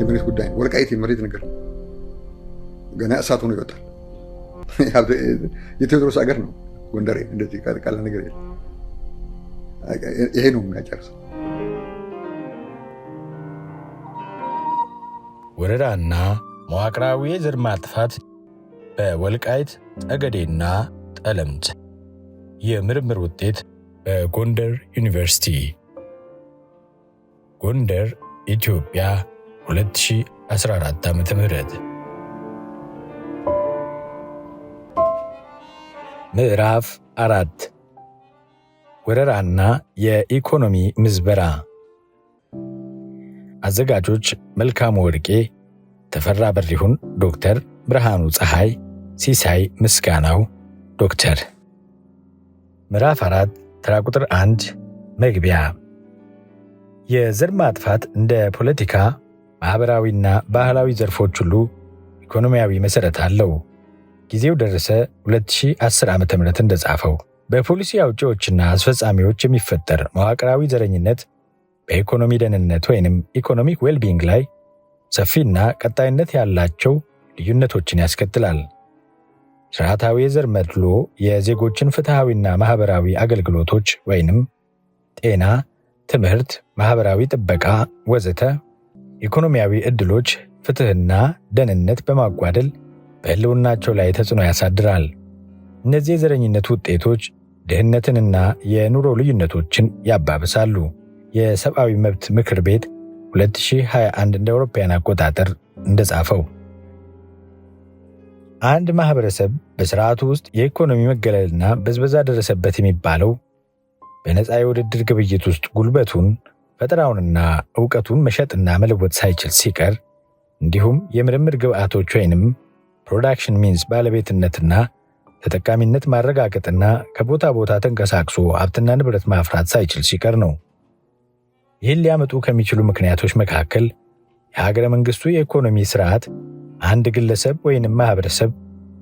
የመሬት ጉዳይ ወልቃይት የመሬት ነገር ገና እሳት ሆኖ ይወጣል። የቴዎድሮስ ሀገር ነው ጎንደሬ። እንደዚህ ቃል ነገር የለም። ይሄ ነው የሚያጨርሰው። ወረራና መዋቅራዊ የዘር ማጥፋት በወልቃይት ጠገዴና ጠለምት። የምርምር ውጤት በጎንደር ዩኒቨርሲቲ ጎንደር ኢትዮጵያ 2014 ዓ.ም። ምዕራፍ 4 ወረራና የኢኮኖሚ ምዝበራ። አዘጋጆች መልካሙ ወርቄ፣ ተፈራ በሪሁን፣ ዶክተር ብርሃኑ ፀሐይ፣ ሲሳይ ምስጋናው፣ ዶክተር። ምዕራፍ 4 ተራ ቁጥር 1 መግቢያ። የዘር ማጥፋት እንደ ፖለቲካ፣ ማህበራዊና ባህላዊ ዘርፎች ሁሉ ኢኮኖሚያዊ መሰረት አለው። ጊዜው ደረሰ 2010 ዓ.ም እንደጻፈው በፖሊሲ አውጪዎችና አስፈጻሚዎች የሚፈጠር መዋቅራዊ ዘረኝነት በኢኮኖሚ ደህንነት ወይንም ኢኮኖሚክ ዌልቢንግ ላይ ሰፊና ቀጣይነት ያላቸው ልዩነቶችን ያስከትላል። ስርዓታዊ የዘር መድሎ የዜጎችን ፍትሐዊና ማህበራዊ አገልግሎቶች ወይንም ጤና፣ ትምህርት፣ ማህበራዊ ጥበቃ ወዘተ ኢኮኖሚያዊ ዕድሎች፣ ፍትህና ደህንነት በማጓደል በህልውናቸው ላይ ተጽዕኖ ያሳድራል። እነዚህ የዘረኝነት ውጤቶች ድህነትንና የኑሮ ልዩነቶችን ያባብሳሉ። የሰብአዊ መብት ምክር ቤት 2021 እንደ አውሮፓውያን አቆጣጠር እንደጻፈው አንድ ማህበረሰብ በስርዓቱ ውስጥ የኢኮኖሚ መገለልና በዝበዛ ደረሰበት የሚባለው በነፃ የውድድር ግብይት ውስጥ ጉልበቱን፣ ፈጠራውንና ዕውቀቱን መሸጥና መለወጥ ሳይችል ሲቀር እንዲሁም የምርምር ግብዓቶች ወይንም ፕሮዳክሽን ሚንስ ባለቤትነትና ተጠቃሚነት ማረጋገጥና ከቦታ ቦታ ተንቀሳቅሶ ሀብትና ንብረት ማፍራት ሳይችል ሲቀር ነው። ይህን ሊያመጡ ከሚችሉ ምክንያቶች መካከል የሀገረ መንግስቱ የኢኮኖሚ ስርዓት አንድ ግለሰብ ወይንም ማህበረሰብ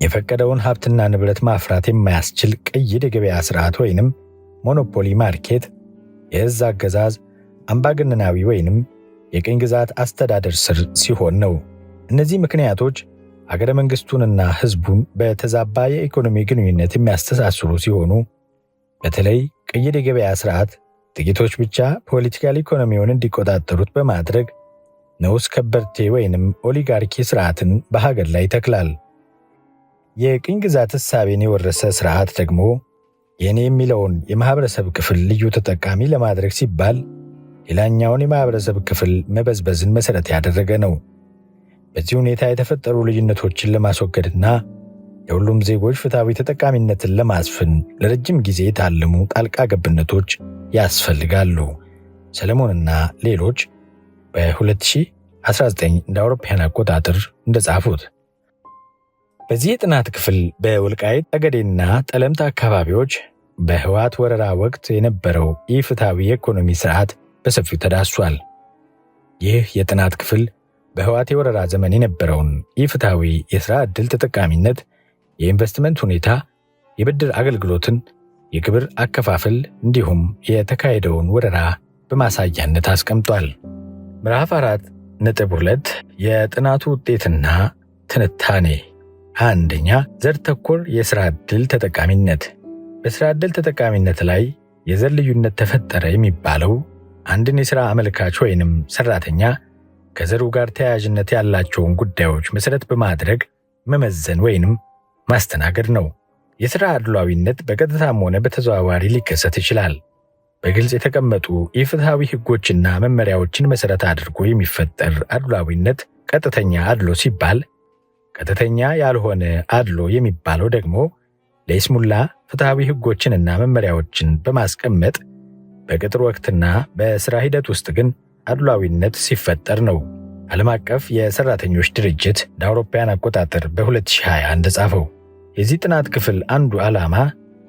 የፈቀደውን ሀብትና ንብረት ማፍራት የማያስችል ቅይድ የገበያ ስርዓት ወይንም ሞኖፖሊ ማርኬት፣ የእዝ አገዛዝ፣ አምባገነናዊ ወይንም የቅኝ ግዛት አስተዳደር ስር ሲሆን ነው። እነዚህ ምክንያቶች ሀገረ መንግስቱንና ህዝቡን በተዛባ የኢኮኖሚ ግንኙነት የሚያስተሳስሩ ሲሆኑ በተለይ ቅይድ የገበያ ስርዓት ጥቂቶች ብቻ ፖለቲካል ኢኮኖሚውን እንዲቆጣጠሩት በማድረግ ንዑስ ከበርቴ ወይንም ኦሊጋርኪ ስርዓትን በሀገር ላይ ይተክላል። የቅኝ ግዛት እሳቤን የወረሰ ስርዓት ደግሞ የኔ የሚለውን የማህበረሰብ ክፍል ልዩ ተጠቃሚ ለማድረግ ሲባል ሌላኛውን የማህበረሰብ ክፍል መበዝበዝን መሰረት ያደረገ ነው። በዚህ ሁኔታ የተፈጠሩ ልዩነቶችን ለማስወገድና የሁሉም ዜጎች ፍትሃዊ ተጠቃሚነትን ለማስፈን ለረጅም ጊዜ የታለሙ ጣልቃ ገብነቶች ያስፈልጋሉ። ሰለሞንና ሌሎች በ2019 እንደ አውሮፓውያን አቆጣጠር እንደጻፉት በዚህ የጥናት ክፍል በወልቃይት ጠገዴና ጠለምት አካባቢዎች በህወሓት ወረራ ወቅት የነበረው ኢፍትሃዊ የኢኮኖሚ ስርዓት በሰፊው ተዳስሷል። ይህ የጥናት ክፍል በህወሓት የወረራ ዘመን የነበረውን ኢፍትሃዊ የሥራ ዕድል ተጠቃሚነት፣ የኢንቨስትመንት ሁኔታ፣ የብድር አገልግሎትን፣ የግብር አከፋፈል እንዲሁም የተካሄደውን ወረራ በማሳያነት አስቀምጧል። ምዕራፍ 4.2 የጥናቱ ውጤትና ትንታኔ። አንደኛ፣ ዘር ተኮር የሥራ ዕድል ተጠቃሚነት። በሥራ ዕድል ተጠቃሚነት ላይ የዘር ልዩነት ተፈጠረ የሚባለው አንድን የሥራ አመልካች ወይንም ሠራተኛ ከዘሩ ጋር ተያያዥነት ያላቸውን ጉዳዮች መሠረት በማድረግ መመዘን ወይንም ማስተናገድ ነው። የሥራ አድሏዊነት በቀጥታም ሆነ በተዘዋዋሪ ሊከሰት ይችላል። በግልጽ የተቀመጡ ኢፍትሃዊ ሕጎችና መመሪያዎችን መሠረት አድርጎ የሚፈጠር አድሏዊነት ቀጥተኛ አድሎ ሲባል፣ ቀጥተኛ ያልሆነ አድሎ የሚባለው ደግሞ ለይስሙላ ፍትሃዊ ሕጎችንና መመሪያዎችን በማስቀመጥ በቅጥር ወቅትና በሥራ ሂደት ውስጥ ግን አድሏዊነት ሲፈጠር ነው። ዓለም አቀፍ የሠራተኞች ድርጅት እንደ አውሮፓውያን አቆጣጠር በ2020 እንደጻፈው የዚህ ጥናት ክፍል አንዱ ዓላማ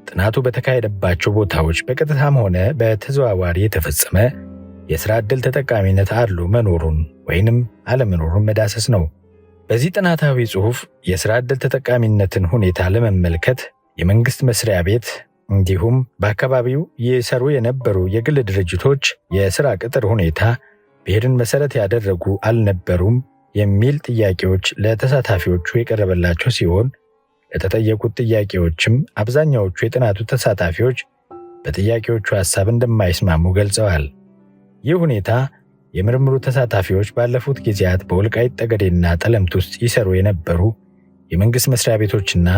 ጥናቱ በተካሄደባቸው ቦታዎች በቀጥታም ሆነ በተዘዋዋሪ የተፈጸመ የሥራ ዕድል ተጠቃሚነት አድሎ መኖሩን ወይንም አለመኖሩን መዳሰስ ነው። በዚህ ጥናታዊ ጽሑፍ የሥራ ዕድል ተጠቃሚነትን ሁኔታ ለመመልከት የመንግሥት መስሪያ ቤት እንዲሁም በአካባቢው ይሰሩ የነበሩ የግል ድርጅቶች የሥራ ቅጥር ሁኔታ ብሔርን መሰረት ያደረጉ አልነበሩም የሚል ጥያቄዎች ለተሳታፊዎቹ የቀረበላቸው ሲሆን ለተጠየቁት ጥያቄዎችም አብዛኛዎቹ የጥናቱ ተሳታፊዎች በጥያቄዎቹ ሐሳብ እንደማይስማሙ ገልጸዋል። ይህ ሁኔታ የምርምሩ ተሳታፊዎች ባለፉት ጊዜያት በወልቃይት ጠገዴና ጠለምት ውስጥ ይሰሩ የነበሩ የመንግሥት መስሪያ ቤቶችና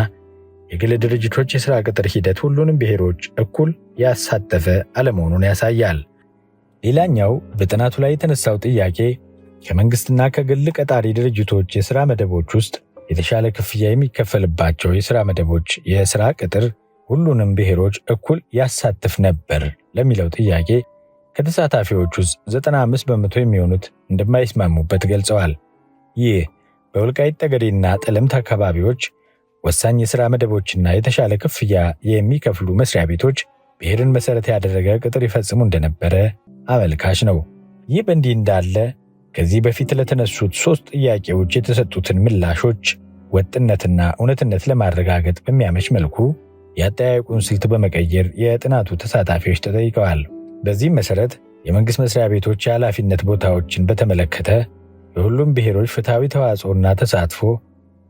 የግል ድርጅቶች የሥራ ቅጥር ሂደት ሁሉንም ብሔሮች እኩል ያሳተፈ አለመሆኑን ያሳያል። ሌላኛው በጥናቱ ላይ የተነሳው ጥያቄ ከመንግሥትና ከግል ቀጣሪ ድርጅቶች የሥራ መደቦች ውስጥ የተሻለ ክፍያ የሚከፈልባቸው የሥራ መደቦች የሥራ ቅጥር ሁሉንም ብሔሮች እኩል ያሳትፍ ነበር ለሚለው ጥያቄ ከተሳታፊዎች ውስጥ 95 በመቶ የሚሆኑት እንደማይስማሙበት ገልጸዋል። ይህ በወልቃይት ጠገዴና ጠለምት አካባቢዎች ወሳኝ የሥራ መደቦችና የተሻለ ክፍያ የሚከፍሉ መስሪያ ቤቶች ብሔርን መሠረት ያደረገ ቅጥር ይፈጽሙ እንደነበረ አመልካች ነው። ይህ በእንዲህ እንዳለ ከዚህ በፊት ለተነሱት 3 ጥያቄዎች የተሰጡትን ምላሾች ወጥነትና እውነትነት ለማረጋገጥ በሚያመች መልኩ የአጠያየቁን ስልት በመቀየር የጥናቱ ተሳታፊዎች ተጠይቀዋል። በዚህም መሠረት የመንግሥት መስሪያ ቤቶች የኃላፊነት ቦታዎችን በተመለከተ የሁሉም ብሔሮች ፍትሐዊ ተዋጽኦና ተሳትፎ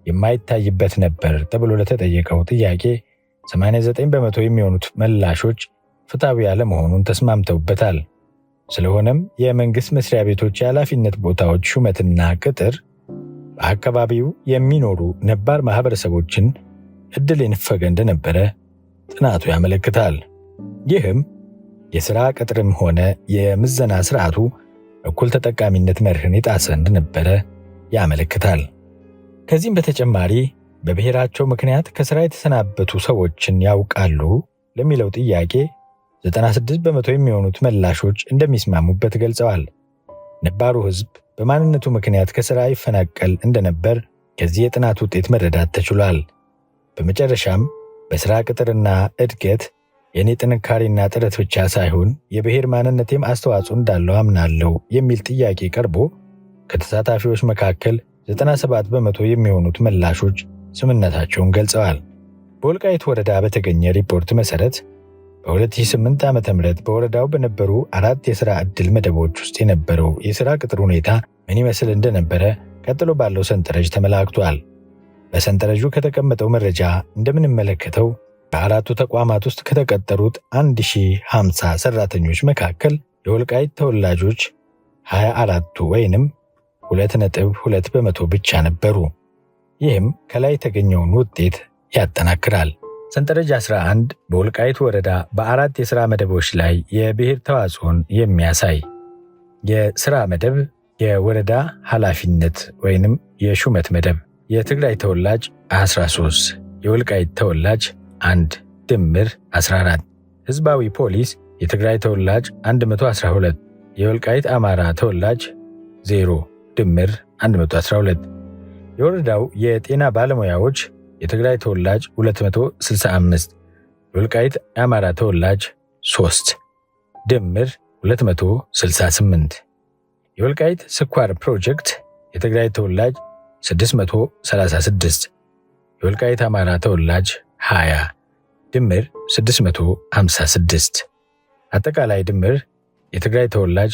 የማይታይበት ነበር ተብሎ ለተጠየቀው ጥያቄ 89 በመቶ የሚሆኑት ምላሾች ፍትሐዊ ያለመሆኑን ተስማምተውበታል። ስለሆነም የመንግሥት መስሪያ ቤቶች የኃላፊነት ቦታዎች ሹመትና ቅጥር በአካባቢው የሚኖሩ ነባር ማኅበረሰቦችን ዕድል የነፈገ እንደነበረ ጥናቱ ያመለክታል። ይህም የሥራ ቅጥርም ሆነ የምዘና ሥርዓቱ እኩል ተጠቃሚነት መርህን የጣሰ እንደነበረ ያመለክታል። ከዚህም በተጨማሪ በብሔራቸው ምክንያት ከሥራ የተሰናበቱ ሰዎችን ያውቃሉ ለሚለው ጥያቄ 96 በመቶ የሚሆኑት መላሾች እንደሚስማሙበት ገልጸዋል። ነባሩ ሕዝብ በማንነቱ ምክንያት ከሥራ ይፈናቀል እንደነበር ከዚህ የጥናት ውጤት መረዳት ተችሏል። በመጨረሻም በሥራ ቅጥርና እድገት የእኔ ጥንካሬና ጥረት ብቻ ሳይሆን የብሔር ማንነቴም አስተዋጽኦ እንዳለው አምናለሁ የሚል ጥያቄ ቀርቦ ከተሳታፊዎች መካከል 97 በመቶ የሚሆኑት መላሾች ስምምነታቸውን ገልጸዋል። በወልቃይት ወረዳ በተገኘ ሪፖርት መሠረት በ2008 ዓ.ም በወረዳው በነበሩ 4 የሥራ ዕድል መደቦች ውስጥ የነበረው የሥራ ቅጥር ሁኔታ ምን ይመስል እንደነበረ ቀጥሎ ባለው ሰንጠረዥ ተመላክቷል። በሰንጠረዡ ከተቀመጠው መረጃ እንደምንመለከተው በአራቱ ተቋማት ውስጥ ከተቀጠሩት 1050 ሠራተኞች መካከል የወልቃይት ተወላጆች 24ቱ ወይንም 2.2 በመቶ ብቻ ነበሩ። ይህም ከላይ የተገኘውን ውጤት ያጠናክራል። ሰንጠረዥ 11 በወልቃይት ወረዳ በ4 የሥራ መደቦች ላይ የብሔር ተዋጽኦን የሚያሳይ የሥራ መደብ የወረዳ ኃላፊነት ወይንም የሹመት መደብ የትግራይ ተወላጅ 13፣ የወልቃይት ተወላጅ 1 ድምር 14፣ ሕዝባዊ ፖሊስ የትግራይ ተወላጅ 112፣ የወልቃይት አማራ ተወላጅ 0 ድምር 112፣ የወረዳው የጤና ባለሙያዎች የትግራይ ተወላጅ 265፣ የወልቃይት የአማራ ተወላጅ 3 ድምር 268፣ የወልቃይት ስኳር ፕሮጀክት የትግራይ ተወላጅ 636፣ የወልቃይት አማራ ተወላጅ 20 ድምር 656፣ አጠቃላይ ድምር የትግራይ ተወላጅ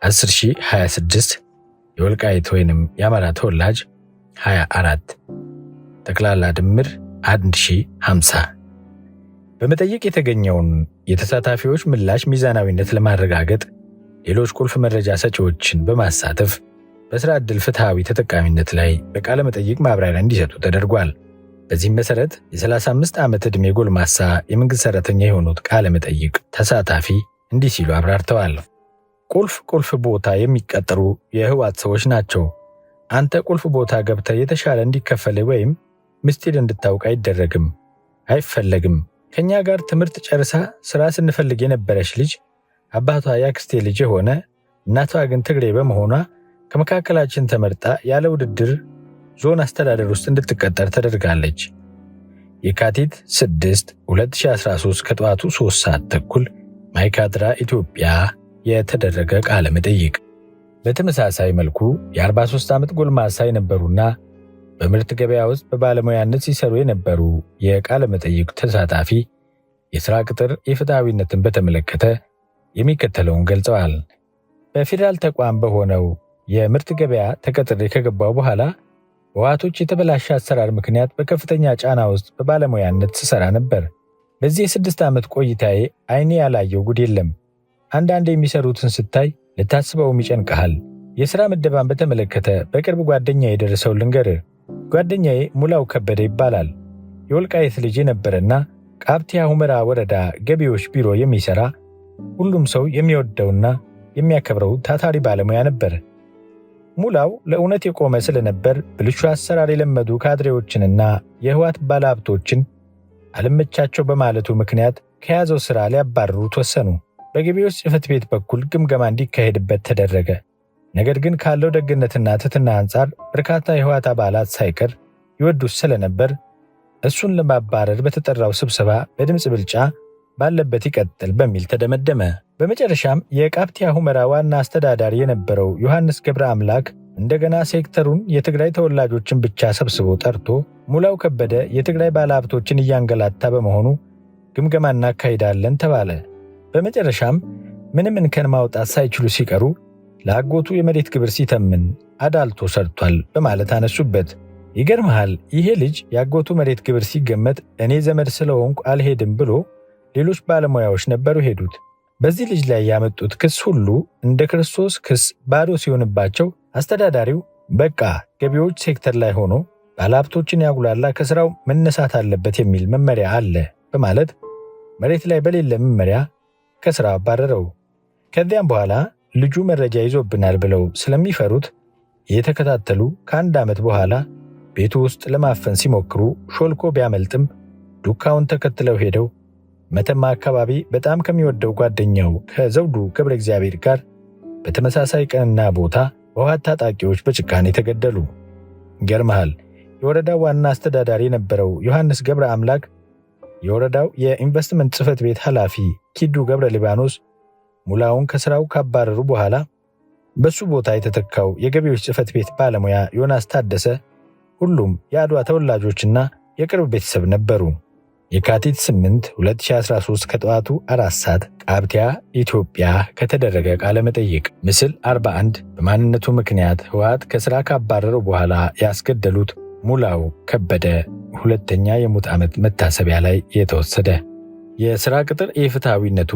10026፣ የወልቃይት ወይንም የአማራ ተወላጅ 24፣ ጠቅላላ ድምር 1050። በመጠይቅ የተገኘውን የተሳታፊዎች ምላሽ ሚዛናዊነት ለማረጋገጥ ሌሎች ቁልፍ መረጃ ሰጪዎችን በማሳተፍ በሥራ ዕድል ፍትሐዊ ተጠቃሚነት ላይ በቃለ መጠይቅ ማብራሪያ እንዲሰጡ ተደርጓል። በዚህም መሠረት የ35 ዓመት ዕድሜ ጎልማሳ የመንግሥት ሠራተኛ የሆኑት ቃለ መጠይቅ ተሳታፊ እንዲህ ሲሉ አብራርተዋል። ቁልፍ ቦታ የሚቀጠሩ የህወሓት ሰዎች ናቸው። አንተ ቁልፍ ቦታ ገብተህ የተሻለ እንዲከፈል ወይም ምስጢር እንድታውቅ አይደረግም፣ አይፈለግም። ከኛ ጋር ትምህርት ጨርሳ ሥራ ስንፈልግ የነበረች ልጅ አባቷ ያክስቴ ልጅ የሆነ እናቷ ግን ትግሬ በመሆኗ ከመካከላችን ተመርጣ ያለ ውድድር ዞን አስተዳደር ውስጥ እንድትቀጠር ተደርጋለች። የካቲት 6 2013 ከጠዋቱ 3 ሰዓት ተኩል ማይካድራ ኢትዮጵያ የተደረገ ቃለ መጠይቅ። በተመሳሳይ መልኩ የ43 ዓመት ጎልማሳ የነበሩና በምርት ገበያ ውስጥ በባለሙያነት ሲሰሩ የነበሩ የቃለ መጠይቅ ተሳታፊ የሥራ ቅጥር የፍትሐዊነትን በተመለከተ የሚከተለውን ገልጸዋል። በፌዴራል ተቋም በሆነው የምርት ገበያ ተቀጥሬ ከገባው በኋላ በህወሓቶች የተበላሸ አሰራር ምክንያት በከፍተኛ ጫና ውስጥ በባለሙያነት ስሰራ ነበር። በዚህ የ6 ዓመት ቆይታዬ አይኔ ያላየው ጉድ የለም። አንዳንድ የሚሰሩትን ስታይ ልታስበውም ይጨንቀሃል። የሥራ ምደባን በተመለከተ በቅርብ ጓደኛዬ የደረሰው ልንገርህ። ጓደኛዬ ሙላው ከበደ ይባላል። የወልቃይት ልጅ የነበረና ቃብቲያ ሁመራ ወረዳ ገቢዎች ቢሮ የሚሰራ ሁሉም ሰው የሚወደውና የሚያከብረው ታታሪ ባለሙያ ነበር። ሙላው ለእውነት የቆመ ስለነበር ብልሹ አሰራር የለመዱ ካድሬዎችንና የህወሓት ባለሀብቶችን አልመቻቸው በማለቱ ምክንያት ከያዘው ሥራ ሊያባርሩት ወሰኑ። በገቢዎች ጽሕፈት ቤት በኩል ግምገማ እንዲካሄድበት ተደረገ። ነገር ግን ካለው ደግነትና ትሕትና አንጻር በርካታ የህወሓት አባላት ሳይቀር ይወዱት ስለነበር እሱን ለማባረር በተጠራው ስብሰባ በድምፅ ብልጫ ባለበት ይቀጥል በሚል ተደመደመ። በመጨረሻም የቃብቲያ ሁመራ ዋና አስተዳዳሪ የነበረው ዮሐንስ ገብረ አምላክ እንደገና ሴክተሩን የትግራይ ተወላጆችን ብቻ ሰብስቦ ጠርቶ ሙላው ከበደ የትግራይ ባለሀብቶችን እያንገላታ በመሆኑ ግምገማ እናካሂዳለን ተባለ። በመጨረሻም ምንም እንከን ማውጣት ሳይችሉ ሲቀሩ ለአጎቱ የመሬት ግብር ሲተምን አዳልቶ ሰርቷል በማለት አነሱበት። ይገርምሃል፣ ይሄ ልጅ የአጎቱ መሬት ግብር ሲገመት እኔ ዘመድ ስለሆንኩ አልሄድም ብሎ ሌሎች ባለሙያዎች ነበሩ ሄዱት። በዚህ ልጅ ላይ ያመጡት ክስ ሁሉ እንደ ክርስቶስ ክስ ባዶ ሲሆንባቸው አስተዳዳሪው በቃ ገቢዎች ሴክተር ላይ ሆኖ ባለሀብቶችን ያጉላላ ከሥራው መነሳት አለበት የሚል መመሪያ አለ በማለት መሬት ላይ በሌለ መመሪያ ከሥራው አባረረው። ከዚያም በኋላ ልጁ መረጃ ይዞብናል ብለው ስለሚፈሩት እየተከታተሉ ከ1 ዓመት በኋላ ቤቱ ውስጥ ለማፈን ሲሞክሩ ሾልኮ ቢያመልጥም ዱካውን ተከትለው ሄደው መተማ አካባቢ በጣም ከሚወደው ጓደኛው ከዘውዱ ገብረ እግዚአብሔር ጋር በተመሳሳይ ቀንና ቦታ በህወሓት ታጣቂዎች በጭካኔ ተገደሉ። ይገርምሃል፣ የወረዳው ዋና አስተዳዳሪ የነበረው ዮሐንስ ገብረ አምላክ የወረዳው የኢንቨስትመንት ጽሕፈት ቤት ኃላፊ ኪዱ ገብረ ሊባኖስ ሙላውን ከሥራው ካባረሩ በኋላ በሱ ቦታ የተተካው የገቢዎች ጽሕፈት ቤት ባለሙያ ዮናስ ታደሰ ሁሉም የአድዋ ተወላጆችና የቅርብ ቤተሰብ ነበሩ። የካቲት 8 2013 ከጠዋቱ 4 ሰዓት ቃብቲያ ኢትዮጵያ ከተደረገ ቃለ መጠይቅ። ምስል 41 በማንነቱ ምክንያት ህወሓት ከሥራ ካባረረው በኋላ ያስገደሉት ሙላው ከበደ ሁለተኛ የሙት ዓመት መታሰቢያ ላይ የተወሰደ። የሥራ ቅጥር ኢፍትሐዊነቱ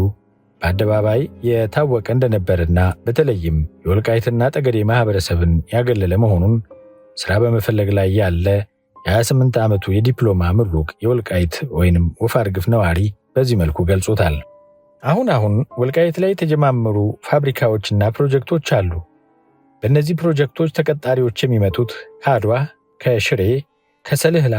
በአደባባይ የታወቀ እንደነበርና በተለይም የወልቃይትና ጠገዴ ማህበረሰብን ያገለለ መሆኑን ሥራ በመፈለግ ላይ ያለ የ28 ዓመቱ የዲፕሎማ ምሩቅ የወልቃይት ወይንም ወፋርግፍ ነዋሪ በዚህ መልኩ ገልጾታል። አሁን ወልቃይት ላይ የተጀማመሩ ፋብሪካዎችና ፕሮጀክቶች አሉ። በእነዚህ ፕሮጀክቶች ተቀጣሪዎች የሚመጡት ከአድዋ፣ ከሽሬ፣ ከሰልህላ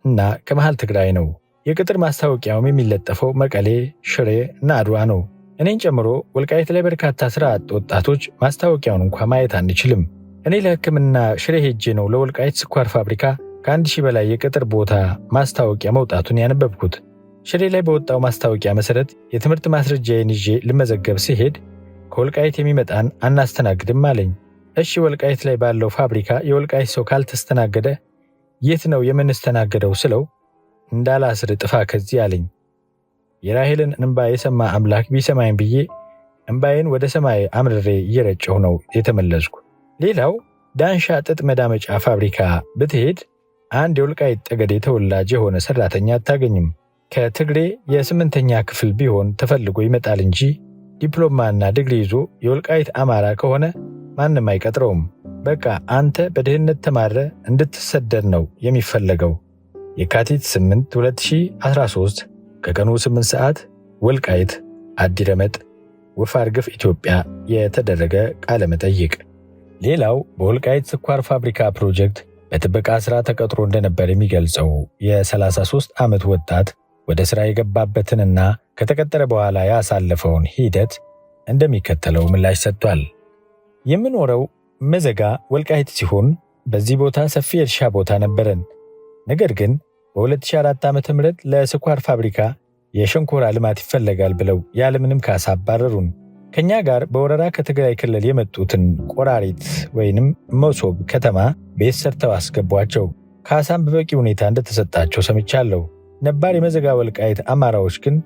እና ከመሃል ትግራይ ነው። የቅጥር ማስታወቂያውም የሚለጠፈው መቀሌ፣ ሽሬ እና አድዋ ነው። እኔን ጨምሮ ወልቃይት ላይ በርካታ ሥራ አጥ ወጣቶች ማስታወቂያውን እንኳ ማየት አንችልም። እኔ ለሕክምና ሽሬ ሄጄ ነው ለወልቃይት ስኳር ፋብሪካ ከ1000 በላይ የቅጥር ቦታ ማስታወቂያ መውጣቱን ያነበብኩት። ሽሬ ላይ በወጣው ማስታወቂያ መሠረት የትምህርት ማስረጃዬን ይዤ ልመዘገብ ሲሄድ ከወልቃይት የሚመጣን አናስተናግድም አለኝ። እሺ ወልቃይት ላይ ባለው ፋብሪካ የወልቃይት ሰው ካልተስተናገደ የት ነው የምንስተናገደው ስለው እንዳላስር ጥፋ ከዚህ አለኝ። የራሔልን እንባ የሰማ አምላክ ቢሰማኝ ብዬ እንባዬን ወደ ሰማይ አምርሬ እየረጨሁ ነው የተመለስኩ። ሌላው ዳንሻ ጥጥ መዳመጫ ፋብሪካ ብትሄድ አንድ የወልቃይት ጠገዴ ተወላጅ የሆነ ሰራተኛ አታገኝም። ከትግሬ የ8ኛ ክፍል ቢሆን ተፈልጎ ይመጣል እንጂ ዲፕሎማና ዲግሪ ይዞ የወልቃይት አማራ ከሆነ ማንም አይቀጥረውም። በቃ አንተ በድህነት ተማረ እንድትሰደድ ነው የሚፈለገው። የካቲት 8 2013 ከቀኑ 8 ሰዓት ወልቃይት አዲረመጥ ወፋርግፍ ኢትዮጵያ የተደረገ ቃለ መጠይቅ። ሌላው በወልቃይት ስኳር ፋብሪካ ፕሮጀክት በጥበቃ ሥራ ተቀጥሮ እንደነበር የሚገልጸው የ33 ዓመት ወጣት ወደ ሥራ የገባበትንና ከተቀጠረ በኋላ ያሳለፈውን ሂደት እንደሚከተለው ምላሽ ሰጥቷል። የምኖረው መዘጋ ወልቃይት ሲሆን በዚህ ቦታ ሰፊ የእርሻ ቦታ ነበረን። ነገር ግን በ2004 ዓ.ም ለስኳር ፋብሪካ የሸንኮራ ልማት ይፈለጋል ብለው ያለምንም ካሳ አባረሩን። ከኛ ጋር በወረራ ከትግራይ ክልል የመጡትን ቆራሪት ወይንም መሶብ ከተማ ቤት ሰርተው አስገቧቸው። ካሳም በበቂ ሁኔታ እንደተሰጣቸው ሰምቻለሁ። ነባር የመዘጋ ወልቃይት አማራዎች ግን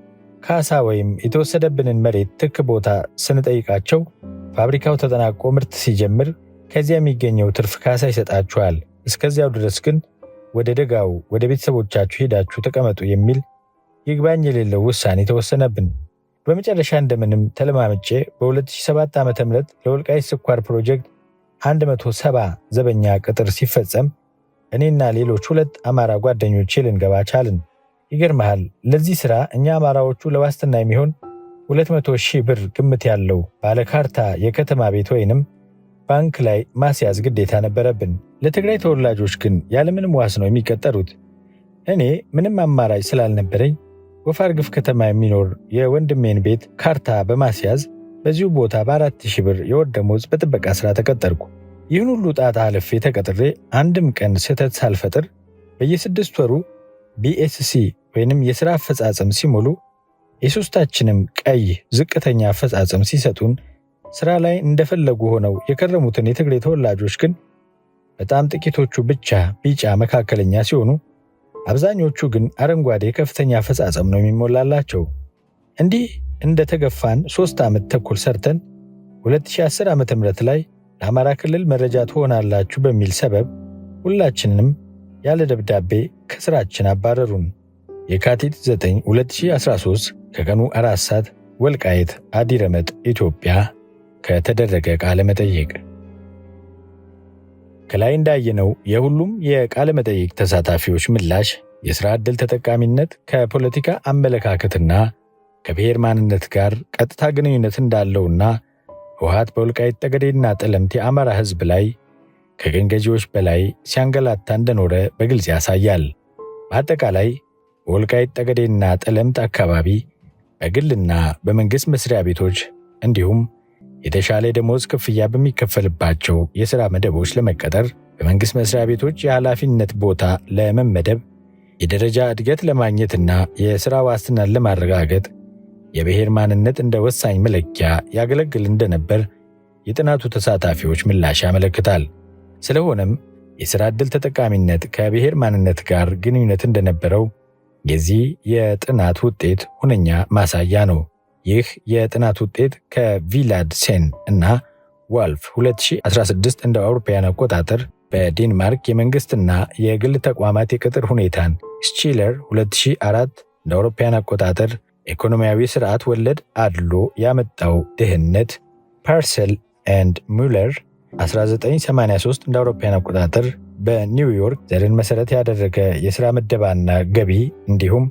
ካሳ ወይም የተወሰደብንን መሬት ትክ ቦታ ስንጠይቃቸው ፋብሪካው ተጠናቆ ምርት ሲጀምር ከዚያ የሚገኘው ትርፍ ካሳ ይሰጣችኋል። እስከዚያው ድረስ ግን ወደ ደጋው ወደ ቤተሰቦቻችሁ ሄዳችሁ ተቀመጡ የሚል ይግባኝ የሌለው ውሳኔ ተወሰነብን። በመጨረሻ እንደምንም ተለማምጬ በ2007 ዓ.ም ለወልቃይት ስኳር ፕሮጀክት 170 ዘበኛ ቅጥር ሲፈጸም እኔና ሌሎች 2 አማራ ጓደኞቼ ልንገባ ቻልን። ይገርምሃል፣ ለዚህ ሥራ እኛ አማራዎቹ ለዋስትና የሚሆን 200,000 ብር ግምት ያለው ባለካርታ የከተማ ቤት ወይንም ባንክ ላይ ማስያዝ ግዴታ ነበረብን። ለትግራይ ተወላጆች ግን ያለምንም ዋስ ነው የሚቀጠሩት። እኔ ምንም አማራጭ ስላልነበረኝ ወፋርግፍ ከተማ የሚኖር የወንድሜን ቤት ካርታ በማስያዝ በዚሁ ቦታ በ4,000 ብር የወር ደመወዝ በጥበቃ ሥራ ተቀጠርኩ። ይህን ሁሉ ጣጣ አልፌ ተቀጥሬ አንድም ቀን ስህተት ሳልፈጥር በየ6 ወሩ BSc ወይንም የሥራ አፈጻጸም ሲሞሉ የሦስታችንም ቀይ ዝቅተኛ አፈጻጸም ሲሰጡን ሥራ ላይ እንደፈለጉ ሆነው የከረሙትን የትግሬ ተወላጆች ግን በጣም ጥቂቶቹ ብቻ ቢጫ መካከለኛ ሲሆኑ አብዛኞቹ ግን አረንጓዴ ከፍተኛ አፈጻጸም ነው የሚሞላላቸው። እንዲህ እንደተገፋን 3 ዓመት ተኩል ሰርተን 2010 ዓ.ም ላይ ለአማራ ክልል መረጃ ትሆናላችሁ በሚል ሰበብ ሁላችንንም ያለ ደብዳቤ ከሥራችን አባረሩን። የካቲት 9 2013 ከቀኑ 4 ሰዓት ወልቃይት አዲረመጥ ኢትዮጵያ ከተደረገ ቃለ መጠይቅ። ከላይ እንዳየነው የሁሉም የቃለ መጠይቅ ተሳታፊዎች ምላሽ የሥራ ዕድል ተጠቃሚነት ከፖለቲካ አመለካከትና ከብሔር ማንነት ጋር ቀጥታ ግንኙነት እንዳለውና ህወሓት በወልቃይት ጠገዴና ጠለምት የአማራ ሕዝብ ላይ ከቅኝ ገዢዎች በላይ ሲያንገላታ እንደኖረ በግልጽ ያሳያል። በአጠቃላይ በወልቃይት ጠገዴና ጠለምት አካባቢ በግልና በመንግሥት መስሪያ ቤቶች እንዲሁም የተሻለ ደሞዝ ክፍያ በሚከፈልባቸው የሥራ መደቦች ለመቀጠር፣ በመንግሥት መስሪያ ቤቶች የኃላፊነት ቦታ ለመመደብ፣ የደረጃ እድገት ለማግኘትና የሥራ ዋስትናን ለማረጋገጥ የብሔር ማንነት እንደ ወሳኝ መለኪያ ያገለግል እንደነበር የጥናቱ ተሳታፊዎች ምላሽ ያመለክታል። ስለሆነም የሥራ ዕድል ተጠቃሚነት ከብሔር ማንነት ጋር ግንኙነት እንደነበረው የዚህ የጥናት ውጤት ሁነኛ ማሳያ ነው። ይህ የጥናት ውጤት ከቪላድ ሴን እና ዋልፍ 2016 እንደ አውሮፓውያን አቆጣጠር በዴንማርክ የመንግሥትና የግል ተቋማት የቅጥር ሁኔታን፣ ስቺለር 2004 እንደ አውሮፓውያን አቆጣጠር ኢኮኖሚያዊ ስርዓት ወለድ አድሎ ያመጣው ድህነት፣ ፓርሰል ኤንድ ሙለር 1983 እንደ አውሮፓውያን አቆጣጠር በኒውዮርክ ዘርን መሠረት ያደረገ የሥራ ምደባና ገቢ እንዲሁም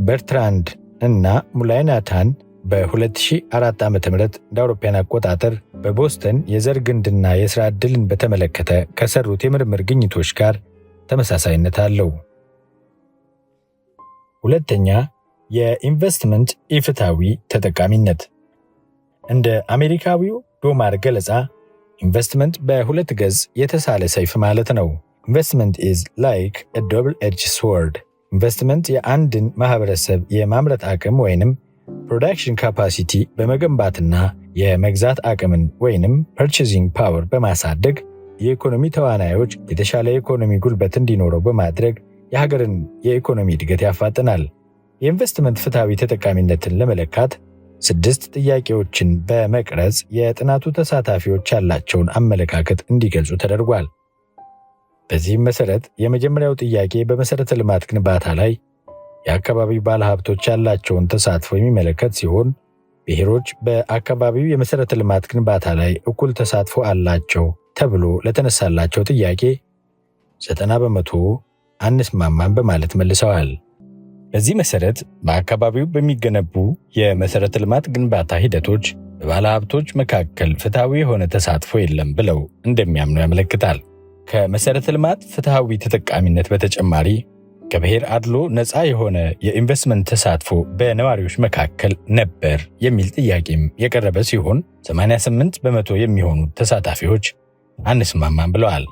በርትራንድ እና ሙላይናታን በ2004 ዓ.ም እንደ አውሮፓውያን አቆጣጠር በቦስተን የዘር ግንድና የሥራ ዕድልን በተመለከተ ከሰሩት የምርምር ግኝቶች ጋር ተመሳሳይነት አለው። ሁለተኛ፣ የኢንቨስትመንት ኢፍትሐዊ ተጠቃሚነት። እንደ አሜሪካዊው ዶማር ገለጻ ኢንቨስትመንት በሁለት ገጽ የተሳለ ሰይፍ ማለት ነው። ኢንቨስትመንት ኢዝ ላይክ a double-edged sword። ኢንቨስትመንት የአንድን ማህበረሰብ የማምረት አቅም ወይንም ፕሮዳክሽን ካፓሲቲ በመገንባትና የመግዛት አቅምን ወይንም ፐርቼዚንግ ፓወር በማሳደግ የኢኮኖሚ ተዋናዮች የተሻለ የኢኮኖሚ ጉልበት እንዲኖረው በማድረግ የሀገርን የኢኮኖሚ እድገት ያፋጥናል። የኢንቨስትመንት ፍትሐዊ ተጠቃሚነትን ለመለካት 6 ጥያቄዎችን በመቅረጽ የጥናቱ ተሳታፊዎች ያላቸውን አመለካከት እንዲገልጹ ተደርጓል። በዚህም መሰረት የመጀመሪያው ጥያቄ በመሰረተ ልማት ግንባታ ላይ የአካባቢው ባለሀብቶች ያላቸውን ተሳትፎ የሚመለከት ሲሆን ብሔሮች በአካባቢው የመሰረተ ልማት ግንባታ ላይ እኩል ተሳትፎ አላቸው ተብሎ ለተነሳላቸው ጥያቄ 90% አንስማማም በማለት መልሰዋል። በዚህ መሰረት በአካባቢው በሚገነቡ የመሰረተ ልማት ግንባታ ሂደቶች በባለሀብቶች መካከል ፍትሐዊ የሆነ ተሳትፎ የለም ብለው እንደሚያምኑ ያመለክታል። ከመሰረተ ልማት ፍትሐዊ ተጠቃሚነት በተጨማሪ ከብሔር አድሎ ነፃ የሆነ የኢንቨስትመንት ተሳትፎ በነዋሪዎች መካከል ነበር የሚል ጥያቄም የቀረበ ሲሆን 88% የሚሆኑ ተሳታፊዎች አንስማማም ብለዋል።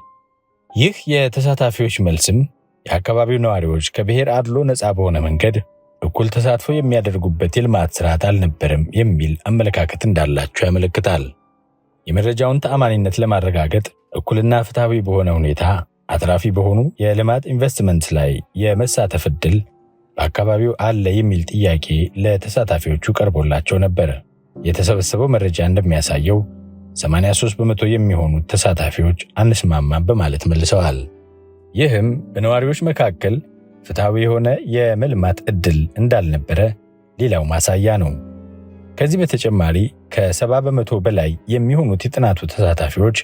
ይህ የተሳታፊዎች መልስም የአካባቢው ነዋሪዎች ከብሔር አድሎ ነፃ በሆነ መንገድ እኩል ተሳትፎ የሚያደርጉበት የልማት ስርዓት አልነበረም የሚል አመለካከት እንዳላቸው ያመለክታል። የመረጃውን ተአማኒነት ለማረጋገጥ እኩልና ፍትሐዊ በሆነ ሁኔታ አትራፊ በሆኑ የልማት ኢንቨስትመንት ላይ የመሳተፍ ዕድል በአካባቢው አለ የሚል ጥያቄ ለተሳታፊዎቹ ቀርቦላቸው ነበር። የተሰበሰበው መረጃ እንደሚያሳየው 83 በመቶ የሚሆኑት ተሳታፊዎች አንስማማም በማለት መልሰዋል። ይህም በነዋሪዎች መካከል ፍትሐዊ የሆነ የመልማት ዕድል እንዳልነበረ ሌላው ማሳያ ነው። ከዚህ በተጨማሪ ከ70 በመቶ በላይ የሚሆኑት የጥናቱ ተሳታፊዎች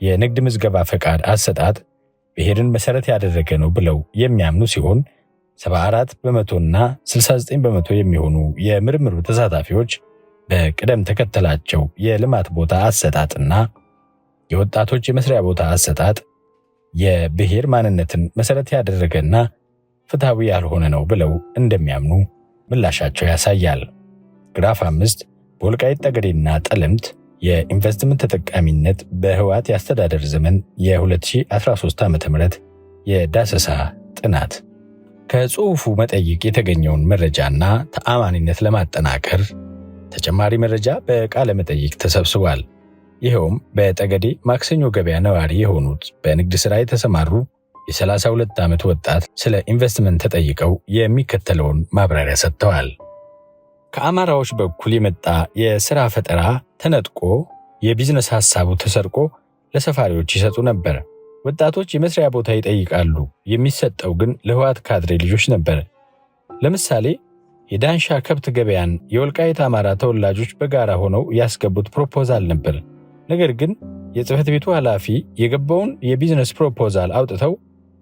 የንግድ ምዝገባ ፈቃድ አሰጣጥ ብሔርን መሰረት ያደረገ ነው ብለው የሚያምኑ ሲሆን 74 በመቶና 69 በመቶ የሚሆኑ የምርምሩ ተሳታፊዎች በቅደም ተከተላቸው የልማት ቦታ አሰጣጥና የወጣቶች የመስሪያ ቦታ አሰጣጥ የብሔር ማንነትን መሰረት ያደረገና ፍትሐዊ ያልሆነ ነው ብለው እንደሚያምኑ ምላሻቸው ያሳያል። ግራፍ 5 በወልቃይት ጠገዴና ጠለምት የኢንቨስትመንት ተጠቃሚነት በህወሓት የአስተዳደር ዘመን የ2013 ዓ.ም የዳሰሳ ጥናት። ከጽሑፉ መጠይቅ የተገኘውን መረጃና ተአማኒነት ለማጠናከር ተጨማሪ መረጃ በቃለ መጠይቅ ተሰብስቧል። ይኸውም በጠገዴ ማክሰኞ ገበያ ነዋሪ የሆኑት በንግድ ሥራ የተሰማሩ የ32 ዓመት ወጣት ስለ ኢንቨስትመንት ተጠይቀው የሚከተለውን ማብራሪያ ሰጥተዋል። ከአማራዎች በኩል የመጣ የሥራ ፈጠራ ተነጥቆ የቢዝነስ ሐሳቡ ተሰርቆ ለሰፋሪዎች ይሰጡ ነበር። ወጣቶች የመስሪያ ቦታ ይጠይቃሉ፣ የሚሰጠው ግን ለህወሓት ካድሬ ልጆች ነበር። ለምሳሌ የዳንሻ ከብት ገበያን የወልቃይት አማራ ተወላጆች በጋራ ሆነው ያስገቡት ፕሮፖዛል ነበር። ነገር ግን የጽህፈት ቤቱ ኃላፊ የገባውን የቢዝነስ ፕሮፖዛል አውጥተው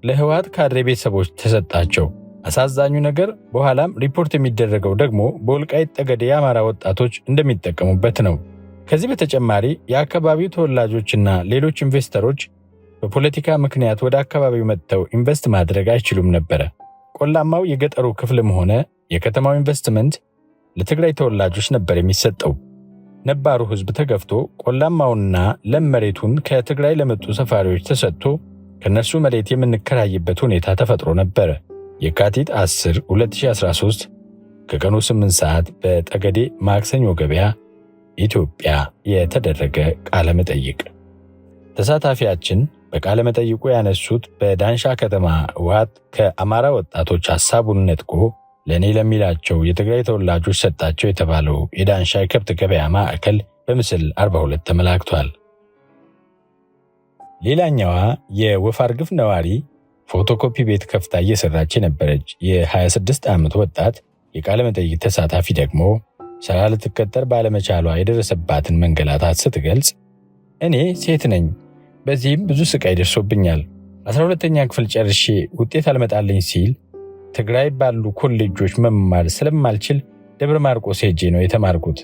ለህወሓት ካድሬ ቤተሰቦች ተሰጣቸው። አሳዛኙ ነገር በኋላም ሪፖርት የሚደረገው ደግሞ በወልቃይት ጠገዴ የአማራ ወጣቶች እንደሚጠቀሙበት ነው። ከዚህ በተጨማሪ የአካባቢው ተወላጆችና ሌሎች ኢንቨስተሮች በፖለቲካ ምክንያት ወደ አካባቢው መጥተው ኢንቨስት ማድረግ አይችሉም ነበረ። ቆላማው የገጠሩ ክፍልም ሆነ የከተማው ኢንቨስትመንት ለትግራይ ተወላጆች ነበር የሚሰጠው። ነባሩ ህዝብ ተገፍቶ ቆላማውና ለም መሬቱን ከትግራይ ለመጡ ሰፋሪዎች ተሰጥቶ ከነሱ መሬት የምንከራይበት ሁኔታ ተፈጥሮ ነበር። የካቲት 10 2013 ከቀኑ 8 ሰዓት በጠገዴ ማክሰኞ ገበያ ኢትዮጵያ የተደረገ ቃለ መጠይቅ። ተሳታፊያችን በቃለ መጠይቁ ያነሱት በዳንሻ ከተማ ህወሓት ከአማራ ወጣቶች ሐሳቡን ነጥቆ ለእኔ ለሚላቸው የትግራይ ተወላጆች ሰጣቸው የተባለው የዳንሻ የከብት ገበያ ማዕከል በምስል 42 ተመላክቷል። ሌላኛዋ የወፍ አርግፍ ነዋሪ ፎቶኮፒ ቤት ከፍታ እየሰራች የነበረች የ26 ዓመት ወጣት የቃለ መጠይቅ ተሳታፊ ደግሞ ስራ ልትቀጠር ባለመቻሏ የደረሰባትን መንገላታት ስትገልጽ እኔ ሴት ነኝ፣ በዚህም ብዙ ስቃይ ደርሶብኛል። 12ኛ ክፍል ጨርሼ ውጤት አልመጣልኝ ሲል ትግራይ ባሉ ኮሌጆች መማር ስለማልችል ደብረ ማርቆስ ሄጄ ነው የተማርኩት።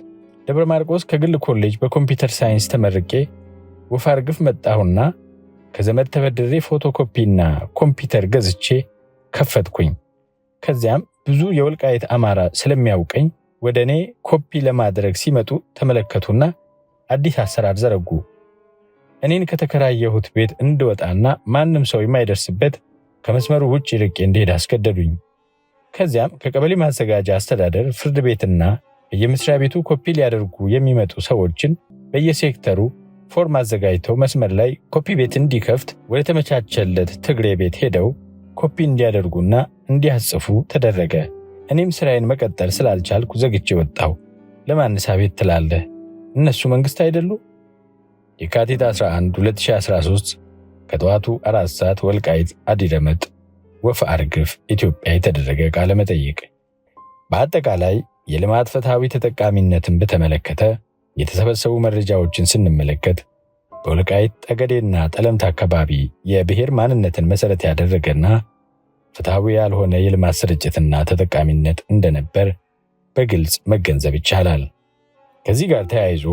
ደብረ ማርቆስ ከግል ኮሌጅ በኮምፒውተር ሳይንስ ተመርቄ ወፍ አርግፍ መጣሁና ከዘመድ ተበድሬ ፎቶኮፒና ኮምፒውተር ገዝቼ ከፈትኩኝ። ከዚያም ብዙ የወልቃይት አማራ ስለሚያውቀኝ ወደ እኔ ኮፒ ለማድረግ ሲመጡ ተመለከቱና አዲስ አሰራር ዘረጉ። እኔን ከተከራየሁት ቤት እንድወጣና ማንም ሰው የማይደርስበት ከመስመሩ ውጭ ርቄ እንድሄድ አስገደዱኝ። ከዚያም ከቀበሌ ማዘጋጃ አስተዳደር ፍርድ ቤትና በየመስሪያ ቤቱ ኮፒ ሊያደርጉ የሚመጡ ሰዎችን በየሴክተሩ ፎርም አዘጋጅተው መስመር ላይ ኮፒ ቤት እንዲከፍት ወደ ተመቻቸለት ትግሬ ቤት ሄደው ኮፒ እንዲያደርጉና እንዲያጽፉ ተደረገ። እኔም ስራዬን መቀጠል ስላልቻልኩ ዘግቼ ወጣሁ። ለማንስ አቤት ትላለህ? እነሱ መንግስት አይደሉ? የካቲት 11 2013 ከጠዋቱ 4 ሰዓት ወልቃይት አዲረመጥ ወፍ አርግፍ ኢትዮጵያ የተደረገ ቃለ መጠይቅ። በአጠቃላይ የልማት ፍትሐዊ ተጠቃሚነትን በተመለከተ የተሰበሰቡ መረጃዎችን ስንመለከት በወልቃይት ጠገዴና ጠለምት አካባቢ የብሔር ማንነትን መሰረት ያደረገና ፍትሐዊ ያልሆነ የልማት ስርጭትና ተጠቃሚነት እንደነበር በግልጽ መገንዘብ ይቻላል። ከዚህ ጋር ተያይዞ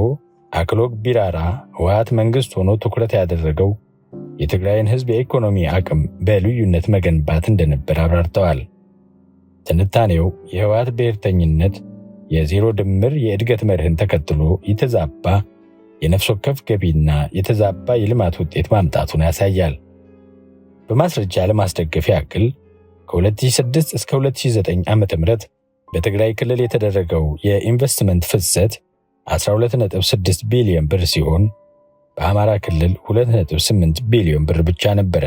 አክሎግ ቢራራ ህወሓት መንግስት ሆኖ ትኩረት ያደረገው የትግራይን ህዝብ የኢኮኖሚ አቅም በልዩነት መገንባት እንደነበር አብራርተዋል። ትንታኔው የህወሓት ብሔርተኝነት የዜሮ ድምር የእድገት መርህን ተከትሎ የተዛባ የነፍስ ወከፍ ገቢና የተዛባ የልማት ውጤት ማምጣቱን ያሳያል። በማስረጃ ለማስደገፍ ያክል ከ2006 እስከ 2009 ዓ.ም በትግራይ ክልል የተደረገው የኢንቨስትመንት ፍሰት 12.6 ቢሊዮን ብር ሲሆን በአማራ ክልል 2.8 ቢሊዮን ብር ብቻ ነበረ።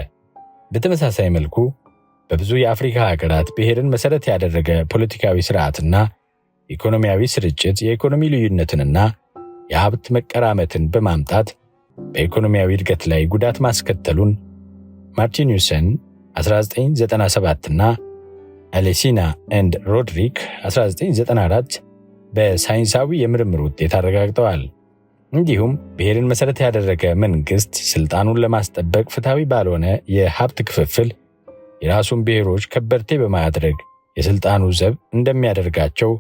በተመሳሳይ መልኩ በብዙ የአፍሪካ ሀገራት ብሔርን መሰረት ያደረገ ፖለቲካዊ ስርዓትና ኢኮኖሚያዊ ስርጭት የኢኮኖሚ ልዩነትንና የሀብት መቀራመትን በማምጣት በኢኮኖሚያዊ እድገት ላይ ጉዳት ማስከተሉን ማርቲኒዩሰን 1997 እና አሌሲና ኤንድ ሮድሪክ 1994 በሳይንሳዊ የምርምር ውጤት አረጋግጠዋል። እንዲሁም ብሔርን መሠረት ያደረገ መንግሥት ሥልጣኑን ለማስጠበቅ ፍትሐዊ ባልሆነ የሀብት ክፍፍል የራሱን ብሔሮች ከበርቴ በማድረግ የሥልጣኑ ዘብ እንደሚያደርጋቸው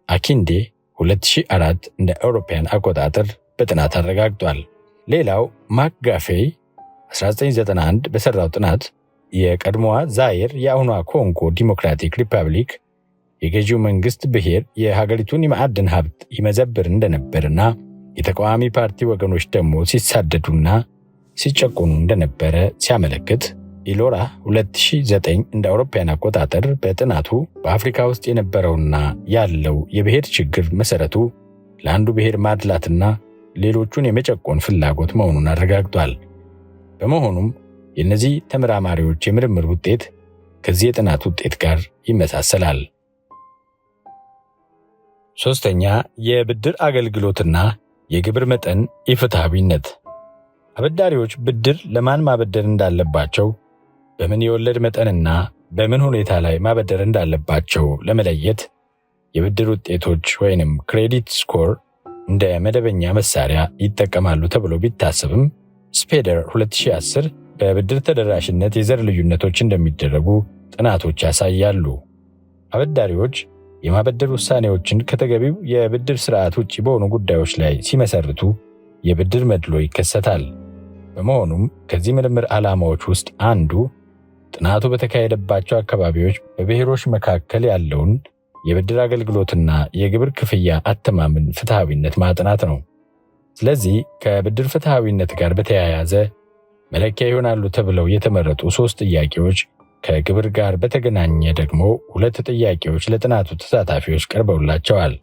አኪንዴ 2004 እንደ አውሮፓውያን አቆጣጠር በጥናት አረጋግጧል። ሌላው ማክጋፌይ 1991 በሠራው ጥናት የቀድሞዋ ዛይር የአሁኗ ኮንጎ ዲሞክራቲክ ሪፐብሊክ የገዢው መንግሥት ብሔር የሀገሪቱን የማዕድን ሀብት ይመዘብር እንደነበርና የተቃዋሚ ፓርቲ ወገኖች ደግሞ ሲሳደዱና ሲጨቆኑ እንደነበረ ሲያመለክት ኢሎራ 2009 እንደ አውሮፓውያን አቆጣጠር በጥናቱ በአፍሪካ ውስጥ የነበረውና ያለው የብሔር ችግር መሠረቱ ለአንዱ ብሔር ማድላትና ሌሎቹን የመጨቆን ፍላጎት መሆኑን አረጋግጧል። በመሆኑም የእነዚህ ተመራማሪዎች የምርምር ውጤት ከዚህ የጥናት ውጤት ጋር ይመሳሰላል። ሦስተኛ፣ የብድር አገልግሎትና የግብር መጠን ኢፍትሐዊነት። አበዳሪዎች ብድር ለማን ማበደር እንዳለባቸው፣ በምን የወለድ መጠንና በምን ሁኔታ ላይ ማበደር እንዳለባቸው ለመለየት የብድር ውጤቶች ወይንም ክሬዲት ስኮር እንደ መደበኛ መሳሪያ ይጠቀማሉ ተብሎ ቢታሰብም ስፔደር 2010 በብድር ተደራሽነት የዘር ልዩነቶች እንደሚደረጉ ጥናቶች ያሳያሉ። አበዳሪዎች የማበደር ውሳኔዎችን ከተገቢው የብድር ስርዓት ውጭ በሆኑ ጉዳዮች ላይ ሲመሰርቱ የብድር መድሎ ይከሰታል። በመሆኑም ከዚህ ምርምር ዓላማዎች ውስጥ አንዱ ጥናቱ በተካሄደባቸው አካባቢዎች በብሔሮች መካከል ያለውን የብድር አገልግሎትና የግብር ክፍያ አተማመን ፍትሐዊነት ማጥናት ነው። ስለዚህ ከብድር ፍትሐዊነት ጋር በተያያዘ መለኪያ ይሆናሉ ተብለው የተመረጡ 3 ጥያቄዎች፣ ከግብር ጋር በተገናኘ ደግሞ 2 ጥያቄዎች ለጥናቱ ተሳታፊዎች ቀርበውላቸዋል።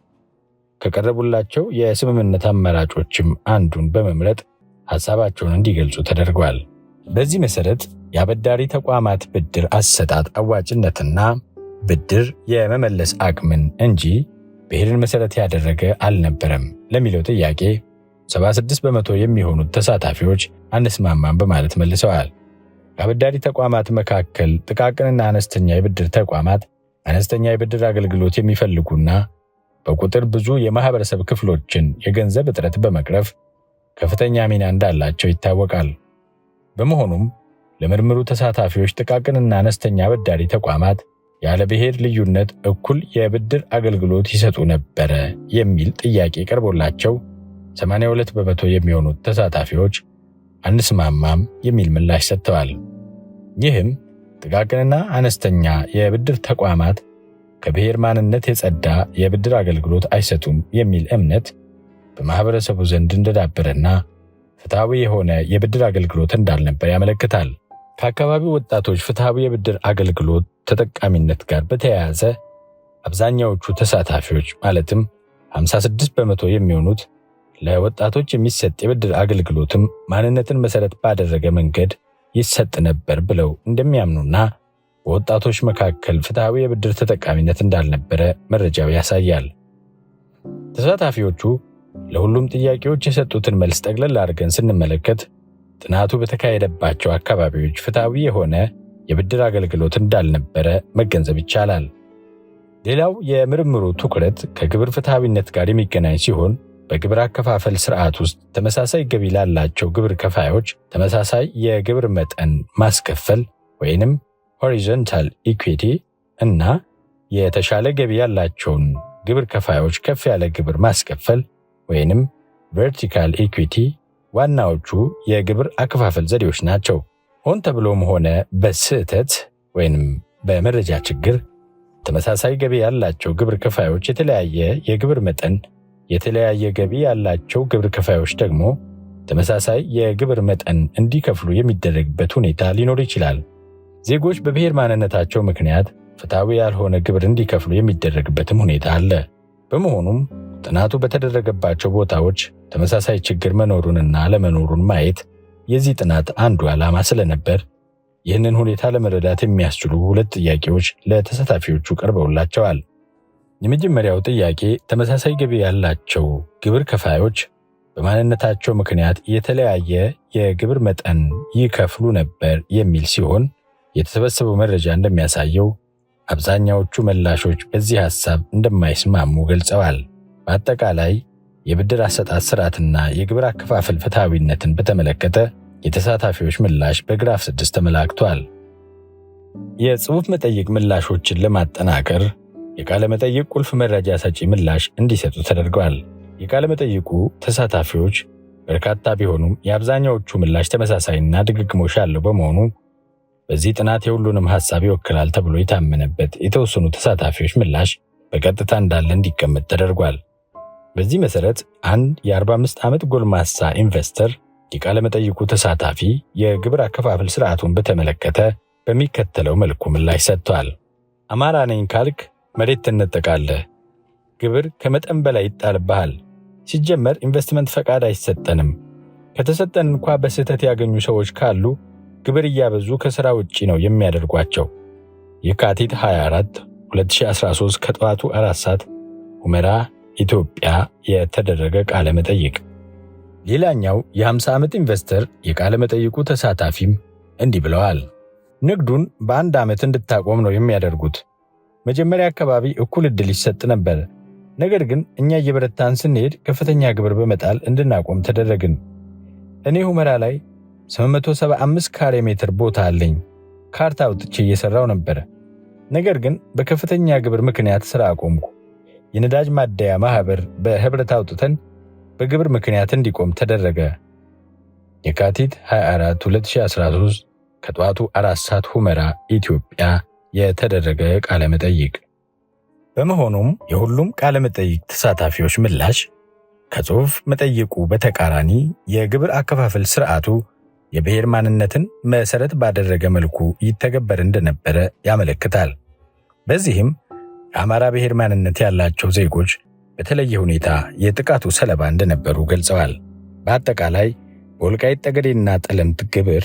ከቀረቡላቸው የስምምነት አማራጮችም አንዱን በመምረጥ ሐሳባቸውን እንዲገልጹ ተደርጓል። በዚህ መሠረት የአበዳሪ ተቋማት ብድር አሰጣጥ አዋጭነትና ብድር የመመለስ አቅምን እንጂ ብሔርን መሠረት ያደረገ አልነበረም ለሚለው ጥያቄ 76% የሚሆኑት ተሳታፊዎች አንስማማም በማለት መልሰዋል። ከአበዳሪ ተቋማት መካከል ጥቃቅንና አነስተኛ የብድር ተቋማት አነስተኛ የብድር አገልግሎት የሚፈልጉና በቁጥር ብዙ የማህበረሰብ ክፍሎችን የገንዘብ እጥረት በመቅረፍ ከፍተኛ ሚና እንዳላቸው ይታወቃል። በመሆኑም ለምርምሩ ተሳታፊዎች ጥቃቅንና አነስተኛ አበዳሪ ተቋማት ያለ ብሔር ልዩነት እኩል የብድር አገልግሎት ይሰጡ ነበረ የሚል ጥያቄ ቀርቦላቸው 82% የሚሆኑት ተሳታፊዎች አንስማማም የሚል ምላሽ ሰጥተዋል። ይህም ጥቃቅንና አነስተኛ የብድር ተቋማት ከብሔር ማንነት የጸዳ የብድር አገልግሎት አይሰጡም የሚል እምነት በማህበረሰቡ ዘንድ እንደዳበረና ፍትሐዊ የሆነ የብድር አገልግሎት እንዳልነበር ያመለክታል። ከአካባቢው ወጣቶች ፍትሐዊ የብድር አገልግሎት ተጠቃሚነት ጋር በተያያዘ አብዛኛዎቹ ተሳታፊዎች ማለትም 56% የሚሆኑት ለወጣቶች የሚሰጥ የብድር አገልግሎትም ማንነትን መሠረት ባደረገ መንገድ ይሰጥ ነበር ብለው እንደሚያምኑና በወጣቶች መካከል ፍትሐዊ የብድር ተጠቃሚነት እንዳልነበረ መረጃው ያሳያል። ተሳታፊዎቹ ለሁሉም ጥያቄዎች የሰጡትን መልስ ጠቅለል አድርገን ስንመለከት ጥናቱ በተካሄደባቸው አካባቢዎች ፍትሐዊ የሆነ የብድር አገልግሎት እንዳልነበረ መገንዘብ ይቻላል። ሌላው የምርምሩ ትኩረት ከግብር ፍትሐዊነት ጋር የሚገናኝ ሲሆን በግብር አከፋፈል ስርዓት ውስጥ ተመሳሳይ ገቢ ላላቸው ግብር ከፋዮች ተመሳሳይ የግብር መጠን ማስከፈል ወይንም ሆሪዞንታል ኢኩዊቲ እና የተሻለ ገቢ ያላቸውን ግብር ከፋዮች ከፍ ያለ ግብር ማስከፈል ወይንም ቨርቲካል ኢኩዊቲ ዋናዎቹ የግብር አከፋፈል ዘዴዎች ናቸው። ሆን ተብሎም ሆነ በስህተት ወይንም በመረጃ ችግር ተመሳሳይ ገቢ ያላቸው ግብር ከፋዮች የተለያየ የግብር መጠን፣ የተለያየ ገቢ ያላቸው ግብር ከፋዮች ደግሞ ተመሳሳይ የግብር መጠን እንዲከፍሉ የሚደረግበት ሁኔታ ሊኖር ይችላል። ዜጎች በብሔር ማንነታቸው ምክንያት ፍትሐዊ ያልሆነ ግብር እንዲከፍሉ የሚደረግበትም ሁኔታ አለ። በመሆኑም ጥናቱ በተደረገባቸው ቦታዎች ተመሳሳይ ችግር መኖሩንና አለመኖሩን ማየት የዚህ ጥናት አንዱ ዓላማ ስለነበር ይህንን ሁኔታ ለመረዳት የሚያስችሉ 2 ጥያቄዎች ለተሳታፊዎቹ ቀርበውላቸዋል። የመጀመሪያው ጥያቄ ተመሳሳይ ገቢ ያላቸው ግብር ከፋዮች በማንነታቸው ምክንያት የተለያየ የግብር መጠን ይከፍሉ ነበር የሚል ሲሆን የተሰበሰበው መረጃ እንደሚያሳየው አብዛኛዎቹ መላሾች በዚህ ሐሳብ እንደማይስማሙ ገልጸዋል። በአጠቃላይ የብድር አሰጣጥ ስርዓትና የግብር አከፋፈል ፍትሐዊነትን በተመለከተ የተሳታፊዎች ምላሽ በግራፍ 6 ተመላክቷል። የጽሑፍ መጠይቅ ምላሾችን ለማጠናከር የቃለ መጠይቅ ቁልፍ መረጃ ሰጪ ምላሽ እንዲሰጡ ተደርገዋል። የቃለ መጠይቁ ተሳታፊዎች በርካታ ቢሆኑም የአብዛኛዎቹ ምላሽ ተመሳሳይና ድግግሞሽ ያለው በመሆኑ በዚህ ጥናት የሁሉንም ሐሳብ ይወክላል ተብሎ የታመነበት የተወሰኑ ተሳታፊዎች ምላሽ በቀጥታ እንዳለ እንዲቀመጥ ተደርጓል። በዚህ መሰረት አንድ የ45 ዓመት ጎልማሳ ኢንቨስተር የቃለ መጠይቁ ተሳታፊ የግብር አከፋፈል ስርዓቱን በተመለከተ በሚከተለው መልኩ ምላሽ ሰጥቷል። አማራ ነኝ ካልክ መሬት ትነጠቃለህ። ግብር ከመጠን በላይ ይጣልብሃል። ሲጀመር ኢንቨስትመንት ፈቃድ አይሰጠንም። ከተሰጠን እንኳ በስህተት ያገኙ ሰዎች ካሉ ግብር እያበዙ ከሥራ ውጪ ነው የሚያደርጓቸው። የካቲት 24 2013 ከጠዋቱ 4 ሰዓት ሁመራ ኢትዮጵያ የተደረገ ቃለ መጠይቅ። ሌላኛው የ50 ዓመት ኢንቨስተር የቃለ መጠይቁ ተሳታፊም እንዲህ ብለዋል። ንግዱን በአንድ ዓመት እንድታቆም ነው የሚያደርጉት። መጀመሪያ አካባቢ እኩል ዕድል ይሰጥ ነበር። ነገር ግን እኛ እየበረታን ስንሄድ ከፍተኛ ግብር በመጣል እንድናቆም ተደረግን። እኔ ሁመራ ላይ 875 ካሬ ሜትር ቦታ አለኝ። ካርታ አውጥቼ እየሰራው ነበር። ነገር ግን በከፍተኛ ግብር ምክንያት ሥራ አቆምኩ። የነዳጅ ማደያ ማህበር በህብረት አውጥተን በግብር ምክንያት እንዲቆም ተደረገ። የካቲት 24 2013 ከጠዋቱ 4 ሰዓት ሁመራ ኢትዮጵያ የተደረገ ቃለ መጠይቅ። በመሆኑም የሁሉም ቃለ መጠይቅ ተሳታፊዎች ምላሽ ከጽሑፍ መጠይቁ በተቃራኒ የግብር አከፋፈል ስርዓቱ የብሔር ማንነትን መሰረት ባደረገ መልኩ ይተገበር እንደነበረ ያመለክታል። በዚህም የአማራ ብሔር ማንነት ያላቸው ዜጎች በተለየ ሁኔታ የጥቃቱ ሰለባ እንደነበሩ ገልጸዋል። በአጠቃላይ በወልቃይት ጠገዴና ጠለምት ግብር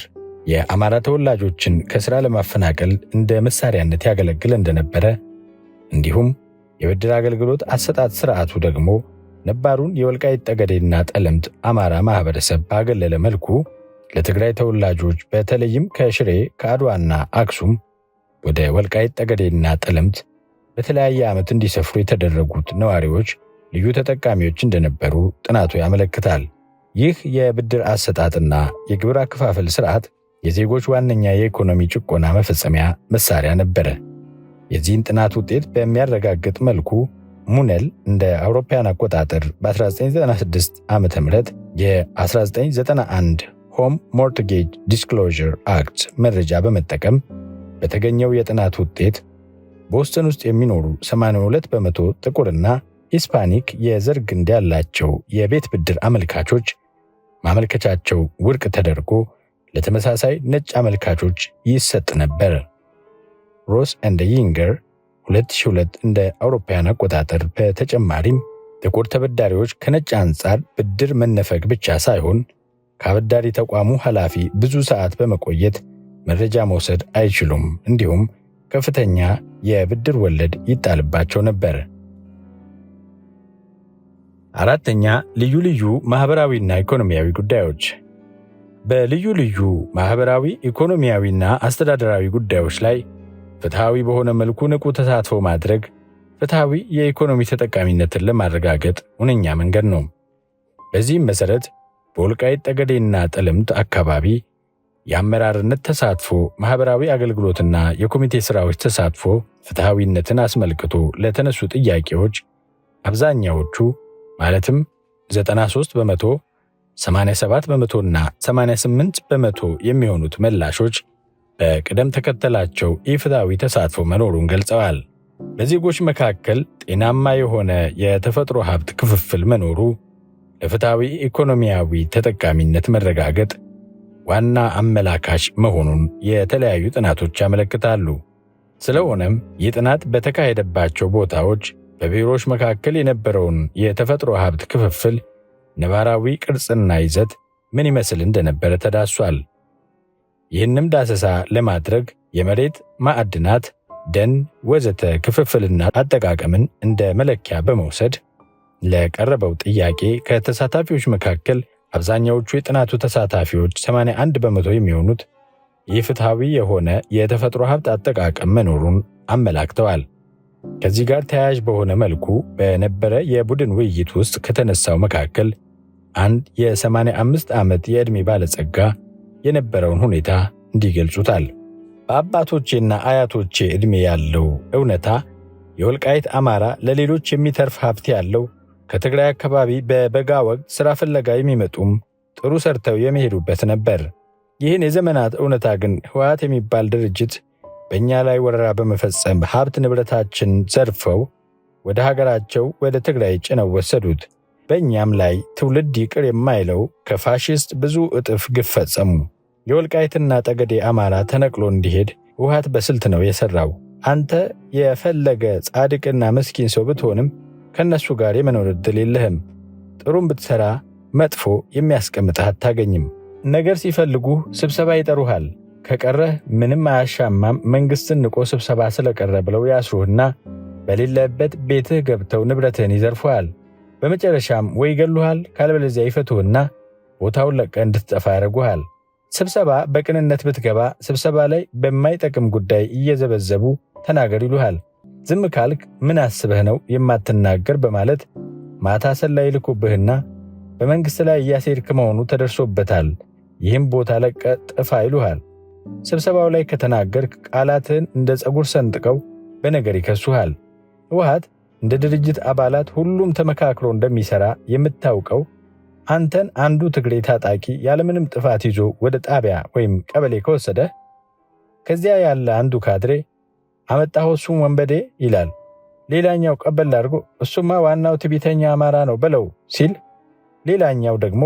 የአማራ ተወላጆችን ከሥራ ለማፈናቀል እንደ መሳሪያነት ያገለግል እንደነበረ እንዲሁም የብድር አገልግሎት አሰጣጥ ስርዓቱ ደግሞ ነባሩን የወልቃይት ጠገዴና ጠለምት አማራ ማህበረሰብ ባገለለ መልኩ ለትግራይ ተወላጆች በተለይም ከሽሬ ከአድዋና አክሱም ወደ ወልቃይት ጠገዴና ጠለምት በተለያየ ዓመት እንዲሰፍሩ የተደረጉት ነዋሪዎች ልዩ ተጠቃሚዎች እንደነበሩ ጥናቱ ያመለክታል። ይህ የብድር አሰጣጥና የግብር አከፋፈል ስርዓት የዜጎች ዋነኛ የኢኮኖሚ ጭቆና መፈጸሚያ መሳሪያ ነበረ። የዚህን ጥናት ውጤት በሚያረጋግጥ መልኩ ሙነል እንደ አውሮፓውያን አቆጣጠር በ1996 ዓ.ም የ1991 ሆም ሞርትጌጅ ዲስክሎዥር አክት መረጃ በመጠቀም በተገኘው የጥናት ውጤት ቦስተን ውስጥ የሚኖሩ 82% ጥቁርና ሂስፓኒክ የዘር ግንድ ያላቸው የቤት ብድር አመልካቾች ማመልከቻቸው ውድቅ ተደርጎ ለተመሳሳይ ነጭ አመልካቾች ይሰጥ ነበር። ሮስ ኤንድ ይንገር 2002 እንደ አውሮፓውያን አቆጣጠር በተጨማሪም ጥቁር ተበዳሪዎች ከነጭ አንጻር ብድር መነፈግ ብቻ ሳይሆን ከአበዳሪ ተቋሙ ኃላፊ ብዙ ሰዓት በመቆየት መረጃ መውሰድ አይችሉም፣ እንዲሁም ከፍተኛ የብድር ወለድ ይጣልባቸው ነበር። አራተኛ ልዩ ልዩ ማህበራዊና ኢኮኖሚያዊ ጉዳዮች። በልዩ ልዩ ማህበራዊ ኢኮኖሚያዊና አስተዳደራዊ ጉዳዮች ላይ ፍትሃዊ በሆነ መልኩ ንቁ ተሳትፎ ማድረግ ፍትሃዊ የኢኮኖሚ ተጠቃሚነትን ለማረጋገጥ ሁነኛ መንገድ ነው። በዚህም መሰረት በወልቃይት ጠገዴና ጠለምት አካባቢ የአመራርነት ተሳትፎ፣ ማህበራዊ አገልግሎትና የኮሚቴ ሥራዎች ተሳትፎ ፍትሃዊነትን አስመልክቶ ለተነሱ ጥያቄዎች አብዛኛዎቹ ማለትም 93%፣ 87%እና 88% የሚሆኑት ምላሾች በቅደም ተከተላቸው ኢፍትሃዊ ተሳትፎ መኖሩን ገልጸዋል። በዜጎች መካከል ጤናማ የሆነ የተፈጥሮ ሀብት ክፍፍል መኖሩ ለፍትሃዊ ኢኮኖሚያዊ ተጠቃሚነት መረጋገጥ ዋና አመላካች መሆኑን የተለያዩ ጥናቶች ያመለክታሉ። ስለሆነም ይህ ጥናት በተካሄደባቸው ቦታዎች በብሔሮች መካከል የነበረውን የተፈጥሮ ሀብት ክፍፍል ነባራዊ ቅርጽና ይዘት ምን ይመስል እንደነበረ ተዳሷል። ይህንም ዳሰሳ ለማድረግ የመሬት ማዕድናት፣ ደን ወዘተ ክፍፍልና አጠቃቀምን እንደ መለኪያ በመውሰድ ለቀረበው ጥያቄ ከተሳታፊዎች መካከል አብዛኛዎቹ የጥናቱ ተሳታፊዎች 81 በመቶ የሚሆኑት ኢፍትሐዊ የሆነ የተፈጥሮ ሀብት አጠቃቀም መኖሩን አመላክተዋል። ከዚህ ጋር ተያያዥ በሆነ መልኩ በነበረ የቡድን ውይይት ውስጥ ከተነሳው መካከል አንድ የ85 ዓመት የዕድሜ ባለጸጋ የነበረውን ሁኔታ እንዲገልጹታል። በአባቶቼና አያቶቼ ዕድሜ ያለው እውነታ የወልቃይት አማራ ለሌሎች የሚተርፍ ሀብት ያለው ከትግራይ አካባቢ በበጋ ወቅት ሥራ ፍለጋ የሚመጡም ጥሩ ሰርተው የሚሄዱበት ነበር። ይህን የዘመናት እውነታ ግን ህወሓት የሚባል ድርጅት በእኛ ላይ ወረራ በመፈጸም ሀብት ንብረታችን ዘርፈው ወደ ሀገራቸው ወደ ትግራይ ጭነው ወሰዱት። በእኛም ላይ ትውልድ ይቅር የማይለው ከፋሽስት ብዙ እጥፍ ግፍ ፈጸሙ። የወልቃይትና ጠገዴ አማራ ተነቅሎ እንዲሄድ ህወሓት በስልት ነው የሠራው። አንተ የፈለገ ጻድቅና መስኪን ሰው ብትሆንም ከነሱ ጋር የመኖር ዕድል የለህም። ጥሩም ብትሠራ መጥፎ የሚያስቀምጥህ አታገኝም። ነገር ሲፈልጉህ ስብሰባ ይጠሩሃል። ከቀረህ ምንም አያሻማም፣ መንግሥትን ንቆ ስብሰባ ስለቀረ ብለው ያስሩህና በሌለበት ቤትህ ገብተው ንብረትህን ይዘርፉሃል። በመጨረሻም ወይ ይገሉሃል፣ ካልበለዚያ ይፈቱህና ቦታውን ለቀህ እንድትጠፋ ያደርጉሃል። ስብሰባ በቅንነት ብትገባ ስብሰባ ላይ በማይጠቅም ጉዳይ እየዘበዘቡ ተናገር ይሉሃል። ዝም ካልክ ምን አስበህ ነው የማትናገር በማለት ማታ ሰላይ ይልኩብህና በመንግሥት ላይ እያሴርክ መሆኑ ተደርሶበታል፣ ይህም ቦታ ለቀ ጥፋ ይሉሃል። ስብሰባው ላይ ከተናገርክ ቃላትህን እንደ ፀጉር ሰንጥቀው በነገር ይከሱሃል። ህወሓት እንደ ድርጅት አባላት ሁሉም ተመካክሮ እንደሚሠራ የምታውቀው አንተን አንዱ ትግሬ ታጣቂ ያለምንም ጥፋት ይዞ ወደ ጣቢያ ወይም ቀበሌ ከወሰደ ከዚያ ያለ አንዱ ካድሬ አመጣኸው እሱም ወንበዴ ይላል። ሌላኛው ቀበል አድርጎ እሱማ ዋናው ትዕቢተኛ አማራ ነው በለው ሲል፣ ሌላኛው ደግሞ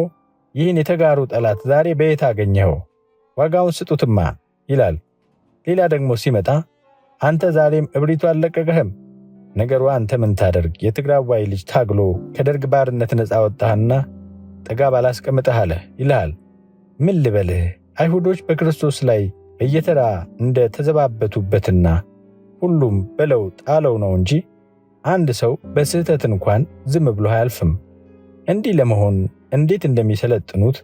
ይህን የተጋሩ ጠላት ዛሬ በየት አገኘኸው ዋጋውን ስጡትማ ይላል። ሌላ ደግሞ ሲመጣ አንተ ዛሬም እብሪቱ አልለቀቀህም፣ ነገሩ አንተ ምን ታደርግ የትግራዋይ ልጅ ታግሎ ከደርግ ባርነት ነፃ ወጣህና ጠጋ ባላስቀምጠህ አለ ይልሃል። ምን ልበልህ፣ አይሁዶች በክርስቶስ ላይ በየተራ እንደ ተዘባበቱበትና ሁሉም በለው ጣለው ነው እንጂ አንድ ሰው በስህተት እንኳን ዝም ብሎ አያልፍም። እንዲህ ለመሆን እንዴት እንደሚሰለጥኑት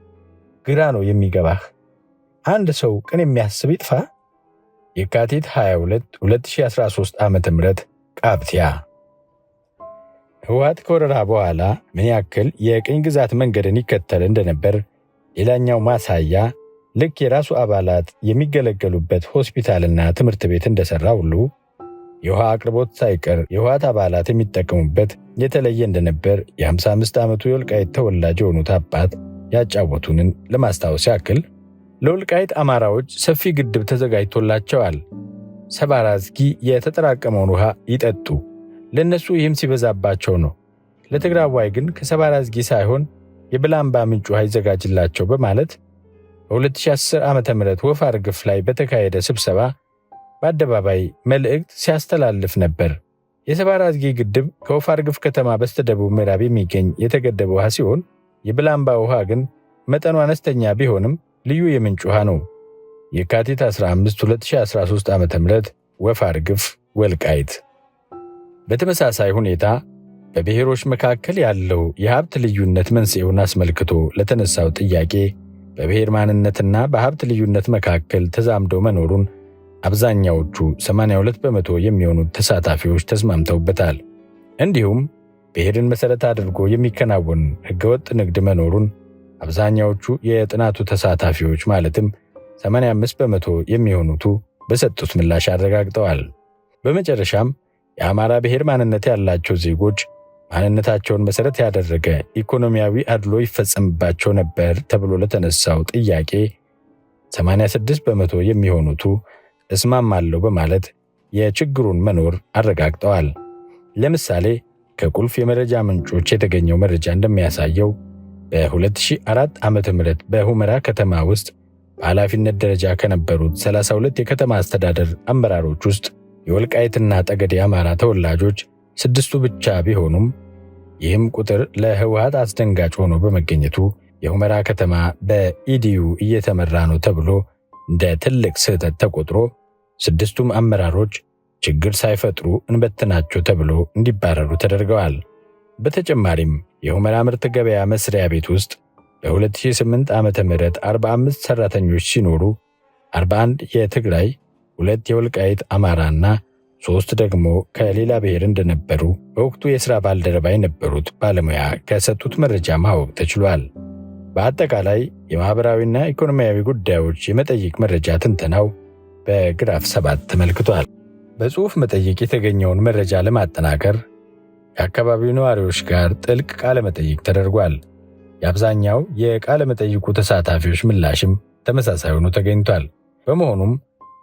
ግራ ነው የሚገባህ። አንድ ሰው ቅን የሚያስብ ይጥፋ። የካቲት 22 2013 ዓ.ም ቃብቲያ። ህወሓት ከወረራ በኋላ ምን ያክል የቅኝ ግዛት መንገድን ይከተል እንደነበር ሌላኛው ማሳያ ልክ የራሱ አባላት የሚገለገሉበት ሆስፒታልና ትምህርት ቤት እንደሰራ ሁሉ የውሃ አቅርቦት ሳይቀር የህወሓት አባላት የሚጠቀሙበት የተለየ እንደነበር የ55 ዓመቱ የወልቃይት ተወላጅ የሆኑት አባት ያጫወቱንን ለማስታወስ ያክል ለወልቃይት አማራዎች ሰፊ ግድብ ተዘጋጅቶላቸዋል። ሰባራዝጊ የተጠራቀመውን ውሃ ይጠጡ። ለነሱ ይህም ሲበዛባቸው ነው። ለትግራዋይ ግን ከሰባራዝጊ ሳይሆን የብላምባ ምንጭ ውሃ ይዘጋጅላቸው በማለት በ2010 ዓ.ም ወፍ አርግፍ ላይ በተካሄደ ስብሰባ በአደባባይ መልእክት ሲያስተላልፍ ነበር። የሰባራዝጊ ግድብ ከወፍ አርግፍ ከተማ በስተደቡብ ምዕራብ የሚገኝ የተገደበ ውሃ ሲሆን የብላምባ ውሃ ግን መጠኑ አነስተኛ ቢሆንም ልዩ የምንጭ ውሃ ነው። የካቲት 15 2013 ዓ.ም ወፍ አርግፍ ወልቃይት። በተመሳሳይ ሁኔታ በብሔሮች መካከል ያለው የሀብት ልዩነት መንስኤውን አስመልክቶ ለተነሳው ጥያቄ በብሔር ማንነትና በሀብት ልዩነት መካከል ተዛምዶ መኖሩን አብዛኛዎቹ 82 በመቶ የሚሆኑት ተሳታፊዎች ተስማምተውበታል። እንዲሁም ብሔርን መሠረት አድርጎ የሚከናወን ሕገወጥ ንግድ መኖሩን አብዛኛዎቹ የጥናቱ ተሳታፊዎች ማለትም 85 በመቶ የሚሆኑቱ በሰጡት ምላሽ አረጋግጠዋል። በመጨረሻም የአማራ ብሔር ማንነት ያላቸው ዜጎች ማንነታቸውን መሠረት ያደረገ ኢኮኖሚያዊ አድሎ ይፈጸምባቸው ነበር ተብሎ ለተነሳው ጥያቄ 86 በመቶ የሚሆኑቱ እስማማለሁ በማለት የችግሩን መኖር አረጋግጠዋል። ለምሳሌ ከቁልፍ የመረጃ ምንጮች የተገኘው መረጃ እንደሚያሳየው በ2004 ዓ.ም በሁመራ ከተማ ውስጥ በኃላፊነት ደረጃ ከነበሩት 32 የከተማ አስተዳደር አመራሮች ውስጥ የወልቃይትና ጠገዴ አማራ ተወላጆች 6ቱ ብቻ ቢሆኑም ይህም ቁጥር ለህወሓት አስደንጋጭ ሆኖ በመገኘቱ የሁመራ ከተማ በኢዲዩ እየተመራ ነው ተብሎ እንደ ትልቅ ስህተት ተቆጥሮ 6ቱም አመራሮች ችግር ሳይፈጥሩ እንበትናቸው ተብሎ እንዲባረሩ ተደርገዋል። በተጨማሪም የሁመራ ምርት ገበያ መስሪያ ቤት ውስጥ በ2008 ዓ.ም 45 ሰራተኞች ሲኖሩ 41 የትግራይ፣ 2 የወልቃይት አማራና 3 ደግሞ ከሌላ ብሔር እንደነበሩ በወቅቱ የሥራ ባልደረባ የነበሩት ባለሙያ ከሰጡት መረጃ ማወቅ ተችሏል። በአጠቃላይ የማኅበራዊና ኢኮኖሚያዊ ጉዳዮች የመጠይቅ መረጃ ትንተናው በግራፍ 7 ተመልክቷል። በጽሑፍ መጠይቅ የተገኘውን መረጃ ለማጠናከር የአካባቢው ነዋሪዎች ጋር ጥልቅ ቃለ መጠይቅ ተደርጓል። የአብዛኛው የቃለ መጠይቁ ተሳታፊዎች ምላሽም ተመሳሳይ ሆኖ ተገኝቷል። በመሆኑም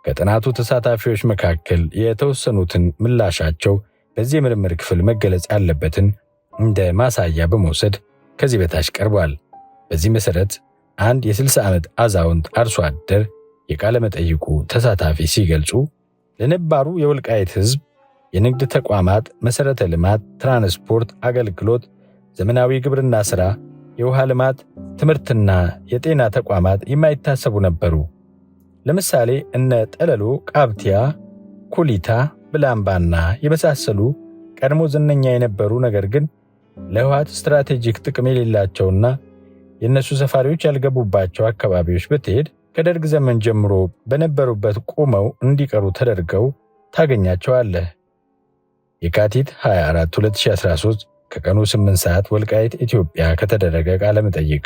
ከጥናቱ ተሳታፊዎች መካከል የተወሰኑትን ምላሻቸው በዚህ የምርምር ክፍል መገለጽ ያለበትን እንደ ማሳያ በመውሰድ ከዚህ በታች ቀርቧል። በዚህ መሠረት አንድ የ60 ዓመት አዛውንት አርሶ አደር የቃለ መጠይቁ ተሳታፊ ሲገልጹ ለነባሩ የወልቃይት ሕዝብ የንግድ ተቋማት፣ መሠረተ ልማት፣ ትራንስፖርት አገልግሎት፣ ዘመናዊ ግብርና ሥራ፣ የውሃ ልማት፣ ትምህርትና የጤና ተቋማት የማይታሰቡ ነበሩ። ለምሳሌ እነ ጠለሎ፣ ቃብቲያ፣ ኩሊታ፣ ብላምባና የመሳሰሉ ቀድሞ ዝነኛ የነበሩ ነገር ግን ለህወሓት ስትራቴጂክ ጥቅም የሌላቸውና የእነሱ ሰፋሪዎች ያልገቡባቸው አካባቢዎች ብትሄድ ከደርግ ዘመን ጀምሮ በነበሩበት ቆመው እንዲቀሩ ተደርገው ታገኛቸዋለህ። የካቲት 24 2013 ከቀኑ 8 ሰዓት ወልቃይት ኢትዮጵያ ከተደረገ ቃለ መጠይቅ።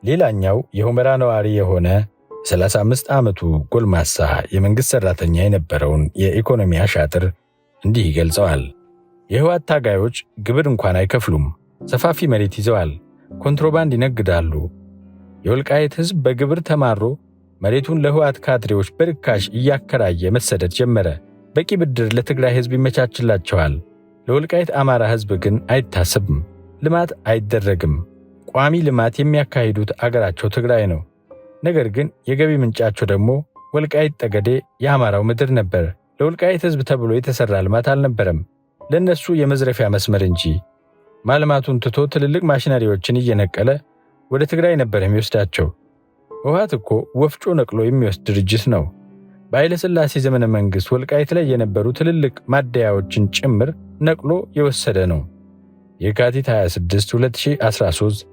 ሌላኛው የሁመራ ነዋሪ የሆነ 35 ዓመቱ ጎልማሳ የመንግሥት ሠራተኛ የነበረውን የኢኮኖሚ አሻጥር እንዲህ ይገልጸዋል። የህወሓት ታጋዮች ግብር እንኳን አይከፍሉም። ሰፋፊ መሬት ይዘዋል። ኮንትሮባንድ ይነግዳሉ። የወልቃይት ሕዝብ በግብር ተማሮ መሬቱን ለህወሓት ካድሬዎች በርካሽ እያከራየ መሰደድ ጀመረ። በቂ ብድር ለትግራይ ሕዝብ ይመቻችላቸዋል። ለወልቃይት አማራ ሕዝብ ግን አይታሰብም። ልማት አይደረግም። ቋሚ ልማት የሚያካሂዱት አገራቸው ትግራይ ነው። ነገር ግን የገቢ ምንጫቸው ደግሞ ወልቃይት ጠገዴ የአማራው ምድር ነበር። ለወልቃይት ሕዝብ ተብሎ የተሰራ ልማት አልነበረም። ለነሱ የመዝረፊያ መስመር እንጂ። ማልማቱን ትቶ ትልልቅ ማሽነሪዎችን እየነቀለ ወደ ትግራይ ነበር የሚወስዳቸው። ህወሓት እኮ ወፍጮ ነቅሎ የሚወስድ ድርጅት ነው። በኃይለ ሥላሴ ዘመነ መንግሥት ወልቃይት ላይ የነበሩ ትልልቅ ማደያዎችን ጭምር ነቅሎ የወሰደ ነው። የካቲት 26 2013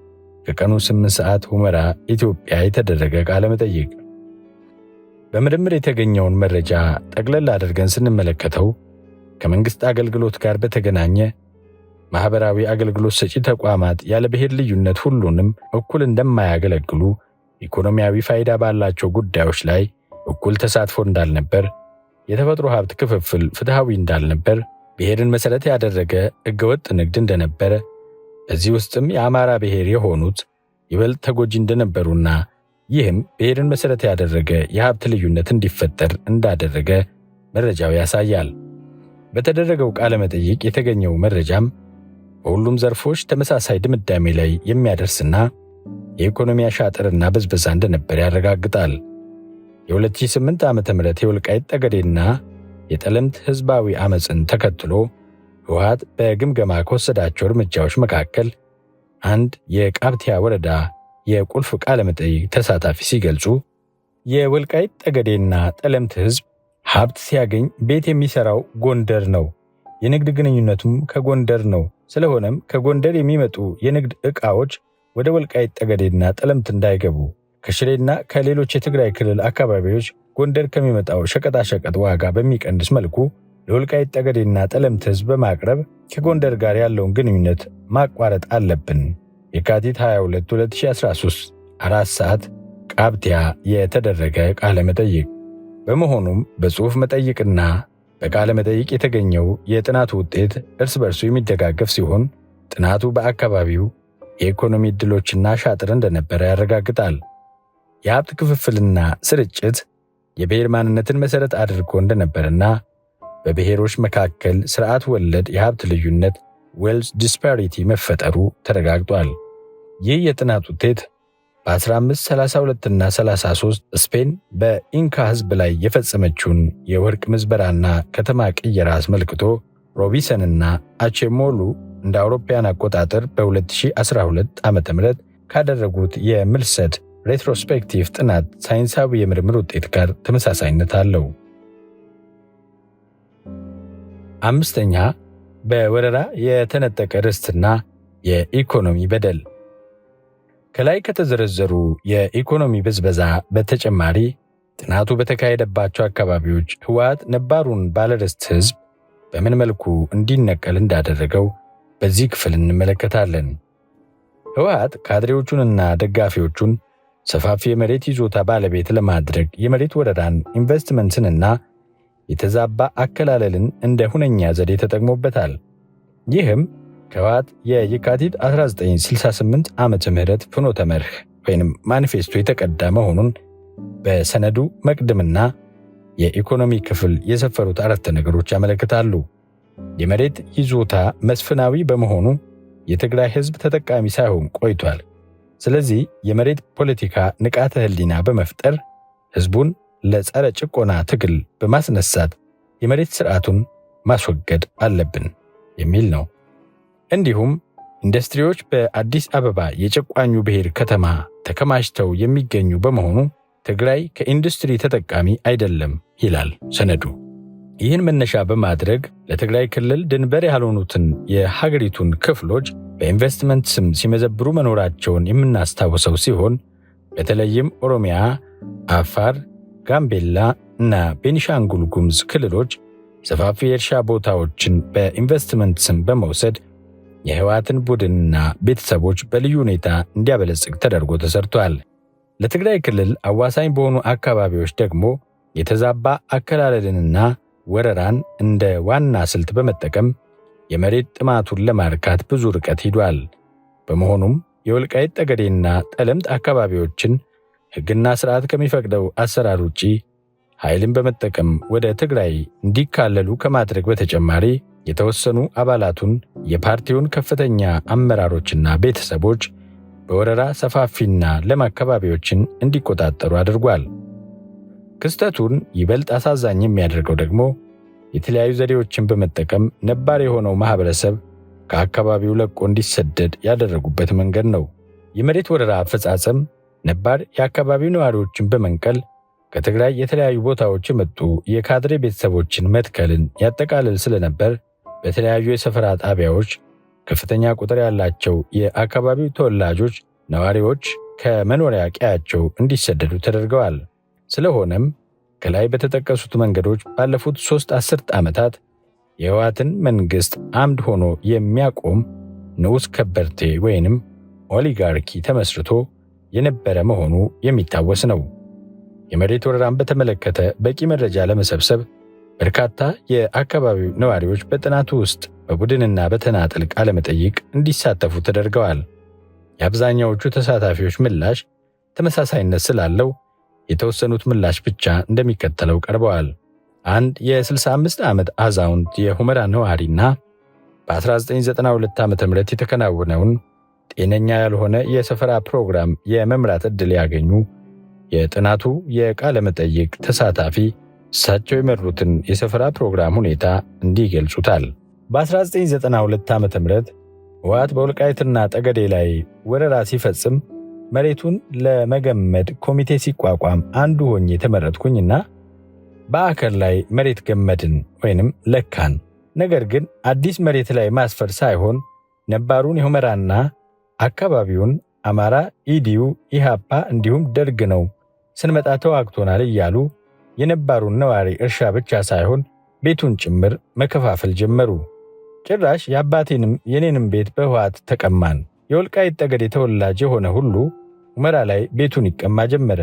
ከቀኑ 8 ሰዓት ሁመራ ኢትዮጵያ የተደረገ ቃለ መጠይቅ። በምርምር የተገኘውን መረጃ ጠቅለል አድርገን ስንመለከተው ከመንግሥት አገልግሎት ጋር በተገናኘ ማኅበራዊ አገልግሎት ሰጪ ተቋማት ያለ ብሔር ልዩነት ሁሉንም እኩል እንደማያገለግሉ፣ ኢኮኖሚያዊ ፋይዳ ባላቸው ጉዳዮች ላይ እኩል ተሳትፎ እንዳልነበር፣ የተፈጥሮ ሀብት ክፍፍል ፍትሐዊ እንዳልነበር፣ ብሔርን መሠረት ያደረገ ሕገወጥ ንግድ እንደነበረ፣ በዚህ ውስጥም የአማራ ብሔር የሆኑት ይበልጥ ተጎጂ እንደነበሩና ይህም ብሔርን መሠረት ያደረገ የሀብት ልዩነት እንዲፈጠር እንዳደረገ መረጃው ያሳያል። በተደረገው ቃለ መጠይቅ የተገኘው መረጃም በሁሉም ዘርፎች ተመሳሳይ ድምዳሜ ላይ የሚያደርስና የኢኮኖሚ አሻጥርና ብዝበዛ እንደነበር ያረጋግጣል። የ2008 ዓ.ም የወልቃይት ጠገዴና የጠለምት ሕዝባዊ ዓመፅን ተከትሎ ህወሓት በግምገማ ከወሰዳቸው እርምጃዎች መካከል አንድ የቃብቲያ ወረዳ የቁልፍ ቃለ መጠይቅ ተሳታፊ ሲገልጹ የወልቃይት ጠገዴና ጠለምት ሕዝብ ሀብት ሲያገኝ ቤት የሚሰራው ጎንደር ነው። የንግድ ግንኙነቱም ከጎንደር ነው። ስለሆነም ከጎንደር የሚመጡ የንግድ ዕቃዎች ወደ ወልቃይት ጠገዴና ጠለምት እንዳይገቡ ከሽሬና ከሌሎች የትግራይ ክልል አካባቢዎች ጎንደር ከሚመጣው ሸቀጣሸቀጥ ዋጋ በሚቀንስ መልኩ ለወልቃይት ጠገዴና ጠለምት ሕዝብ በማቅረብ ከጎንደር ጋር ያለውን ግንኙነት ማቋረጥ አለብን። የካቲት 22 2013 4 ሰዓት ቃብቲያ የተደረገ ቃለ መጠይቅ። በመሆኑም በጽሑፍ መጠይቅና በቃለ መጠይቅ የተገኘው የጥናቱ ውጤት እርስ በርሱ የሚደጋገፍ ሲሆን ጥናቱ በአካባቢው የኢኮኖሚ ዕድሎችና ሻጥር እንደነበረ ያረጋግጣል። የሀብት ክፍፍልና ስርጭት የብሔር ማንነትን መሠረት አድርጎ እንደነበረና በብሔሮች መካከል ስርዓት ወለድ የሀብት ልዩነት ዌልዝ ዲስፓሪቲ መፈጠሩ ተረጋግጧል። ይህ የጥናት ውጤት በ1532 እና 33 ስፔን በኢንካ ሕዝብ ላይ የፈጸመችውን የወርቅ ምዝበራና ከተማ ቅየራ አስመልክቶ ሮቢሰንና አቼሞሉ እንደ አውሮፓውያን አቆጣጠር በ2012 ዓ.ም ካደረጉት የምልሰት ሬትሮስፔክቲቭ ጥናት ሳይንሳዊ የምርምር ውጤት ጋር ተመሳሳይነት አለው። 5ኛ በወረራ የተነጠቀ ርስትና የኢኮኖሚ በደል። ከላይ ከተዘረዘሩ የኢኮኖሚ ብዝበዛ በተጨማሪ ጥናቱ በተካሄደባቸው አካባቢዎች ህወሓት ነባሩን ባለርስት ህዝብ በምን መልኩ እንዲነቀል እንዳደረገው በዚህ ክፍል እንመለከታለን። ህወሓት ካድሬዎቹንና ደጋፊዎቹን ሰፋፊ የመሬት ይዞታ ባለቤት ለማድረግ የመሬት ወረራን፣ ኢንቨስትመንትንና የተዛባ አከላለልን እንደ ሁነኛ ዘዴ ተጠቅሞበታል። ይህም ከህወሓት የየካቲት 1968 ዓመተ ምህረት ፍኖተ መርህ ወይንም ማኒፌስቶ የተቀዳ መሆኑን በሰነዱ መቅድምና የኢኮኖሚ ክፍል የሰፈሩት አረፍተ ነገሮች ያመለክታሉ። የመሬት ይዞታ መስፍናዊ በመሆኑ የትግራይ ህዝብ ተጠቃሚ ሳይሆን ቆይቷል። ስለዚህ የመሬት ፖለቲካ ንቃተ ህሊና በመፍጠር ህዝቡን ለጸረ ጭቆና ትግል በማስነሳት የመሬት ስርዓቱን ማስወገድ አለብን የሚል ነው። እንዲሁም ኢንዱስትሪዎች በአዲስ አበባ የጨቋኙ ብሔር ከተማ ተከማችተው የሚገኙ በመሆኑ ትግራይ ከኢንዱስትሪ ተጠቃሚ አይደለም ይላል ሰነዱ። ይህን መነሻ በማድረግ ለትግራይ ክልል ድንበር ያልሆኑትን የሀገሪቱን ክፍሎች በኢንቨስትመንት ስም ሲመዘብሩ መኖራቸውን የምናስታውሰው ሲሆን በተለይም ኦሮሚያ፣ አፋር፣ ጋምቤላ እና ቤኒሻንጉል ጉሙዝ ክልሎች ሰፋፊ የእርሻ ቦታዎችን በኢንቨስትመንት ስም በመውሰድ የህወሓትን ቡድንና ቤተሰቦች በልዩ ሁኔታ እንዲያበለጽግ ተደርጎ ተሰርቷል። ለትግራይ ክልል አዋሳኝ በሆኑ አካባቢዎች ደግሞ የተዛባ አከላለልንና ወረራን እንደ ዋና ስልት በመጠቀም የመሬት ጥማቱን ለማርካት ብዙ ርቀት ሂዷል። በመሆኑም የወልቃይት ጠገዴና ጠለምት አካባቢዎችን ሕግና ስርዓት ከሚፈቅደው አሰራር ውጪ ኃይልን በመጠቀም ወደ ትግራይ እንዲካለሉ ከማድረግ በተጨማሪ የተወሰኑ አባላቱን፣ የፓርቲውን ከፍተኛ አመራሮችና ቤተሰቦች በወረራ ሰፋፊና ለም አካባቢዎችን እንዲቆጣጠሩ አድርጓል። ክስተቱን ይበልጥ አሳዛኝ የሚያደርገው ደግሞ የተለያዩ ዘዴዎችን በመጠቀም ነባር የሆነው ማህበረሰብ ከአካባቢው ለቆ እንዲሰደድ ያደረጉበት መንገድ ነው። የመሬት ወረራ አፈጻጸም ነባር የአካባቢው ነዋሪዎችን በመንቀል ከትግራይ የተለያዩ ቦታዎች የመጡ የካድሬ ቤተሰቦችን መትከልን ያጠቃልል ስለነበር በተለያዩ የሰፈራ ጣቢያዎች ከፍተኛ ቁጥር ያላቸው የአካባቢው ተወላጆች ነዋሪዎች ከመኖሪያ ቀያቸው እንዲሰደዱ ተደርገዋል። ስለሆነም ከላይ በተጠቀሱት መንገዶች ባለፉት 3 አስርት ዓመታት የህወሓትን መንግሥት አምድ ሆኖ የሚያቆም ንዑስ ከበርቴ ወይንም ኦሊጋርኪ ተመስርቶ የነበረ መሆኑ የሚታወስ ነው። የመሬት ወረራን በተመለከተ በቂ መረጃ ለመሰብሰብ በርካታ የአካባቢው ነዋሪዎች በጥናቱ ውስጥ በቡድንና በተናጠል ቃለ መጠይቅ እንዲሳተፉ ተደርገዋል። የአብዛኛዎቹ ተሳታፊዎች ምላሽ ተመሳሳይነት ስላለው የተወሰኑት ምላሽ ብቻ እንደሚከተለው ቀርበዋል። አንድ የ65 ዓመት አዛውንት የሁመራ ነዋሪና በ1992 ዓ.ም የተከናወነውን ጤነኛ ያልሆነ የሰፈራ ፕሮግራም የመምራት ዕድል ያገኙ የጥናቱ የቃለ መጠይቅ ተሳታፊ እሳቸው የመሩትን የሰፈራ ፕሮግራም ሁኔታ እንዲህ ይገልጹታል። በ1992 ዓ.ም ህወሓት በወልቃይትና ጠገዴ ላይ ወረራ ሲፈጽም መሬቱን ለመገመድ ኮሚቴ ሲቋቋም አንዱ ሆኜ የተመረጥኩኝና በአከር ላይ መሬት ገመድን ወይንም ለካን። ነገር ግን አዲስ መሬት ላይ ማስፈር ሳይሆን ነባሩን የሁመራና አካባቢውን አማራ፣ ኢዲዩ፣ ኢሃፓ እንዲሁም ደርግ ነው ስንመጣ ተዋግቶናል እያሉ የነባሩን ነዋሪ እርሻ ብቻ ሳይሆን ቤቱን ጭምር መከፋፈል ጀመሩ። ጭራሽ የአባቴንም የኔንም ቤት በህወሓት ተቀማን። የወልቃይት ጠገዴ ተወላጅ የሆነ ሁሉ ሁመራ ላይ ቤቱን ይቀማ ጀመረ።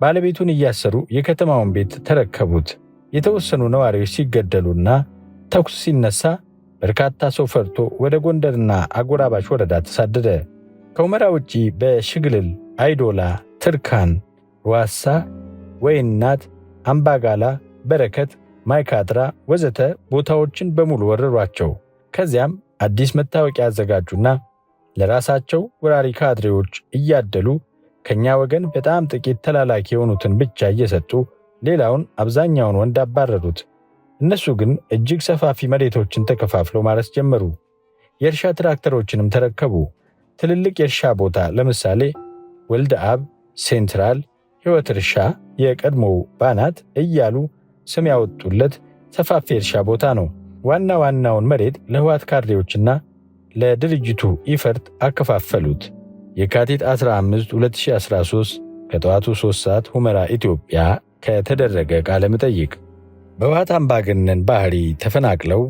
ባለቤቱን እያሰሩ የከተማውን ቤት ተረከቡት። የተወሰኑ ነዋሪዎች ሲገደሉና ተኩስ ሲነሳ በርካታ ሰው ፈርቶ ወደ ጎንደርና አጎራባች ወረዳ ተሳደደ። ከሁመራ ውጪ በሽግልል፣ አይዶላ፣ ትርካን፣ ሩዋሳ፣ ወይናት፣ አምባጋላ፣ በረከት፣ ማይካድራ ወዘተ ቦታዎችን በሙሉ ወረሯቸው። ከዚያም አዲስ መታወቂያ አዘጋጁና ለራሳቸው ወራሪ ካድሬዎች እያደሉ ከኛ ወገን በጣም ጥቂት ተላላኪ የሆኑትን ብቻ እየሰጡ ሌላውን አብዛኛውን ወንድ አባረሩት። እነሱ ግን እጅግ ሰፋፊ መሬቶችን ተከፋፍለው ማረስ ጀመሩ። የእርሻ ትራክተሮችንም ተረከቡ። ትልልቅ የእርሻ ቦታ ለምሳሌ ወልደ አብ፣ ሴንትራል፣ ሕይወት እርሻ፣ የቀድሞው ባናት እያሉ ስም ያወጡለት ሰፋፊ የእርሻ ቦታ ነው። ዋና ዋናውን መሬት ለህወሓት ካድሬዎችና ለድርጅቱ ኢፈርት አከፋፈሉት። የካቲት 15 2013 ከጠዋቱ 3 ሰዓት ሁመራ ኢትዮጵያ ከተደረገ ቃለ መጠይቅ በህወሓት አምባገነን ባህሪ ተፈናቅለው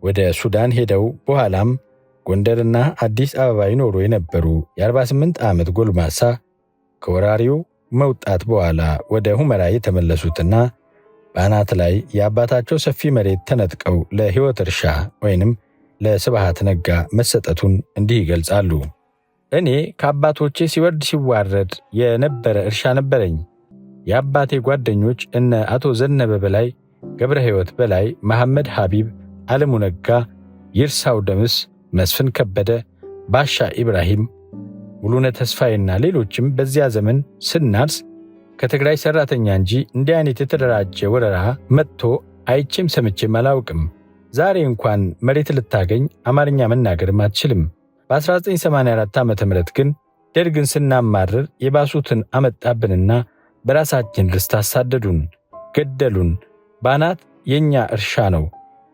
ወደ ሱዳን ሄደው በኋላም ጎንደርና አዲስ አበባ ይኖሩ የነበሩ የ48 ዓመት ጎልማሳ ከወራሪው መውጣት በኋላ ወደ ሁመራ የተመለሱትና በአናት ላይ የአባታቸው ሰፊ መሬት ተነጥቀው ለህይወት እርሻ ወይንም ለስብሃት ነጋ መሰጠቱን እንዲህ ይገልጻሉ። እኔ ከአባቶቼ ሲወርድ ሲዋረድ የነበረ እርሻ ነበረኝ። የአባቴ ጓደኞች እነ አቶ ዘነበ በላይ፣ ገብረ ሕይወት በላይ፣ መሐመድ ሐቢብ፣ ዓለሙ ነጋ፣ ይርሳው ደምስ፣ መስፍን ከበደ፣ ባሻ ኢብራሂም፣ ሙሉነ ተስፋዬና ሌሎችም በዚያ ዘመን ስናርስ ከትግራይ ሰራተኛ እንጂ እንዲህ አይነት የተደራጀ ወረራ መጥቶ አይቼም ሰምቼም አላውቅም። ዛሬ እንኳን መሬት ልታገኝ አማርኛ መናገርም አትችልም። በ1984 ዓ.ም ግን ደርግን ስናማርር የባሱትን አመጣብንና በራሳችን ርስት አሳደዱን፣ ገደሉን። ባናት የኛ እርሻ ነው።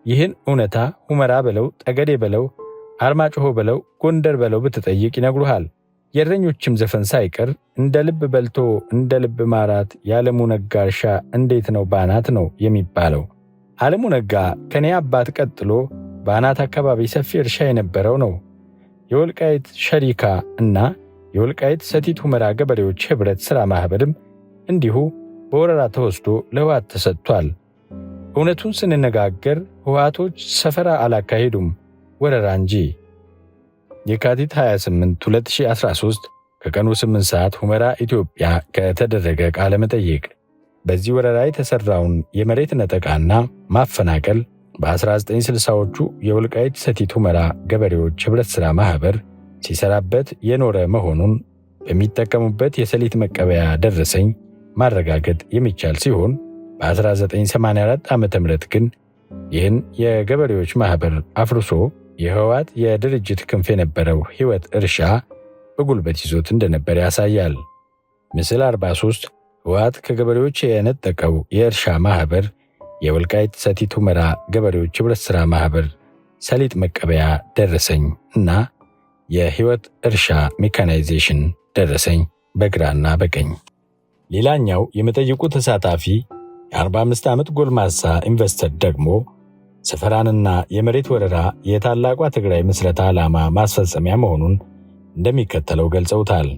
ይህን እውነታ ሁመራ በለው፣ ጠገዴ በለው፣ አርማጭሆ በለው፣ ጎንደር በለው ብትጠይቅ ይነግሩሃል። የእረኞችም ዘፈን ሳይቀር እንደ ልብ በልቶ እንደ ልብ ማራት የዓለሙ ነጋ እርሻ እንዴት ነው ባናት ነው የሚባለው። ዓለሙ ነጋ ከኔ አባት ቀጥሎ ባናት አካባቢ ሰፊ እርሻ የነበረው ነው። የወልቃይት ሸሪካ እና የወልቃይት ሰቲት ሁመራ ገበሬዎች ኅብረት ሥራ ማኅበርም እንዲሁ በወረራ ተወስዶ ለህወሓት ተሰጥቷል። እውነቱን ስንነጋገር ህወሓቶች ሰፈራ አላካሄዱም፣ ወረራ እንጂ። የካቲት 28 2013 ከቀኑ 8 ሰዓት ሁመራ ኢትዮጵያ ከተደረገ ቃለ መጠይቅ በዚህ ወረራ የተሰራውን የመሬት ነጠቃና ማፈናቀል በ1960ዎቹ የወልቃይት ሰቲት ሁመራ ገበሬዎች ኅብረት ሥራ ማኅበር ሲሰራበት የኖረ መሆኑን በሚጠቀሙበት የሰሊጥ መቀበያ ደረሰኝ ማረጋገጥ የሚቻል ሲሆን በ1984 ዓ.ም ግን ይህን የገበሬዎች ማኅበር አፍርሶ የህወሓት የድርጅት ክንፍ የነበረው ሕይወት እርሻ በጉልበት ይዞት እንደነበር ያሳያል። ምስል 43 ህወሓት ከገበሬዎች የነጠቀው የእርሻ ማኅበር የወልቃይት ሰቲት ሁመራ ገበሬዎች ኅብረት ሥራ ማኅበር ሰሊጥ መቀበያ ደረሰኝ እና የሕይወት እርሻ ሜካናይዜሽን ደረሰኝ በግራና በቀኝ። ሌላኛው የመጠይቁ ተሳታፊ የ45 ዓመት ጎልማሳ ኢንቨስተር ደግሞ ሰፈራንና የመሬት ወረራ የታላቋ ትግራይ ምስረታ ዓላማ ማስፈጸሚያ መሆኑን እንደሚከተለው ገልጸውታል።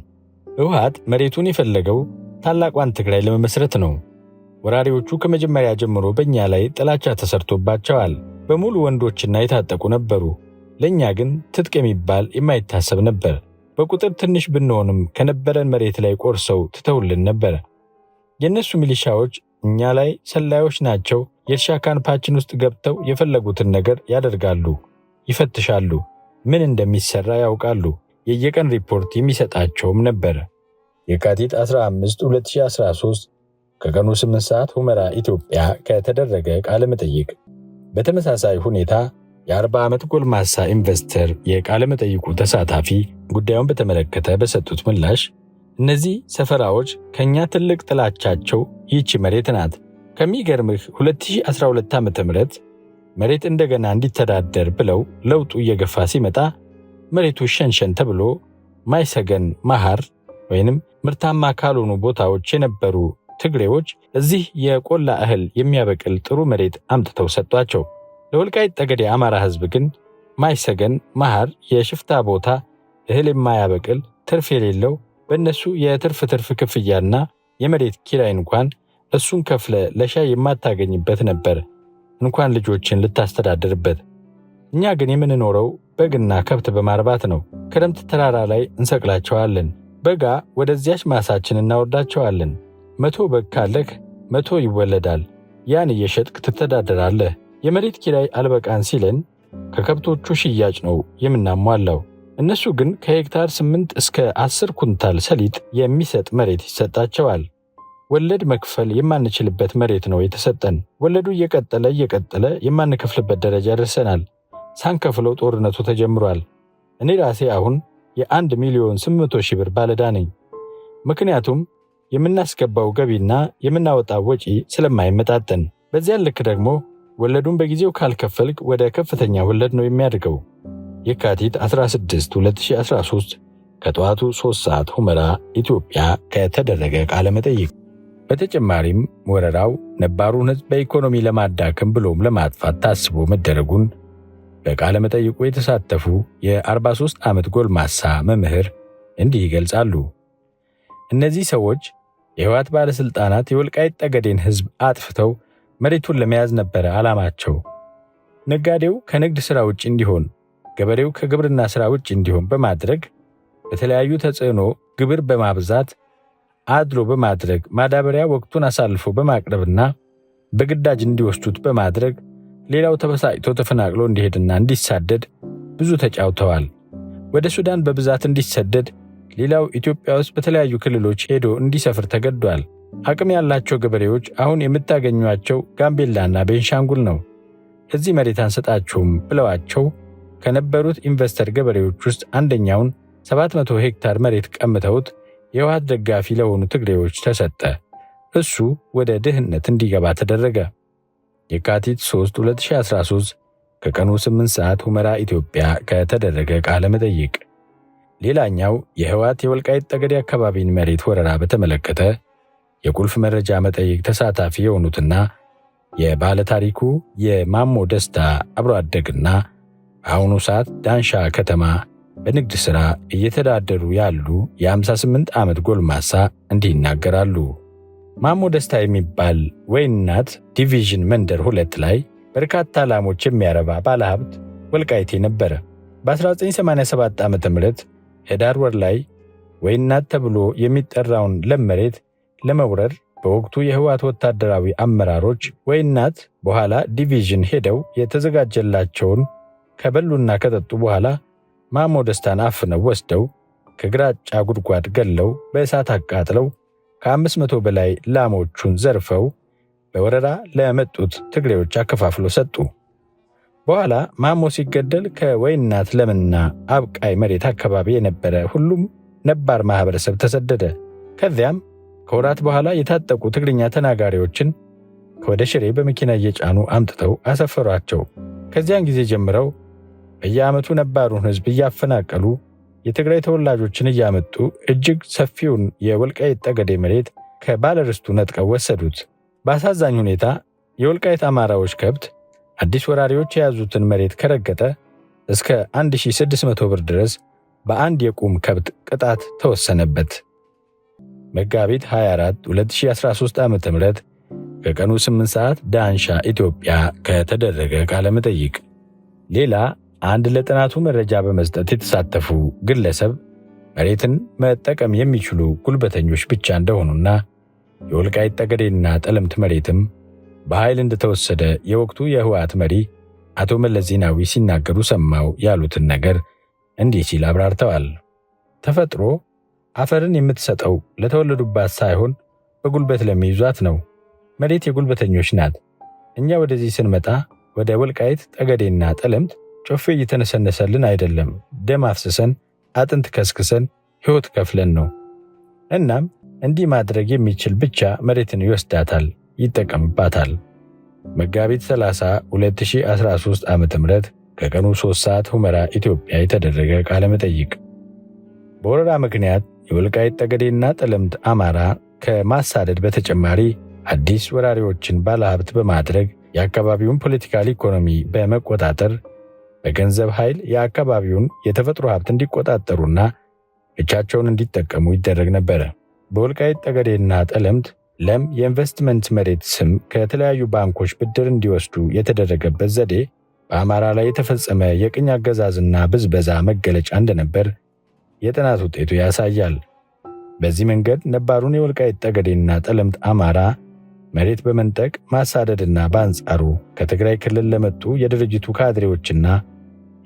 ህወሓት መሬቱን የፈለገው ታላቋን ትግራይ ለመመስረት ነው። ወራሪዎቹ ከመጀመሪያ ጀምሮ በእኛ ላይ ጥላቻ ተሰርቶባቸዋል። በሙሉ ወንዶችና የታጠቁ ነበሩ። ለእኛ ግን ትጥቅ የሚባል የማይታሰብ ነበር። በቁጥር ትንሽ ብንሆንም ከነበረን መሬት ላይ ቆርሰው ትተውልን ነበር። የእነሱ ሚሊሻዎች እኛ ላይ ሰላዮች ናቸው። የእርሻ ካምፓችን ውስጥ ገብተው የፈለጉትን ነገር ያደርጋሉ፣ ይፈትሻሉ፣ ምን እንደሚሰራ ያውቃሉ። የየቀን ሪፖርት የሚሰጣቸውም ነበር። የካቲት 15 2013 ከቀኑ 8 ሰዓት ሁመራ ኢትዮጵያ ከተደረገ ቃለ መጠይቅ በተመሳሳይ ሁኔታ የ40 ዓመት ጎልማሳ ኢንቨስተር የቃለ መጠይቁ ተሳታፊ ጉዳዩን በተመለከተ በሰጡት ምላሽ እነዚህ ሰፈራዎች ከኛ ትልቅ ጥላቻቸው ይህች መሬት ናት። ከሚገርምህ 2012 ዓ.ም መሬት እንደገና እንዲተዳደር ብለው ለውጡ እየገፋ ሲመጣ መሬቱ ሸንሸን ተብሎ ማይሰገን ማሃር ወይንም ምርታማ ካልሆኑ ቦታዎች የነበሩ ትግሬዎች እዚህ የቆላ እህል የሚያበቅል ጥሩ መሬት አምጥተው ሰጧቸው። ለወልቃይት ጠገዴ አማራ ሕዝብ ግን ማይሰገን ማሃር የሽፍታ ቦታ፣ እህል የማያበቅል ትርፍ የሌለው፣ በእነሱ የትርፍ ክፍያና የመሬት ኪራይ እንኳን እሱን ከፍለ ለሻይ የማታገኝበት ነበር፣ እንኳን ልጆችን ልታስተዳድርበት። እኛ ግን የምንኖረው በግና ከብት በማርባት ነው። ክረምት ተራራ ላይ እንሰቅላቸዋለን፣ በጋ ወደዚያች ማሳችን እናወርዳቸዋለን። 100 በግ ካለህ 100 ይወለዳል። ያን እየሸጥክ ትተዳደራለህ። የመሬት ኪራይ አልበቃን ሲለን ከከብቶቹ ሽያጭ ነው የምናሟላው። እነሱ ግን ከሄክታር 8 እስከ 10 ኩንታል ሰሊጥ የሚሰጥ መሬት ይሰጣቸዋል። ወለድ መክፈል የማንችልበት መሬት ነው የተሰጠን። ወለዱ እየቀጠለ የማንከፍልበት ደረጃ ደርሰናል። ሳንከፍለው ጦርነቱ ተጀምሯል። እኔ ራሴ አሁን የ1,800,000 ብር ባለዕዳ ነኝ። ምክንያቱም የምናስገባው ገቢና የምናወጣው ወጪ ስለማይመጣጠን። በዚያ ልክ ደግሞ ወለዱን በጊዜው ካልከፈልክ ወደ ከፍተኛ ወለድ ነው የሚያድገው። የካቲት 16 2013 ከጠዋቱ 3 ሰዓት ሁመራ ኢትዮጵያ ከተደረገ ቃለ መጠይቅ። በተጨማሪም ወረራው ነባሩን ሕዝብ በኢኮኖሚ ለማዳከም ብሎም ለማጥፋት ታስቦ መደረጉን በቃለ መጠይቁ የተሳተፉ የ43 ዓመት ጎልማሳ መምህር እንዲህ ይገልጻሉ። እነዚህ ሰዎች የህወሓት ባለሥልጣናት የወልቃይት ጠገዴን ሕዝብ አጥፍተው መሬቱን ለመያዝ ነበረ ዓላማቸው። ነጋዴው ከንግድ ሥራ ውጭ እንዲሆን፣ ገበሬው ከግብርና ሥራ ውጭ እንዲሆን በማድረግ በተለያዩ ተጽዕኖ ግብር በማብዛት አድሎ በማድረግ ማዳበሪያ ወቅቱን አሳልፎ በማቅረብና በግዳጅ እንዲወስዱት በማድረግ ሌላው ተበሳጭቶ ተፈናቅሎ እንዲሄድና እንዲሳደድ ብዙ ተጫውተዋል። ወደ ሱዳን በብዛት እንዲሰደድ፣ ሌላው ኢትዮጵያ ውስጥ በተለያዩ ክልሎች ሄዶ እንዲሰፍር ተገዷል። አቅም ያላቸው ገበሬዎች አሁን የምታገኟቸው ጋምቤላና ቤንሻንጉል ነው። እዚህ መሬት አንሰጣችሁም ብለዋቸው ከነበሩት ኢንቨስተር ገበሬዎች ውስጥ አንደኛውን 700 ሄክታር መሬት ቀምተውት የህወሓት ደጋፊ ለሆኑ ትግሬዎች ተሰጠ። እሱ ወደ ድህነት እንዲገባ ተደረገ። የካቲት 3 2013 ከቀኑ 8 ሰዓት ሁመራ ኢትዮጵያ ከተደረገ ቃለ መጠይቅ። ሌላኛው የህወሓት የወልቃይት ጠገዴ አካባቢን መሬት ወረራ በተመለከተ የቁልፍ መረጃ መጠይቅ ተሳታፊ የሆኑትና የባለ ታሪኩ የማሞ ደስታ አብሮ አደግና በአሁኑ ሰዓት ዳንሻ ከተማ በንግድ ሥራ እየተዳደሩ ያሉ የ58 ዓመት ጎልማሳ እንዲህ ይናገራሉ። ማሞ ደስታ የሚባል ወይንናት ዲቪዥን መንደር 2 ላይ በርካታ ላሞች የሚያረባ ባለሀብት ወልቃይቴ ነበረ። በ1987 ዓ.ም ህዳር ወር ላይ ወይንናት ተብሎ የሚጠራውን ለም መሬት ለመውረር በወቅቱ የህወሓት ወታደራዊ አመራሮች ወይንናት በኋላ ዲቪዥን ሄደው የተዘጋጀላቸውን ከበሉና ከጠጡ በኋላ ማሞ ደስታን አፍነው ወስደው ከግራጫ ጉድጓድ ገለው በእሳት አቃጥለው ከ500 በላይ ላሞቹን ዘርፈው በወረራ ለመጡት ትግሬዎች አከፋፍሎ ሰጡ። በኋላ ማሞ ሲገደል ከወይንናት ለምና አብቃይ መሬት አካባቢ የነበረ ሁሉም ነባር ማህበረሰብ ተሰደደ። ከዚያም ከወራት በኋላ የታጠቁ ትግርኛ ተናጋሪዎችን ወደ ሽሬ በመኪና እየጫኑ አምጥተው አሰፈሯቸው። ከዚያን ጊዜ ጀምረው በየዓመቱ ነባሩን ሕዝብ እያፈናቀሉ የትግራይ ተወላጆችን እያመጡ እጅግ ሰፊውን የወልቃይት ጠገዴ መሬት ከባለርስቱ ነጥቀው ወሰዱት። በአሳዛኝ ሁኔታ የወልቃይት አማራዎች ከብት አዲስ ወራሪዎች የያዙትን መሬት ከረገጠ እስከ 1600 ብር ድረስ በአንድ የቁም ከብት ቅጣት ተወሰነበት። መጋቢት 24 2013 ዓ.ም ከቀኑ 8 ሰዓት ዳንሻ ኢትዮጵያ ከተደረገ ቃለ መጠይቅ። ሌላ አንድ ለጥናቱ መረጃ በመስጠት የተሳተፉ ግለሰብ መሬትን መጠቀም የሚችሉ ጉልበተኞች ብቻ እንደሆኑና የወልቃይት ጠገዴና ጠለምት መሬትም በኃይል እንደተወሰደ የወቅቱ የህወሓት መሪ አቶ መለስ ዜናዊ ሲናገሩ ሰማው ያሉትን ነገር እንዲህ ሲል አብራርተዋል። ተፈጥሮ አፈርን የምትሰጠው ለተወለዱባት ሳይሆን በጉልበት ለሚይዟት ነው። መሬት የጉልበተኞች ናት። እኛ ወደዚህ ስንመጣ ወደ ወልቃይት ጠገዴና ጠለምት ጮፌ እየተነሰነሰልን አይደለም፣ ደም አፍስሰን አጥንት ከስክሰን ሕይወት ከፍለን ነው። እናም እንዲህ ማድረግ የሚችል ብቻ መሬትን ይወስዳታል፣ ይጠቀምባታል። መጋቢት 30 2013 ዓ.ም ከቀኑ 3 ሰዓት ሁመራ ኢትዮጵያ የተደረገ ቃለ መጠይቅ። በወረራ ምክንያት የወልቃይት ጠገዴና ጠለምት አማራ ከማሳደድ በተጨማሪ አዲስ ወራሪዎችን ባለሀብት በማድረግ የአካባቢውን ፖለቲካል ኢኮኖሚ በመቆጣጠር በገንዘብ ኃይል የአካባቢውን የተፈጥሮ ሀብት እንዲቆጣጠሩና ብቻቸውን እንዲጠቀሙ ይደረግ ነበረ። በወልቃይት ጠገዴና ጠለምት ለም የኢንቨስትመንት መሬት ስም ከተለያዩ ባንኮች ብድር እንዲወስዱ የተደረገበት ዘዴ በአማራ ላይ የተፈጸመ የቅኝ አገዛዝና ብዝበዛ መገለጫ እንደነበር የጥናት ውጤቱ ያሳያል። በዚህ መንገድ ነባሩን የወልቃይት ጠገዴና ጠለምት አማራ መሬት በመንጠቅ ማሳደድና በአንጻሩ ከትግራይ ክልል ለመጡ የድርጅቱ ካድሬዎችና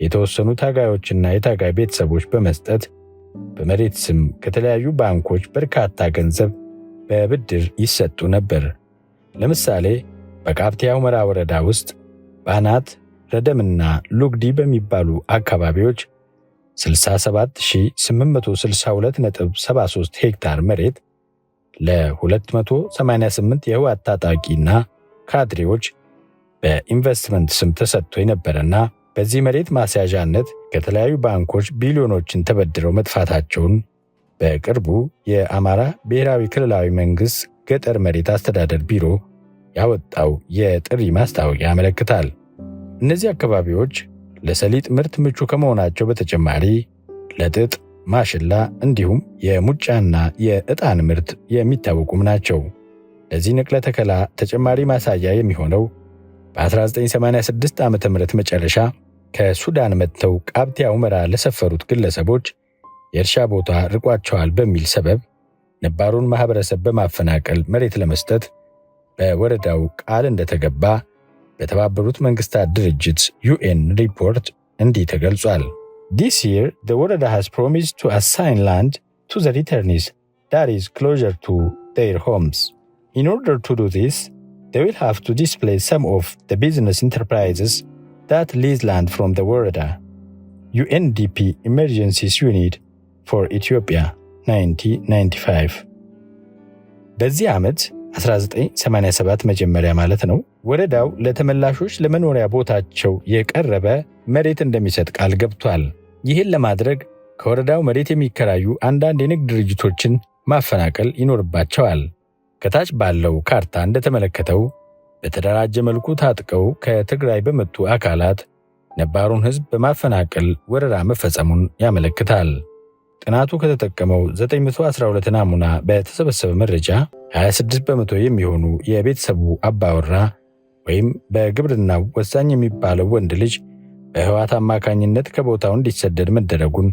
የተወሰኑ ታጋዮችና የታጋይ ቤተሰቦች በመስጠት በመሬት ስም ከተለያዩ ባንኮች በርካታ ገንዘብ በብድር ይሰጡ ነበር። ለምሳሌ በቃብቴ ሁመራ ወረዳ ውስጥ ባናት፣ ረደምና ሉግዲ በሚባሉ አካባቢዎች 67862.73 ሄክታር መሬት ለ288 የህወሓት ታጣቂና ካድሬዎች በኢንቨስትመንት ስም ተሰጥቶ የነበረና በዚህ መሬት ማስያዣነት ከተለያዩ ባንኮች ቢሊዮኖችን ተበድረው መጥፋታቸውን በቅርቡ የአማራ ብሔራዊ ክልላዊ መንግሥት ገጠር መሬት አስተዳደር ቢሮ ያወጣው የጥሪ ማስታወቂያ ያመለክታል። እነዚህ አካባቢዎች ለሰሊጥ ምርት ምቹ ከመሆናቸው በተጨማሪ ለጥጥ፣ ማሽላ እንዲሁም የሙጫና የዕጣን ምርት የሚታወቁም ናቸው። ለዚህ ንቅለ ተከላ ተጨማሪ ማሳያ የሚሆነው በ1986 ዓ.ም መጨረሻ ከሱዳን መጥተው ቃብቲያ ሁመራ ለሰፈሩት ግለሰቦች የእርሻ ቦታ ርቋቸዋል በሚል ሰበብ ነባሩን ማህበረሰብ በማፈናቀል መሬት ለመስጠት በወረዳው ቃል እንደተገባ በተባበሩት መንግስታት ድርጅት UN ሪፖርት እንዲህ ተገልጿል። This year, the Warada has promised to assign land to the returnees that is closer to their homes. In order to do this, they will have to displace some of the business enterprises that lease land from the Warada. UNDP Emergencies Unit for Ethiopia 1995 በዚህ ዓመት 1987 መጀመሪያ ማለት ነው። ወረዳው ለተመላሾች ለመኖሪያ ቦታቸው የቀረበ መሬት እንደሚሰጥ ቃል ገብቷል። ይህን ለማድረግ ከወረዳው መሬት የሚከራዩ አንዳንድ የንግድ ድርጅቶችን ማፈናቀል ይኖርባቸዋል። ከታች ባለው ካርታ እንደተመለከተው በተደራጀ መልኩ ታጥቀው ከትግራይ በመጡ አካላት ነባሩን ሕዝብ በማፈናቀል ወረራ መፈጸሙን ያመለክታል። ጥናቱ ከተጠቀመው 912 ናሙና በተሰበሰበ መረጃ 26 በመቶ የሚሆኑ የቤተሰቡ አባወራ ወይም በግብርናው ወሳኝ የሚባለው ወንድ ልጅ በህወሓት አማካኝነት ከቦታው እንዲሰደድ መደረጉን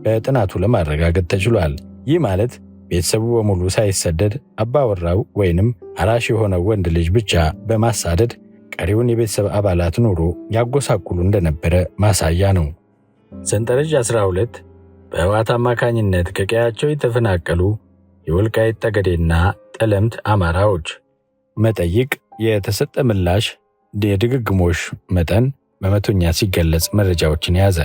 በጥናቱ ለማረጋገጥ ተችሏል። ይህ ማለት ቤተሰቡ በሙሉ ሳይሰደድ አባወራው ወይንም አራሽ የሆነው ወንድ ልጅ ብቻ በማሳደድ ቀሪውን የቤተሰብ አባላት ኑሮ ያጎሳቁሉ እንደነበረ ማሳያ ነው። ሰንጠረዥ 12 በህወሓት አማካኝነት ከቀያቸው የተፈናቀሉ የወልቃይት ጠገዴና ጠለምት አማራዎች መጠይቅ የተሰጠ ምላሽ የድግግሞሽ መጠን በመቶኛ ሲገለጽ መረጃዎችን ያዘ።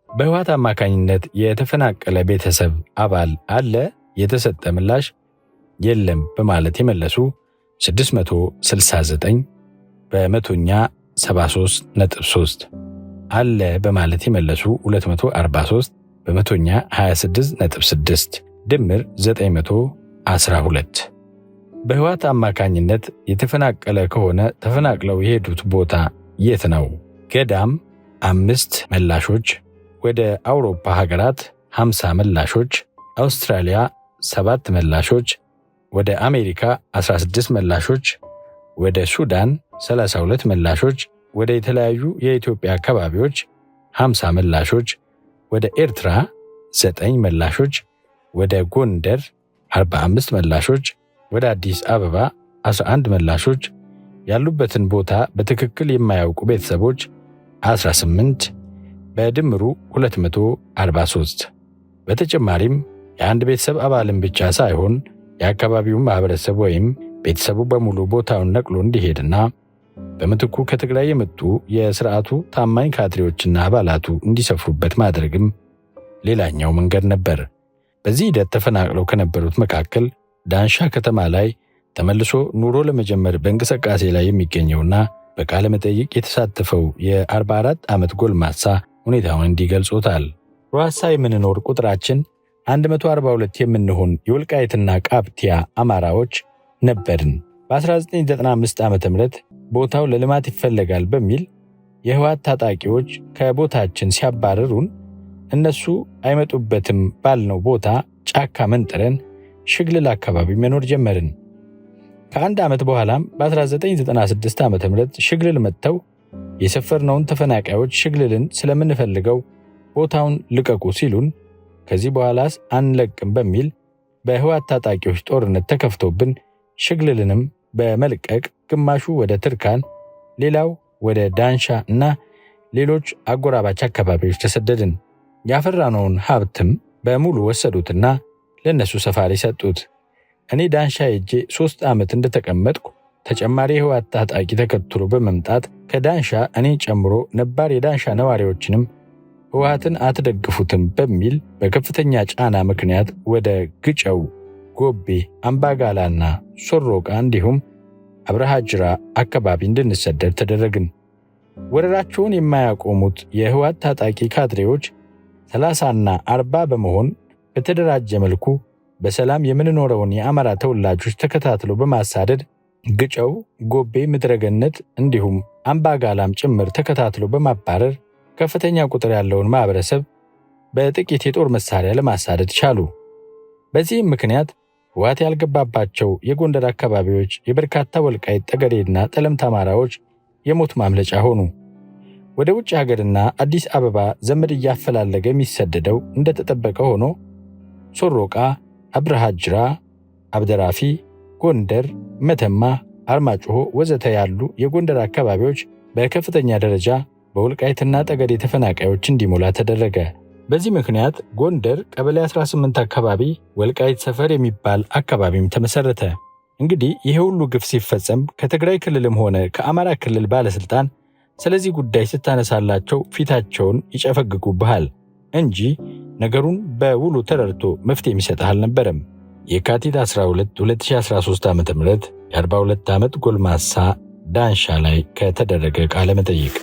በህወሓት አማካኝነት የተፈናቀለ ቤተሰብ አባል አለ? የተሰጠ ምላሽ የለም በማለት የመለሱ 669 በመቶኛ 73.3፣ አለ በማለት የመለሱ 243 በመቶኛ 26.6፣ ድምር 912። በህወሓት አማካኝነት የተፈናቀለ ከሆነ ተፈናቅለው የሄዱት ቦታ የት ነው? ገዳም 5 መላሾች፣ ወደ አውሮፓ ሀገራት 50 መላሾች፣ አውስትራሊያ 7 መላሾች፣ ወደ አሜሪካ 16 መላሾች፣ ወደ ሱዳን 32 መላሾች፣ ወደ የተለያዩ የኢትዮጵያ አካባቢዎች 50 መላሾች፣ ወደ ኤርትራ 9 መላሾች፣ ወደ ጎንደር 45 መላሾች፣ ወደ አዲስ አበባ 11 መላሾች፣ ያሉበትን ቦታ በትክክል የማያውቁ ቤተሰቦች 18፣ በድምሩ 243። በተጨማሪም የአንድ ቤተሰብ አባልን ብቻ ሳይሆን የአካባቢውን ማህበረሰብ ወይም ቤተሰቡ በሙሉ ቦታውን ነቅሎ እንዲሄድና በምትኩ ከትግራይ የመጡ የሥርዓቱ ታማኝ ካድሬዎችና አባላቱ እንዲሰፍሩበት ማድረግም ሌላኛው መንገድ ነበር። በዚህ ሂደት ተፈናቅለው ከነበሩት መካከል ዳንሻ ከተማ ላይ ተመልሶ ኑሮ ለመጀመር በእንቅስቃሴ ላይ የሚገኘውና በቃለ መጠይቅ የተሳተፈው የ44 ዓመት ጎልማሳ ሁኔታውን እንዲገልጾታል። ሯሳ የምንኖር ቁጥራችን 142 የምንሆን የወልቃይትና ቃብቲያ አማራዎች ነበርን። በ1995 ዓ.ም ቦታው ለልማት ይፈለጋል በሚል የህወሓት ታጣቂዎች ከቦታችን ሲያባረሩን እነሱ አይመጡበትም ባልነው ቦታ ጫካ መንጥረን ሽግልል አካባቢ መኖር ጀመርን። ከአንድ ዓመት በኋላም በ1996 ዓ.ም ሽግልል መጥተው የሰፈርነውን ተፈናቃዮች ሽግልልን ስለምንፈልገው ቦታውን ልቀቁ ሲሉን ከዚህ በኋላስ አንለቅም በሚል በህወሓት ታጣቂዎች ጦርነት ተከፍቶብን ሽግልልንም በመልቀቅ ግማሹ ወደ ትርካን፣ ሌላው ወደ ዳንሻ እና ሌሎች አጎራባች አካባቢዎች ተሰደድን። ያፈራነውን ሀብትም በሙሉ ወሰዱትና ለነሱ ሰፋሪ ሰጡት። እኔ ዳንሻ ሄጄ 3 ዓመት እንደተቀመጥኩ ተጨማሪ የህወሓት ታጣቂ ተከትሎ በመምጣት ከዳንሻ እኔን ጨምሮ ነባር የዳንሻ ነዋሪዎችንም ህወሓትን አትደግፉትም በሚል በከፍተኛ ጫና ምክንያት ወደ ግጨው፣ ጎቤ፣ አምባጋላና ሶሮቃ እንዲሁም አብርሃ ጅራ አካባቢ እንድንሰደድ ተደረግን። ወረራቸውን የማያቆሙት የህወሓት ታጣቂ ካድሬዎች 30ና 40 በመሆን በተደራጀ መልኩ በሰላም የምንኖረውን የአማራ ተወላጆች ተከታትሎ በማሳደድ ግጨው፣ ጎቤ፣ ምድረገነት እንዲሁም አምባጋላም ጭምር ተከታትሎ በማባረር ከፍተኛ ቁጥር ያለውን ማህበረሰብ በጥቂት የጦር መሳሪያ ለማሳደድ ቻሉ። በዚህም ምክንያት ህወሓት ያልገባባቸው የጎንደር አካባቢዎች የበርካታ ወልቃይት ጠገዴና ጠለምት አማራዎች የሞት ማምለጫ ሆኑ። ወደ ውጭ ሀገርና አዲስ አበባ ዘመድ እያፈላለገ የሚሰደደው እንደተጠበቀ ሆኖ ሶሮቃ፣ አብርሃ ጅራ፣ አብደራፊ፣ ጎንደር፣ መተማ፣ አርማጭሆ ወዘተ ያሉ የጎንደር አካባቢዎች በከፍተኛ ደረጃ በወልቃይትና ጠገዴ ተፈናቃዮች እንዲሞላ ተደረገ። በዚህ ምክንያት ጎንደር ቀበሌ 18 አካባቢ ወልቃይት ሰፈር የሚባል አካባቢም ተመሰረተ። እንግዲህ ይሄ ሁሉ ግፍ ሲፈጸም ከትግራይ ክልልም ሆነ ከአማራ ክልል ባለስልጣን ስለዚህ ጉዳይ ስታነሳላቸው ፊታቸውን ይጨፈግጉብሃል እንጂ ነገሩን በውሉ ተረድቶ መፍትሄ የሚሰጥህ አልነበረም። የካቲት 12 2013 ዓ.ም የ42 ዓመት ጎልማሳ ዳንሻ ላይ ከተደረገ ቃለ መጠይቅ።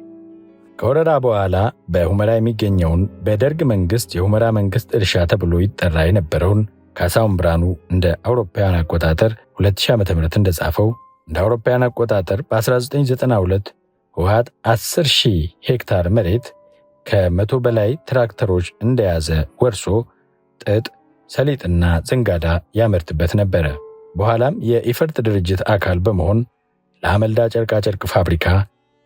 ከወረራ በኋላ በሁመራ የሚገኘውን በደርግ መንግስት የሁመራ መንግስት እርሻ ተብሎ ይጠራ የነበረውን ካሳሁን ብርሃኑ እንደ አውሮፓውያን አቆጣጠር 2000 ዓ.ም እንደጻፈው እንደ አውሮፓውያን አቆጣጠር በ1992 ህወሓት 10,000 ሄክታር መሬት ከ100 በላይ ትራክተሮች እንደያዘ ወርሶ ጥጥ፣ ሰሊጥና ዘንጋዳ ያመርትበት ነበረ። በኋላም የኢፈርት ድርጅት አካል በመሆን ለአመልዳ ጨርቃጨርቅ ፋብሪካ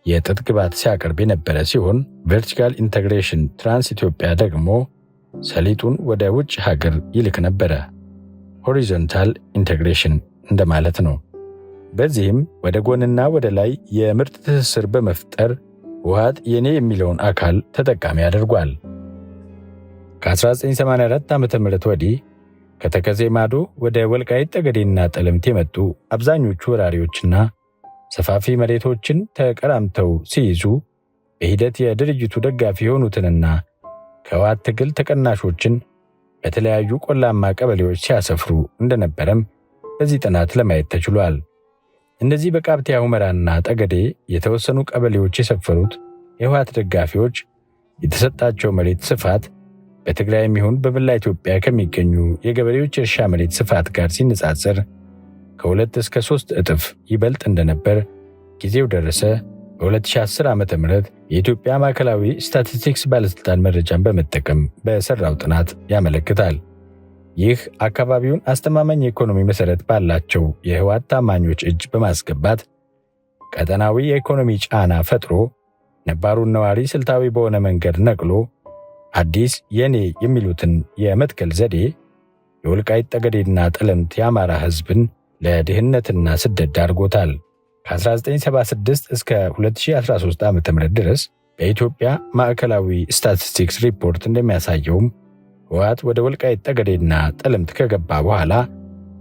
የጥጥ ግብዓት ሲያቀርብ የነበረ ሲሆን ቨርቲካል ኢንተግሬሽን ትራንስ ኢትዮጵያ ደግሞ ሰሊጡን ወደ ውጭ ሀገር ይልክ ነበረ። ሆሪዞንታል ኢንተግሬሽን እንደማለት ነው። በዚህም ወደ ጎንና ወደ ላይ የምርት ትስስር በመፍጠር ህወሓት የኔ የሚለውን አካል ተጠቃሚ አድርጓል። ከ1984 ዓ.ም ወዲህ ከተከዜ ማዶ ወደ ወልቃይት ጠገዴና ጠለምት የመጡ አብዛኞቹ ወራሪዎችና ሰፋፊ መሬቶችን ተቀራምተው ሲይዙ በሂደት የድርጅቱ ደጋፊ የሆኑትንና ከህወሓት ትግል ተቀናሾችን በተለያዩ ቆላማ ቀበሌዎች ሲያሰፍሩ እንደነበረም በዚህ ጥናት ለማየት ተችሏል። እነዚህ በቃብቲያ ሁመራና ጠገዴ የተወሰኑ ቀበሌዎች የሰፈሩት የህወሓት ደጋፊዎች የተሰጣቸው መሬት ስፋት በትግራይ የሚሆን በመላ ኢትዮጵያ ከሚገኙ የገበሬዎች እርሻ መሬት ስፋት ጋር ሲነጻጸር ከ2 እስከ 3 እጥፍ ይበልጥ እንደነበር ጊዜው ደረሰ በ2010 ዓ.ም የኢትዮጵያ ማዕከላዊ ስታቲስቲክስ ባለስልጣን መረጃን በመጠቀም በሰራው ጥናት ያመለክታል። ይህ አካባቢውን አስተማማኝ የኢኮኖሚ መሰረት ባላቸው የህወሓት ታማኞች እጅ በማስገባት ቀጠናዊ የኢኮኖሚ ጫና ፈጥሮ ነባሩን ነዋሪ ስልታዊ በሆነ መንገድ ነቅሎ አዲስ የኔ የሚሉትን የመትከል ዘዴ የወልቃይት ጠገዴና ጠለምት የአማራ ህዝብን ለድህነትና ስደት ዳርጎታል። ከ1976 እስከ 2013 ዓ.ም ድረስ በኢትዮጵያ ማዕከላዊ ስታቲስቲክስ ሪፖርት እንደሚያሳየውም ህወሓት ወደ ወልቃይት ጠገዴና ጠለምት ከገባ በኋላ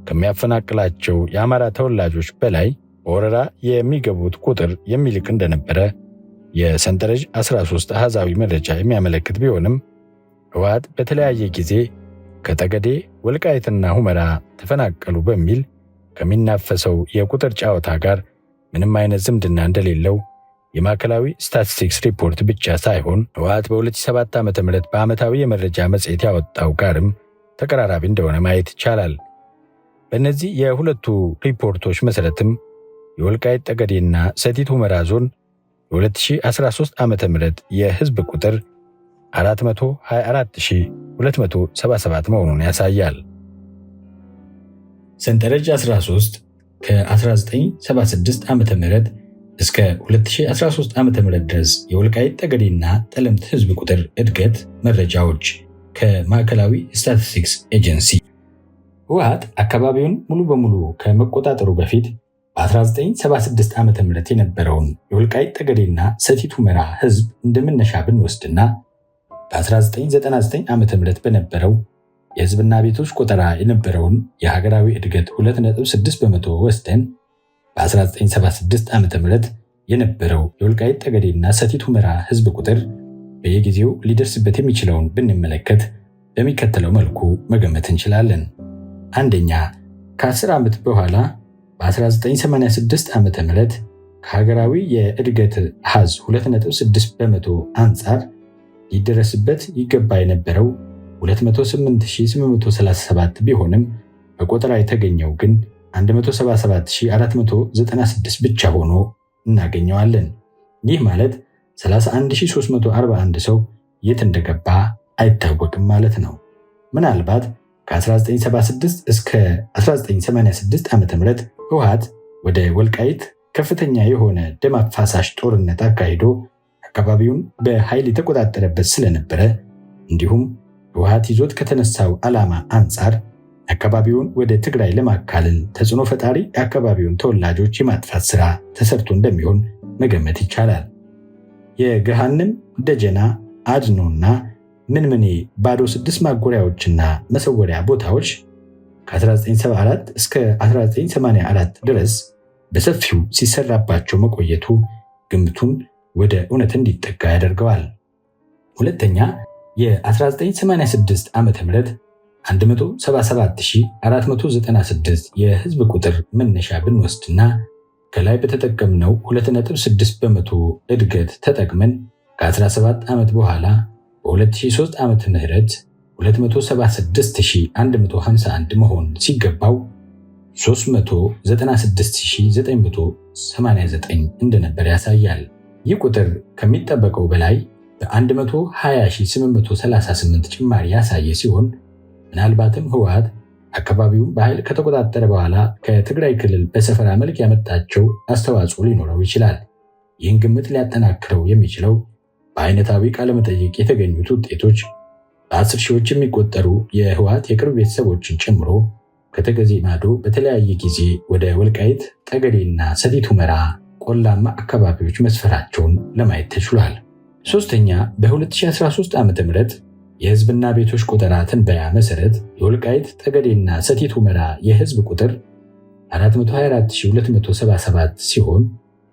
ከሚያፈናቅላቸው የአማራ ተወላጆች በላይ በወረራ የሚገቡት ቁጥር የሚልቅ እንደነበረ የሰንጠረዥ 13 አሃዛዊ መረጃ የሚያመለክት ቢሆንም ህወሓት በተለያየ ጊዜ ከጠገዴ ወልቃይትና ሁመራ ተፈናቀሉ በሚል ከሚናፈሰው የቁጥር ጨዋታ ጋር ምንም አይነት ዝምድና እንደሌለው የማዕከላዊ ስታቲስቲክስ ሪፖርት ብቻ ሳይሆን ህወሓት በ2007 ዓ.ም በዓመታዊ የመረጃ መጽሔት ያወጣው ጋርም ተቀራራቢ እንደሆነ ማየት ይቻላል። በእነዚህ የሁለቱ ሪፖርቶች መሠረትም የወልቃይት ጠገዴና ሰቲት ሁመራ ዞን የ2013 ዓ.ም የህዝብ ቁጥር 424,277 መሆኑን ያሳያል። ሰንጠረዥ 13 ከ1976 ዓ.ም እስከ 2013 ዓ.ም ድረስ የወልቃይት ጠገዴና ጠለምት ህዝብ ቁጥር እድገት መረጃዎች ከማዕከላዊ ስታቲስቲክስ ኤጀንሲ። ህወሓት አካባቢውን ሙሉ በሙሉ ከመቆጣጠሩ በፊት በ1976 ዓ.ም የነበረውን የወልቃይት ጠገዴና ሰቲት ሁመራ ህዝብ እንደመነሻ ብንወስድና በ1999 ዓ.ም በነበረው የህዝብና ቤቶች ቆጠራ የነበረውን የሀገራዊ እድገት 2.6 በመቶ ወስደን በ1976 ዓ.ም የነበረው የወልቃይት ጠገዴና ሰቲት ሁመራ ህዝብ ቁጥር በየጊዜው ሊደርስበት የሚችለውን ብንመለከት በሚከተለው መልኩ መገመት እንችላለን። አንደኛ፣ ከ10 ዓመት በኋላ በ1986 ዓ.ም ከሀገራዊ የእድገት አሃዝ 2.6% አንጻር ሊደረስበት ይገባ የነበረው 208,837 ቢሆንም በቆጠራ የተገኘው ግን 177,496 ብቻ ሆኖ እናገኘዋለን። ይህ ማለት 31,341 ሰው የት እንደገባ አይታወቅም ማለት ነው። ምናልባት ከ1976 እስከ 1986 ዓ.ም ህወሓት ወደ ወልቃይት ከፍተኛ የሆነ ደም አፋሳሽ ጦርነት አካሂዶ አካባቢውን በኃይል የተቆጣጠረበት ስለነበረ እንዲሁም ህወሓት ይዞት ከተነሳው ዓላማ አንጻር አካባቢውን ወደ ትግራይ ለማካለል ተጽዕኖ ፈጣሪ የአካባቢውን ተወላጆች የማጥፋት ሥራ ተሰርቶ እንደሚሆን መገመት ይቻላል። የገሃነም ደጀና፣ አድኖና ምንምኔ ባዶ 6 ማጎሪያዎችና መሰወሪያ ቦታዎች ከ1974 እስከ 1984 ድረስ በሰፊው ሲሰራባቸው መቆየቱ ግምቱን ወደ እውነት እንዲጠጋ ያደርገዋል። ሁለተኛ፣ የ1986 ዓ.ም 177,496 የህዝብ ቁጥር መነሻ ብንወስድና ከላይ በተጠቀምነው 2.6% እድገት ተጠቅመን ከ17 ዓመት በኋላ በ2003 ዓመተ ምህረት 276,151 መሆን ሲገባው 396,989 እንደነበር ያሳያል። ይህ ቁጥር ከሚጠበቀው በላይ በ120,838 ጭማሪ ያሳየ ሲሆን ምናልባትም ህወሓት አካባቢውን በኃይል ከተቆጣጠረ በኋላ ከትግራይ ክልል በሰፈራ መልክ ያመጣቸው አስተዋጽኦ ሊኖረው ይችላል። ይህን ግምት ሊያጠናክረው የሚችለው በአይነታዊ ቃለመጠይቅ የተገኙት ውጤቶች በ10 ሺዎች የሚቆጠሩ የህወሓት የቅርብ ቤተሰቦችን ጨምሮ ከተገዜ ማዶ በተለያየ ጊዜ ወደ ወልቃይት ጠገዴና ሰቲት ሁመራ ቆላማ አካባቢዎች መስፈራቸውን ለማየት ተችሏል። ሶስተኛ፣ በ2013 ዓ.ም የህዝብና ቤቶች ቆጠራ ትንበያ መሰረት የወልቃይት ጠገዴና ሰቲት ሁመራ የህዝብ ቁጥር 424,277 ሲሆን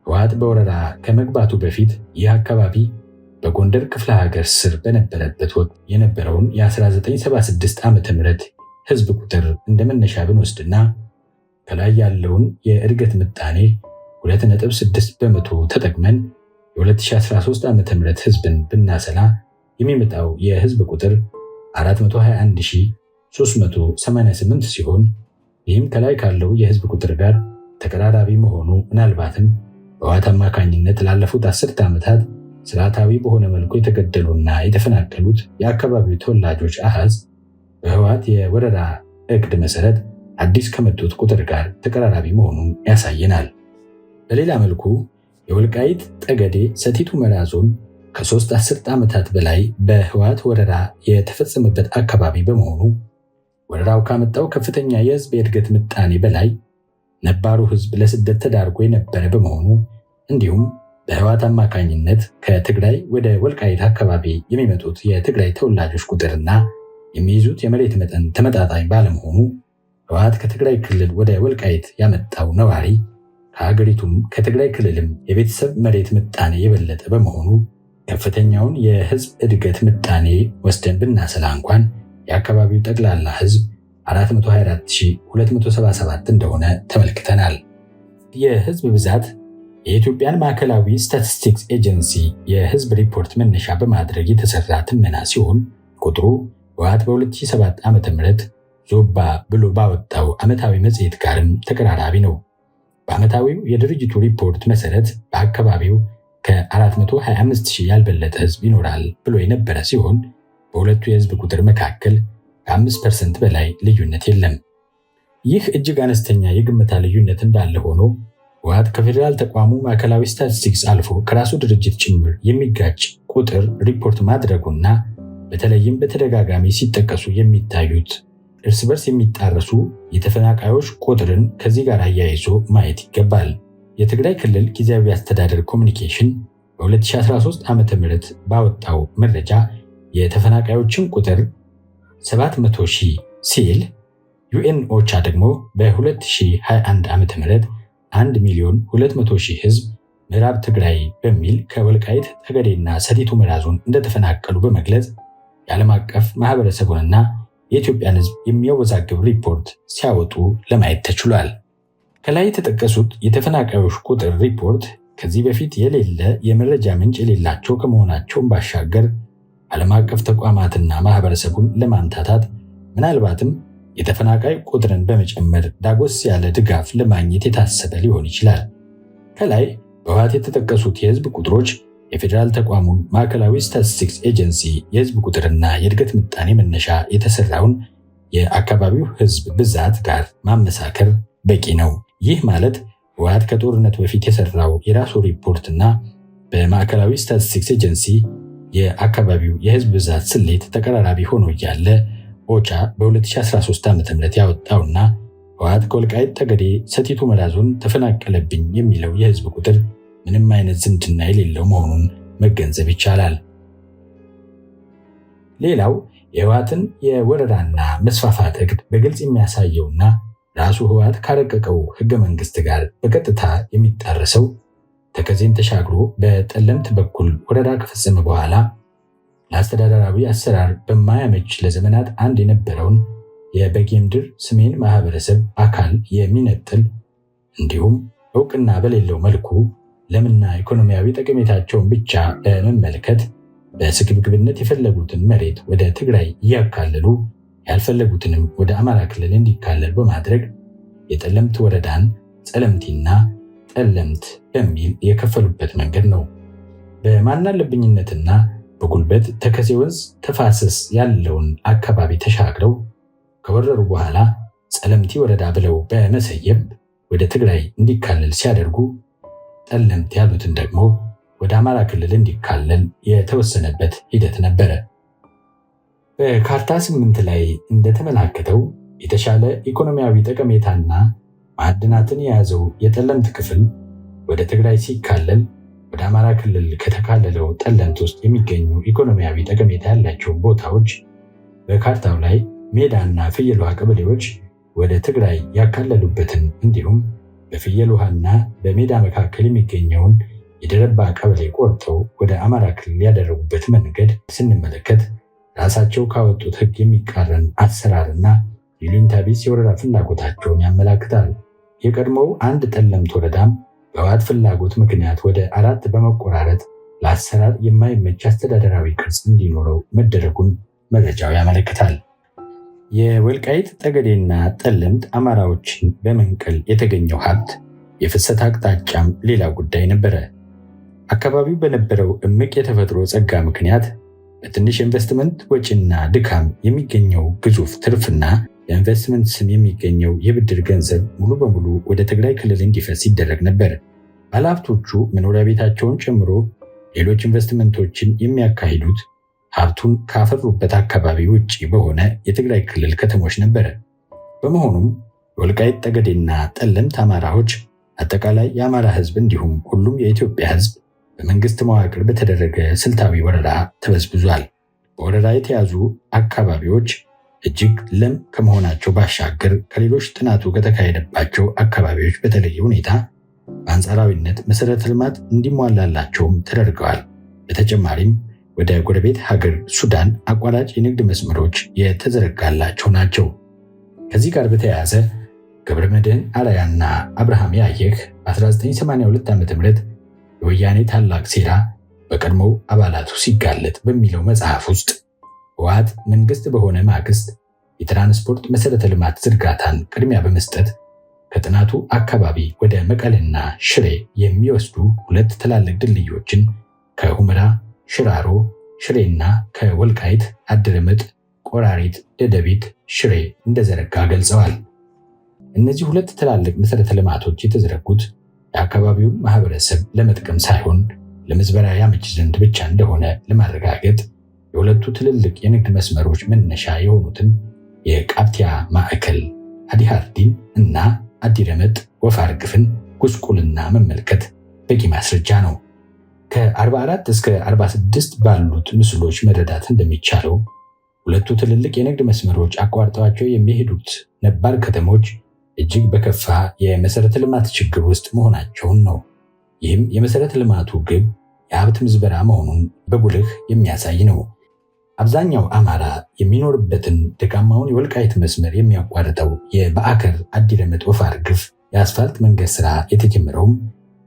ህወሓት በወረራ ከመግባቱ በፊት ይህ አካባቢ በጎንደር ክፍለ ሀገር ስር በነበረበት ወቅት የነበረውን የ1976 ዓ.ም ህዝብ ቁጥር እንደመነሻ ብንወስድና ከላይ ያለውን የእድገት ምጣኔ 2.6% ተጠቅመን የ2013 ዓ.ም ህዝብን ብናሰላ የሚመጣው የህዝብ ቁጥር 421,388 ሲሆን ይህም ከላይ ካለው የህዝብ ቁጥር ጋር ተቀራራቢ መሆኑ ምናልባትም በህወሓት አማካኝነት ላለፉት 10 ዓመታት ስርዓታዊ በሆነ መልኩ የተገደሉና የተፈናቀሉት የአካባቢው ተወላጆች አሃዝ በህወሓት የወረራ እቅድ መሰረት አዲስ ከመጡት ቁጥር ጋር ተቀራራቢ መሆኑን ያሳየናል። በሌላ መልኩ የወልቃይት ጠገዴ ሰቲት ሁመራ ዞን ከ3 አስርት ዓመታት በላይ በህወሓት ወረራ የተፈጸመበት አካባቢ በመሆኑ ወረራው ካመጣው ከፍተኛ የህዝብ የእድገት ምጣኔ በላይ ነባሩ ህዝብ ለስደት ተዳርጎ የነበረ በመሆኑ እንዲሁም በህወሓት አማካኝነት ከትግራይ ወደ ወልቃይት አካባቢ የሚመጡት የትግራይ ተወላጆች ቁጥርና የሚይዙት የመሬት መጠን ተመጣጣኝ ባለመሆኑ ህወሓት ከትግራይ ክልል ወደ ወልቃይት ያመጣው ነዋሪ ከሀገሪቱም ከትግራይ ክልልም የቤተሰብ መሬት ምጣኔ የበለጠ በመሆኑ ከፍተኛውን የህዝብ እድገት ምጣኔ ወስደን ብናሰላ እንኳን የአካባቢው ጠቅላላ ህዝብ 424,277 እንደሆነ ተመልክተናል። የህዝብ ብዛት የኢትዮጵያን ማዕከላዊ ስታቲስቲክስ ኤጀንሲ የህዝብ ሪፖርት መነሻ በማድረግ የተሰራ ትመና ሲሆን ቁጥሩ ህወሓት በ2007 ዓ.ም ዞባ ብሎ ባወጣው ዓመታዊ መጽሔት ጋርም ተቀራራቢ ነው። በዓመታዊው የድርጅቱ ሪፖርት መሰረት በአካባቢው ከ425,000 ያልበለጠ ህዝብ ይኖራል ብሎ የነበረ ሲሆን በሁለቱ የህዝብ ቁጥር መካከል ከ5% በላይ ልዩነት የለም። ይህ እጅግ አነስተኛ የግምታ ልዩነት እንዳለ ሆኖ ህወሓት ከፌዴራል ተቋሙ ማዕከላዊ ስታቲስቲክስ አልፎ ከራሱ ድርጅት ጭምር የሚጋጭ ቁጥር ሪፖርት ማድረጉና በተለይም በተደጋጋሚ ሲጠቀሱ የሚታዩት እርስ በርስ የሚጣረሱ የተፈናቃዮች ቁጥርን ከዚህ ጋር አያይዞ ማየት ይገባል። የትግራይ ክልል ጊዜያዊ አስተዳደር ኮሚኒኬሽን በ2013 ዓ.ም ባወጣው መረጃ የተፈናቃዮችን ቁጥር 700,000 ሲል ዩኤን ኦቻ ደግሞ በ2021 ዓ.ም 1,200,000 ህዝብ ምዕራብ ትግራይ በሚል ከወልቃይት ጠገዴና ሰቲት ሁመራ ዞን እንደተፈናቀሉ በመግለጽ የዓለም አቀፍ ማህበረሰቡንና የኢትዮጵያን ህዝብ የሚያወዛግብ ሪፖርት ሲያወጡ ለማየት ተችሏል። ከላይ የተጠቀሱት የተፈናቃዮች ቁጥር ሪፖርት ከዚህ በፊት የሌለ የመረጃ ምንጭ የሌላቸው ከመሆናቸውም ባሻገር ዓለም አቀፍ ተቋማትና ማህበረሰቡን ለማምታታት ምናልባትም የተፈናቃይ ቁጥርን በመጨመር ዳጎስ ያለ ድጋፍ ለማግኘት የታሰበ ሊሆን ይችላል። ከላይ በህወሓት የተጠቀሱት የህዝብ ቁጥሮች የፌዴራል ተቋሙን ማዕከላዊ ስታቲስቲክስ ኤጀንሲ የህዝብ ቁጥርና የእድገት ምጣኔ መነሻ የተሰራውን የአካባቢው ህዝብ ብዛት ጋር ማመሳከር በቂ ነው። ይህ ማለት ህወሓት ከጦርነት በፊት የሰራው የራሱ ሪፖርትና በማዕከላዊ ስታቲስቲክስ ኤጀንሲ የአካባቢው የህዝብ ብዛት ስሌት ተቀራራቢ ሆኖ እያለ ኦቻ በ2013 ዓ.ም ያወጣውና ህወሓት ከወልቃይት ጠገዴ ሰቲት ሁመራ ዞን ተፈናቀለብኝ የሚለው የህዝብ ቁጥር ምንም አይነት ዝምድና የሌለው መሆኑን መገንዘብ ይቻላል። ሌላው የህወሓትን የወረራና መስፋፋት እቅድ በግልጽ የሚያሳየውና ራሱ ህወሓት ካረቀቀው ህገ መንግስት ጋር በቀጥታ የሚጣረሰው ተከዜን ተሻግሮ በጠለምት በኩል ወረራ ከፈጸመ በኋላ ለአስተዳደራዊ አሰራር በማያመች ለዘመናት አንድ የነበረውን የበጌምድር ሰሜን ማህበረሰብ አካል የሚነጥል እንዲሁም እውቅና በሌለው መልኩ ለምና ኢኮኖሚያዊ ጠቀሜታቸውን ብቻ በመመልከት በስግብግብነት የፈለጉትን መሬት ወደ ትግራይ እያካለሉ ያልፈለጉትንም ወደ አማራ ክልል እንዲካለል በማድረግ የጠለምት ወረዳን ጸለምቲና ጠለምት በሚል የከፈሉበት መንገድ ነው። በማናለብኝነትና በጉልበት ተከዜ ወንዝ ተፋሰስ ያለውን አካባቢ ተሻግረው ከወረሩ በኋላ ጸለምቲ ወረዳ ብለው በመሰየም ወደ ትግራይ እንዲካለል ሲያደርጉ ጠለምት ያሉትን ደግሞ ወደ አማራ ክልል እንዲካለል የተወሰነበት ሂደት ነበረ። በካርታ 8 ላይ እንደተመላከተው የተሻለ ኢኮኖሚያዊ ጠቀሜታና ማዕድናትን የያዘው የጠለምት ክፍል ወደ ትግራይ ሲካለል ወደ አማራ ክልል ከተካለለው ጠለምት ውስጥ የሚገኙ ኢኮኖሚያዊ ጠቀሜታ ያላቸውን ቦታዎች በካርታው ላይ ሜዳና ፍየል ውሃ ቀበሌዎች ወደ ትግራይ ያካለሉበትን እንዲሁም በፍየል ውሃና በሜዳ መካከል የሚገኘውን የደረባ ቀበሌ ቆርጠው ወደ አማራ ክልል ያደረጉበት መንገድ ስንመለከት ራሳቸው ካወጡት ሕግ የሚቃረን አሰራርና ይሉኝታ ቢስ የወረራ ፍላጎታቸውን ያመላክታል። የቀድሞው አንድ ጠለምት ወረዳም በህወሓት ፍላጎት ምክንያት ወደ 4 በመቆራረጥ ለአሰራር የማይመች አስተዳደራዊ ቅርጽ እንዲኖረው መደረጉን መረጃው ያመለክታል። የወልቃይት ጠገዴና ጠለምት አማራዎችን በመንቀል የተገኘው ሀብት የፍሰት አቅጣጫም ሌላ ጉዳይ ነበረ። አካባቢው በነበረው እምቅ የተፈጥሮ ጸጋ ምክንያት በትንሽ ኢንቨስትመንት ወጪና ድካም የሚገኘው ግዙፍ ትርፍና በኢንቨስትመንት ስም የሚገኘው የብድር ገንዘብ ሙሉ በሙሉ ወደ ትግራይ ክልል እንዲፈስ ይደረግ ነበር። ባለሀብቶቹ መኖሪያ ቤታቸውን ጨምሮ ሌሎች ኢንቨስትመንቶችን የሚያካሂዱት ሀብቱን ካፈሩበት አካባቢ ውጪ በሆነ የትግራይ ክልል ከተሞች ነበረ። በመሆኑም የወልቃይት ጠገዴና ጠለምት አማራዎች፣ አጠቃላይ የአማራ ህዝብ እንዲሁም ሁሉም የኢትዮጵያ ህዝብ በመንግስት መዋቅር በተደረገ ስልታዊ ወረራ ተበዝብዟል። በወረራ የተያዙ አካባቢዎች እጅግ ለም ከመሆናቸው ባሻገር ከሌሎች ጥናቱ ከተካሄደባቸው አካባቢዎች በተለየ ሁኔታ በአንጻራዊነት መሰረተ ልማት እንዲሟላላቸውም ተደርገዋል። በተጨማሪም ወደ ጎረቤት ሀገር ሱዳን አቋራጭ የንግድ መስመሮች የተዘረጋላቸው ናቸው። ከዚህ ጋር በተያያዘ ገብረመድህን አርአያና አብርሃም ያየህ በ1982 ዓ.ም የወያኔ ታላቅ ሴራ በቀድሞው አባላቱ ሲጋለጥ በሚለው መጽሐፍ ውስጥ ህወሓት መንግስት በሆነ ማግስት የትራንስፖርት መሰረተ ልማት ዝርጋታን ቅድሚያ በመስጠት ከጥናቱ አካባቢ ወደ መቀሌና ሽሬ የሚወስዱ 2 ትላልቅ ድልድዮችን ከሁመራ ሽራሮ ሽሬና ከወልቃይት አድረመጥ ቆራሪት ደደቢት ሽሬ እንደዘረጋ ገልጸዋል። እነዚህ 2 ትላልቅ መሰረተ ልማቶች የተዘረጉት የአካባቢውን ማህበረሰብ ለመጥቀም ሳይሆን ለምዝበራ ያመች ዘንድ ብቻ እንደሆነ ለማረጋገጥ የሁለቱ ትልልቅ የንግድ መስመሮች መነሻ የሆኑትን የቃብቲያ ማዕከል አዲሃርዲን እና አዲረመጥ ወፋር ግፍን ጉስቁልና መመልከት በቂ ማስረጃ ነው። ከ44 እስከ 46 ባሉት ምስሎች መረዳት እንደሚቻለው ሁለቱ ትልልቅ የንግድ መስመሮች አቋርጠዋቸው የሚሄዱት ነባር ከተሞች እጅግ በከፋ የመሰረተ ልማት ችግር ውስጥ መሆናቸውን ነው። ይህም የመሰረተ ልማቱ ግብ የሀብት ምዝበራ መሆኑን በጉልህ የሚያሳይ ነው። አብዛኛው አማራ የሚኖርበትን ደጋማውን የወልቃይት መስመር የሚያቋርጠው የበአከር አዲረመጥ ወፋር ግፍ የአስፋልት መንገድ ሥራ የተጀመረውም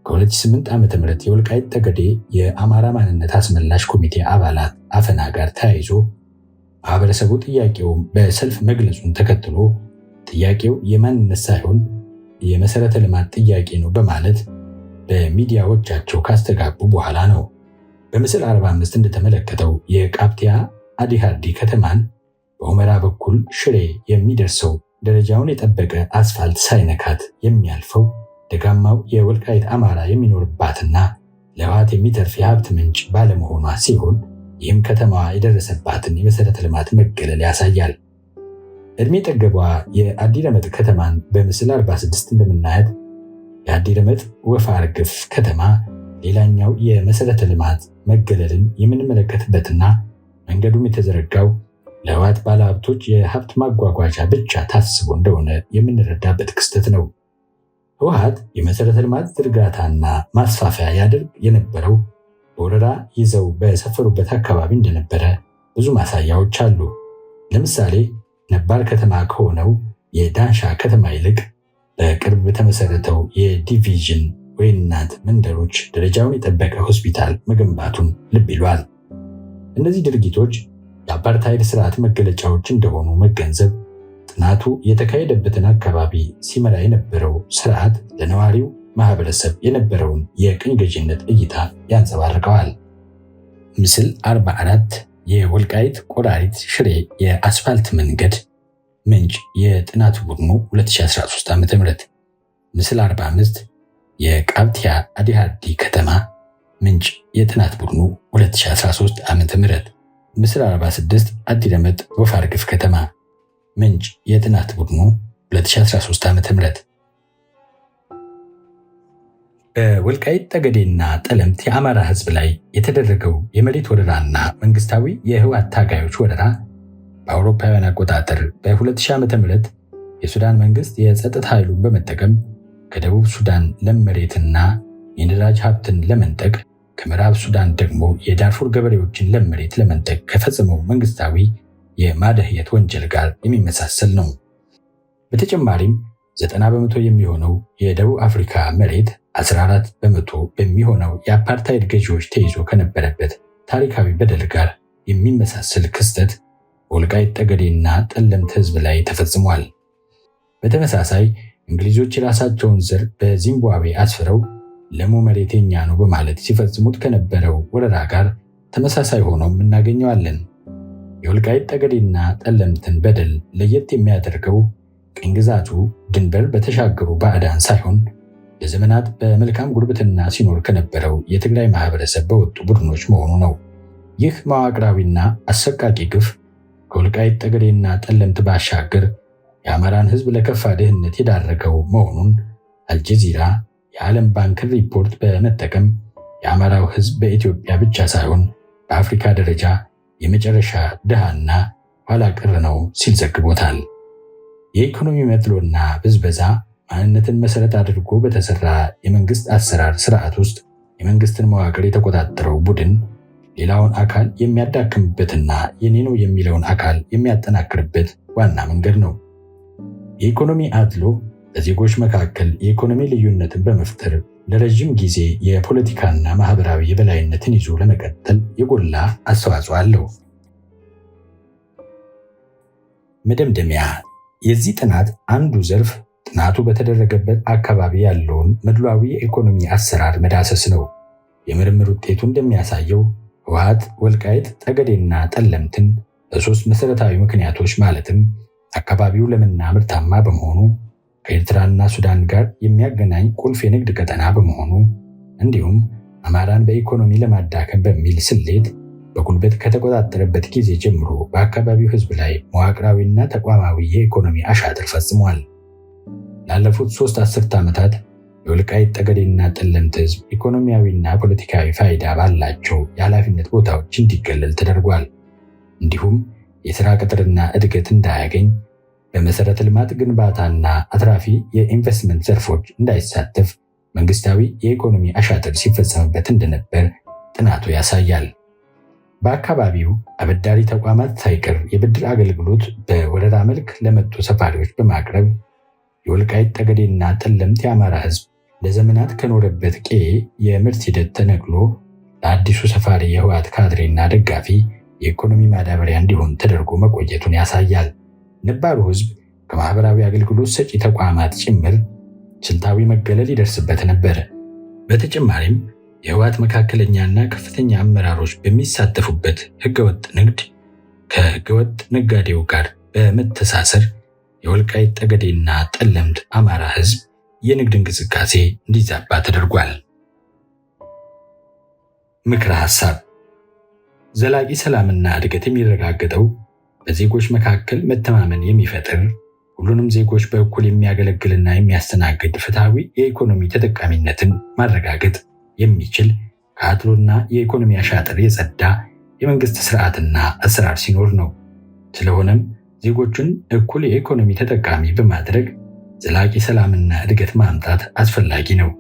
ከ2008 ዓ.ም የወልቃይት ጠገዴ የአማራ ማንነት አስመላሽ ኮሚቴ አባላት አፈና ጋር ተያይዞ ማህበረሰቡ ጥያቄውን በሰልፍ መግለጹን ተከትሎ ጥያቄው የማንነት ሳይሆን የመሰረተ ልማት ጥያቄ ነው በማለት በሚዲያዎቻቸው ካስተጋቡ በኋላ ነው። በምስል 45 እንደተመለከተው የቃብቲያ አዲሃርዲ ከተማን በሁመራ በኩል ሽሬ የሚደርሰው ደረጃውን የጠበቀ አስፋልት ሳይነካት የሚያልፈው ደጋማው የወልቃይት አማራ የሚኖርባትና ለህወሓት የሚተርፍ የሀብት ምንጭ ባለመሆኗ ሲሆን ይህም ከተማዋ የደረሰባትን የመሰረተ ልማት መገለል ያሳያል። እድሜ ጠገቧ የአዲረመጥ ከተማን በምስል 46 እንደምናያት የአዲረመጥ ወፍ አርግፍ ከተማ ሌላኛው የመሰረተ ልማት መገለልን የምንመለከትበትና መንገዱም የተዘረጋው ለህወሓት ባለሀብቶች የሀብት ማጓጓዣ ብቻ ታስቦ እንደሆነ የምንረዳበት ክስተት ነው። ህወሓት የመሰረተ ልማት ዝርጋታና ማስፋፊያ ያደርግ የነበረው በወረራ ይዘው በሰፈሩበት አካባቢ እንደነበረ ብዙ ማሳያዎች አሉ። ለምሳሌ ነባር ከተማ ከሆነው የዳንሻ ከተማ ይልቅ በቅርብ በተመሰረተው የዲቪዥን ወይናት መንደሮች ደረጃውን የጠበቀ ሆስፒታል መገንባቱን ልብ ይሏል። እነዚህ ድርጊቶች የአፓርታይድ ስርዓት መገለጫዎች እንደሆኑ መገንዘብ ጥናቱ የተካሄደበትን አካባቢ ሲመራ የነበረው ስርዓት ለነዋሪው ማህበረሰብ የነበረውን የቅኝ ገዥነት እይታ ያንጸባርቀዋል። ምስል 44 የወልቃይት ቆራሪት ሽሬ የአስፋልት መንገድ ምንጭ የጥናት ቡድኑ 2013 ዓ.ም። ምስል 45 የቃብቲያ አዲሃርዲ ከተማ ምንጭ የጥናት ቡድኑ 2013 ዓ.ም። ምስል 46 አዲረመጥ ወፍ አርግፍ ከተማ ምንጭ የጥናት ቡድኑ 2013 ዓ.ም። በወልቃይት ጠገዴና ጠለምት የአማራ ህዝብ ላይ የተደረገው የመሬት ወረራና መንግስታዊ የህወሓት ታጋዮች ወረራ በአውሮፓውያን አቆጣጠር በ2000 ዓ.ም የሱዳን መንግስት የጸጥታ ኃይሉን በመጠቀም ከደቡብ ሱዳን ለም መሬትና የነዳጅ ሀብትን ለመንጠቅ ከምዕራብ ሱዳን ደግሞ የዳርፉር ገበሬዎችን ለም መሬት ለመንጠቅ ከፈጸመው መንግስታዊ የማደህየት ወንጀል ጋር የሚመሳሰል ነው። በተጨማሪም 90 በመቶ የሚሆነው የደቡብ አፍሪካ መሬት 14 በመቶ በሚሆነው የአፓርታይድ ገዢዎች ተይዞ ከነበረበት ታሪካዊ በደል ጋር የሚመሳሰል ክስተት በወልቃይት ጠገዴና ጠለምት ህዝብ ላይ ተፈጽሟል። በተመሳሳይ እንግሊዞች የራሳቸውን ዘር በዚምባብዌ አስፍረው ለሙ መሬት የኛ ነው በማለት ሲፈጽሙት ከነበረው ወረራ ጋር ተመሳሳይ ሆኖም እናገኘዋለን። የወልቃይት ጠገዴና ጠለምትን በደል ለየት የሚያደርገው ቅኝ ግዛቱ ድንበር በተሻገሩ ባዕዳን ሳይሆን ለዘመናት በመልካም ጉርብትና ሲኖር ከነበረው የትግራይ ማህበረሰብ በወጡ ቡድኖች መሆኑ ነው። ይህ መዋቅራዊና አሰቃቂ ግፍ ከወልቃይት ጠገዴና ጠለምት ባሻገር የአማራን ህዝብ ለከፋ ድህነት የዳረገው መሆኑን አልጀዚራ የዓለም ባንክን ሪፖርት በመጠቀም የአማራው ህዝብ በኢትዮጵያ ብቻ ሳይሆን በአፍሪካ ደረጃ የመጨረሻ ድሃና ኋላ ቀር ነው ሲል ዘግቦታል። የኢኮኖሚ መድሎና ብዝበዛ ማንነትን መሰረት አድርጎ በተሰራ የመንግስት አሰራር ስርዓት ውስጥ የመንግስትን መዋቅር የተቆጣጠረው ቡድን ሌላውን አካል የሚያዳክምበትና የኔ ነው የሚለውን አካል የሚያጠናክርበት ዋና መንገድ ነው። የኢኮኖሚ አድሎ በዜጎች መካከል የኢኮኖሚ ልዩነትን በመፍጠር ለረጅም ጊዜ የፖለቲካና ማህበራዊ የበላይነትን ይዞ ለመቀጠል የጎላ አስተዋጽኦ አለው። መደምደሚያ የዚህ ጥናት አንዱ ዘርፍ ጥናቱ በተደረገበት አካባቢ ያለውን መድሏዊ የኢኮኖሚ አሰራር መዳሰስ ነው። የምርምር ውጤቱ እንደሚያሳየው ህወሓት ወልቃይት ጠገዴና ጠለምትን በሶስት መሰረታዊ ምክንያቶች ማለትም አካባቢው ለምና ምርታማ በመሆኑ፣ ከኤርትራና ሱዳን ጋር የሚያገናኝ ቁልፍ የንግድ ቀጠና በመሆኑ እንዲሁም አማራን በኢኮኖሚ ለማዳከም በሚል ስሌት በጉልበት ከተቆጣጠረበት ጊዜ ጀምሮ በአካባቢው ህዝብ ላይ መዋቅራዊና ተቋማዊ የኢኮኖሚ አሻጥር ፈጽሟል። ላለፉት 3 አስርት ዓመታት የወልቃይት ጠገዴና ጠለምት ህዝብ ኢኮኖሚያዊና ፖለቲካዊ ፋይዳ ባላቸው የኃላፊነት ቦታዎች እንዲገለል ተደርጓል። እንዲሁም የሥራ ቅጥርና እድገት እንዳያገኝ፣ በመሰረተ ልማት ግንባታና አትራፊ የኢንቨስትመንት ዘርፎች እንዳይሳተፍ መንግስታዊ የኢኮኖሚ አሻጥር ሲፈጸምበት እንደነበር ጥናቱ ያሳያል። በአካባቢው አበዳሪ ተቋማት ሳይቀር የብድር አገልግሎት በወረራ መልክ ለመጡ ሰፋሪዎች በማቅረብ የወልቃይት ጠገዴና ጠለምት የአማራ ሕዝብ ለዘመናት ከኖረበት ቄ የምርት ሂደት ተነቅሎ ለአዲሱ ሰፋሪ የህወሓት ካድሬና ደጋፊ የኢኮኖሚ ማዳበሪያ እንዲሆን ተደርጎ መቆየቱን ያሳያል። ነባሩ ሕዝብ ከማህበራዊ አገልግሎት ሰጪ ተቋማት ጭምር ስልታዊ መገለል ይደርስበት ነበር። በተጨማሪም የህወሓት መካከለኛና ከፍተኛ አመራሮች በሚሳተፉበት ህገወጥ ንግድ ከህገወጥ ነጋዴው ጋር በመተሳሰር የወልቃይት ጠገዴና ጠለምት አማራ ሕዝብ የንግድ እንቅስቃሴ እንዲዛባ ተደርጓል። ምክረ ሐሳብ: ዘላቂ ሰላምና እድገት የሚረጋገጠው በዜጎች መካከል መተማመን የሚፈጥር ሁሉንም ዜጎች በእኩል የሚያገለግልና የሚያስተናግድ ፍትሐዊ የኢኮኖሚ ተጠቃሚነትን ማረጋገጥ የሚችል ከአድሎና የኢኮኖሚ አሻጥር የጸዳ የመንግስት ስርዓትና አሰራር ሲኖር ነው። ስለሆነም ዜጎችን እኩል የኢኮኖሚ ተጠቃሚ በማድረግ ዘላቂ ሰላምና እድገት ማምጣት አስፈላጊ ነው።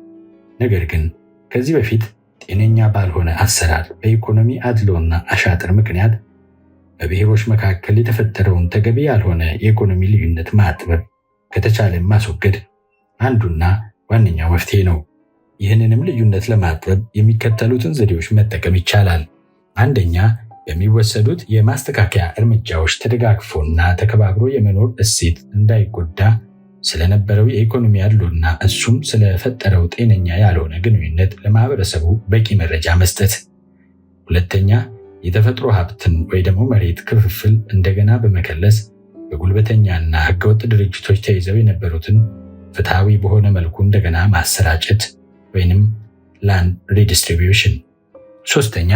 ነገር ግን ከዚህ በፊት ጤነኛ ባልሆነ አሰራር በኢኮኖሚ አድሎና አሻጥር ምክንያት በብሔሮች መካከል የተፈጠረውን ተገቢ ያልሆነ የኢኮኖሚ ልዩነት ማጥበብ ከተቻለ ማስወገድ አንዱና ዋነኛው መፍትሄ ነው። ይህንንም ልዩነት ለማጥበብ የሚከተሉትን ዘዴዎች መጠቀም ይቻላል። አንደኛ፣ በሚወሰዱት የማስተካከያ እርምጃዎች ተደጋግፎና ተከባብሮ የመኖር እሴት እንዳይጎዳ ስለነበረው የኢኮኖሚ አድሎና እሱም ስለፈጠረው ጤነኛ ያልሆነ ግንኙነት ለማህበረሰቡ በቂ መረጃ መስጠት። ሁለተኛ፣ የተፈጥሮ ሀብትን ወይ ደግሞ መሬት ክፍፍል እንደገና በመከለስ በጉልበተኛና ህገወጥ ድርጅቶች ተይዘው የነበሩትን ፍትሐዊ በሆነ መልኩ እንደገና ማሰራጨት ወይንም ላንድ ሪዲስትሪቢዩሽን። ሶስተኛ፣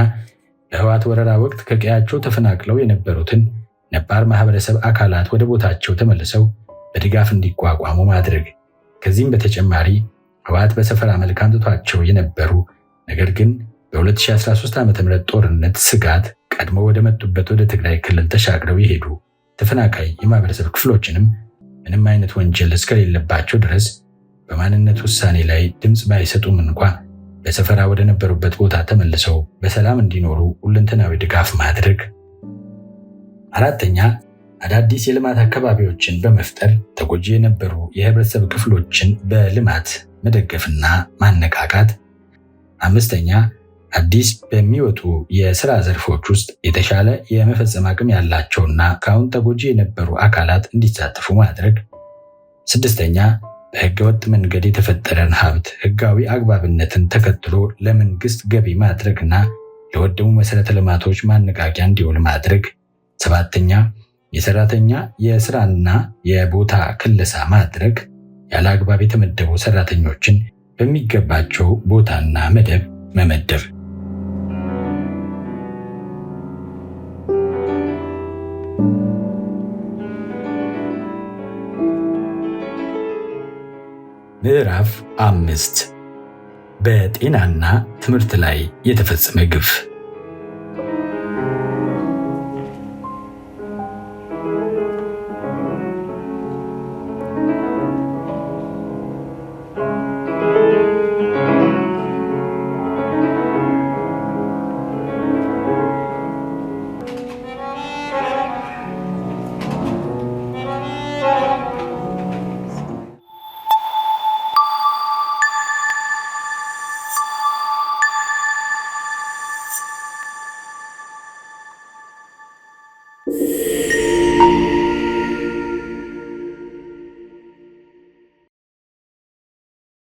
በህወሓት ወረራ ወቅት ከቀያቸው ተፈናቅለው የነበሩትን ነባር ማህበረሰብ አካላት ወደ ቦታቸው ተመልሰው በድጋፍ እንዲቋቋሙ ማድረግ። ከዚህም በተጨማሪ ህወሓት በሰፈራ መልክ አምጥቷቸው የነበሩ ነገር ግን በ2013 ዓ.ም ጦርነት ስጋት ቀድሞ ወደ መጡበት ወደ ትግራይ ክልል ተሻግረው የሄዱ ተፈናቃይ የማህበረሰብ ክፍሎችንም ምንም አይነት ወንጀል እስከሌለባቸው ድረስ በማንነት ውሳኔ ላይ ድምፅ ባይሰጡም እንኳ በሰፈራ ወደ ነበሩበት ቦታ ተመልሰው በሰላም እንዲኖሩ ሁለንተናዊ ድጋፍ ማድረግ። አራተኛ፣ አዳዲስ የልማት አካባቢዎችን በመፍጠር ተጎጂ የነበሩ የህብረተሰብ ክፍሎችን በልማት መደገፍና ማነቃቃት። አምስተኛ፣ አዲስ በሚወጡ የሥራ ዘርፎች ውስጥ የተሻለ የመፈጸም አቅም ያላቸውና ከአሁን ተጎጂ የነበሩ አካላት እንዲሳተፉ ማድረግ። ስድስተኛ፣ በህገወጥ መንገድ የተፈጠረን ሀብት ህጋዊ አግባብነትን ተከትሎ ለመንግስት ገቢ ማድረግና ለወደሙ መሰረተ ልማቶች ማነቃቂያ እንዲውል ማድረግ። ሰባተኛ፣ የሰራተኛ የስራና የቦታ ክለሳ ማድረግ። ያለ አግባብ የተመደቡ ሰራተኞችን በሚገባቸው ቦታና መደብ መመደብ። ምዕራፍ 5 በጤናና ትምህርት ላይ የተፈጸመ ግፍ።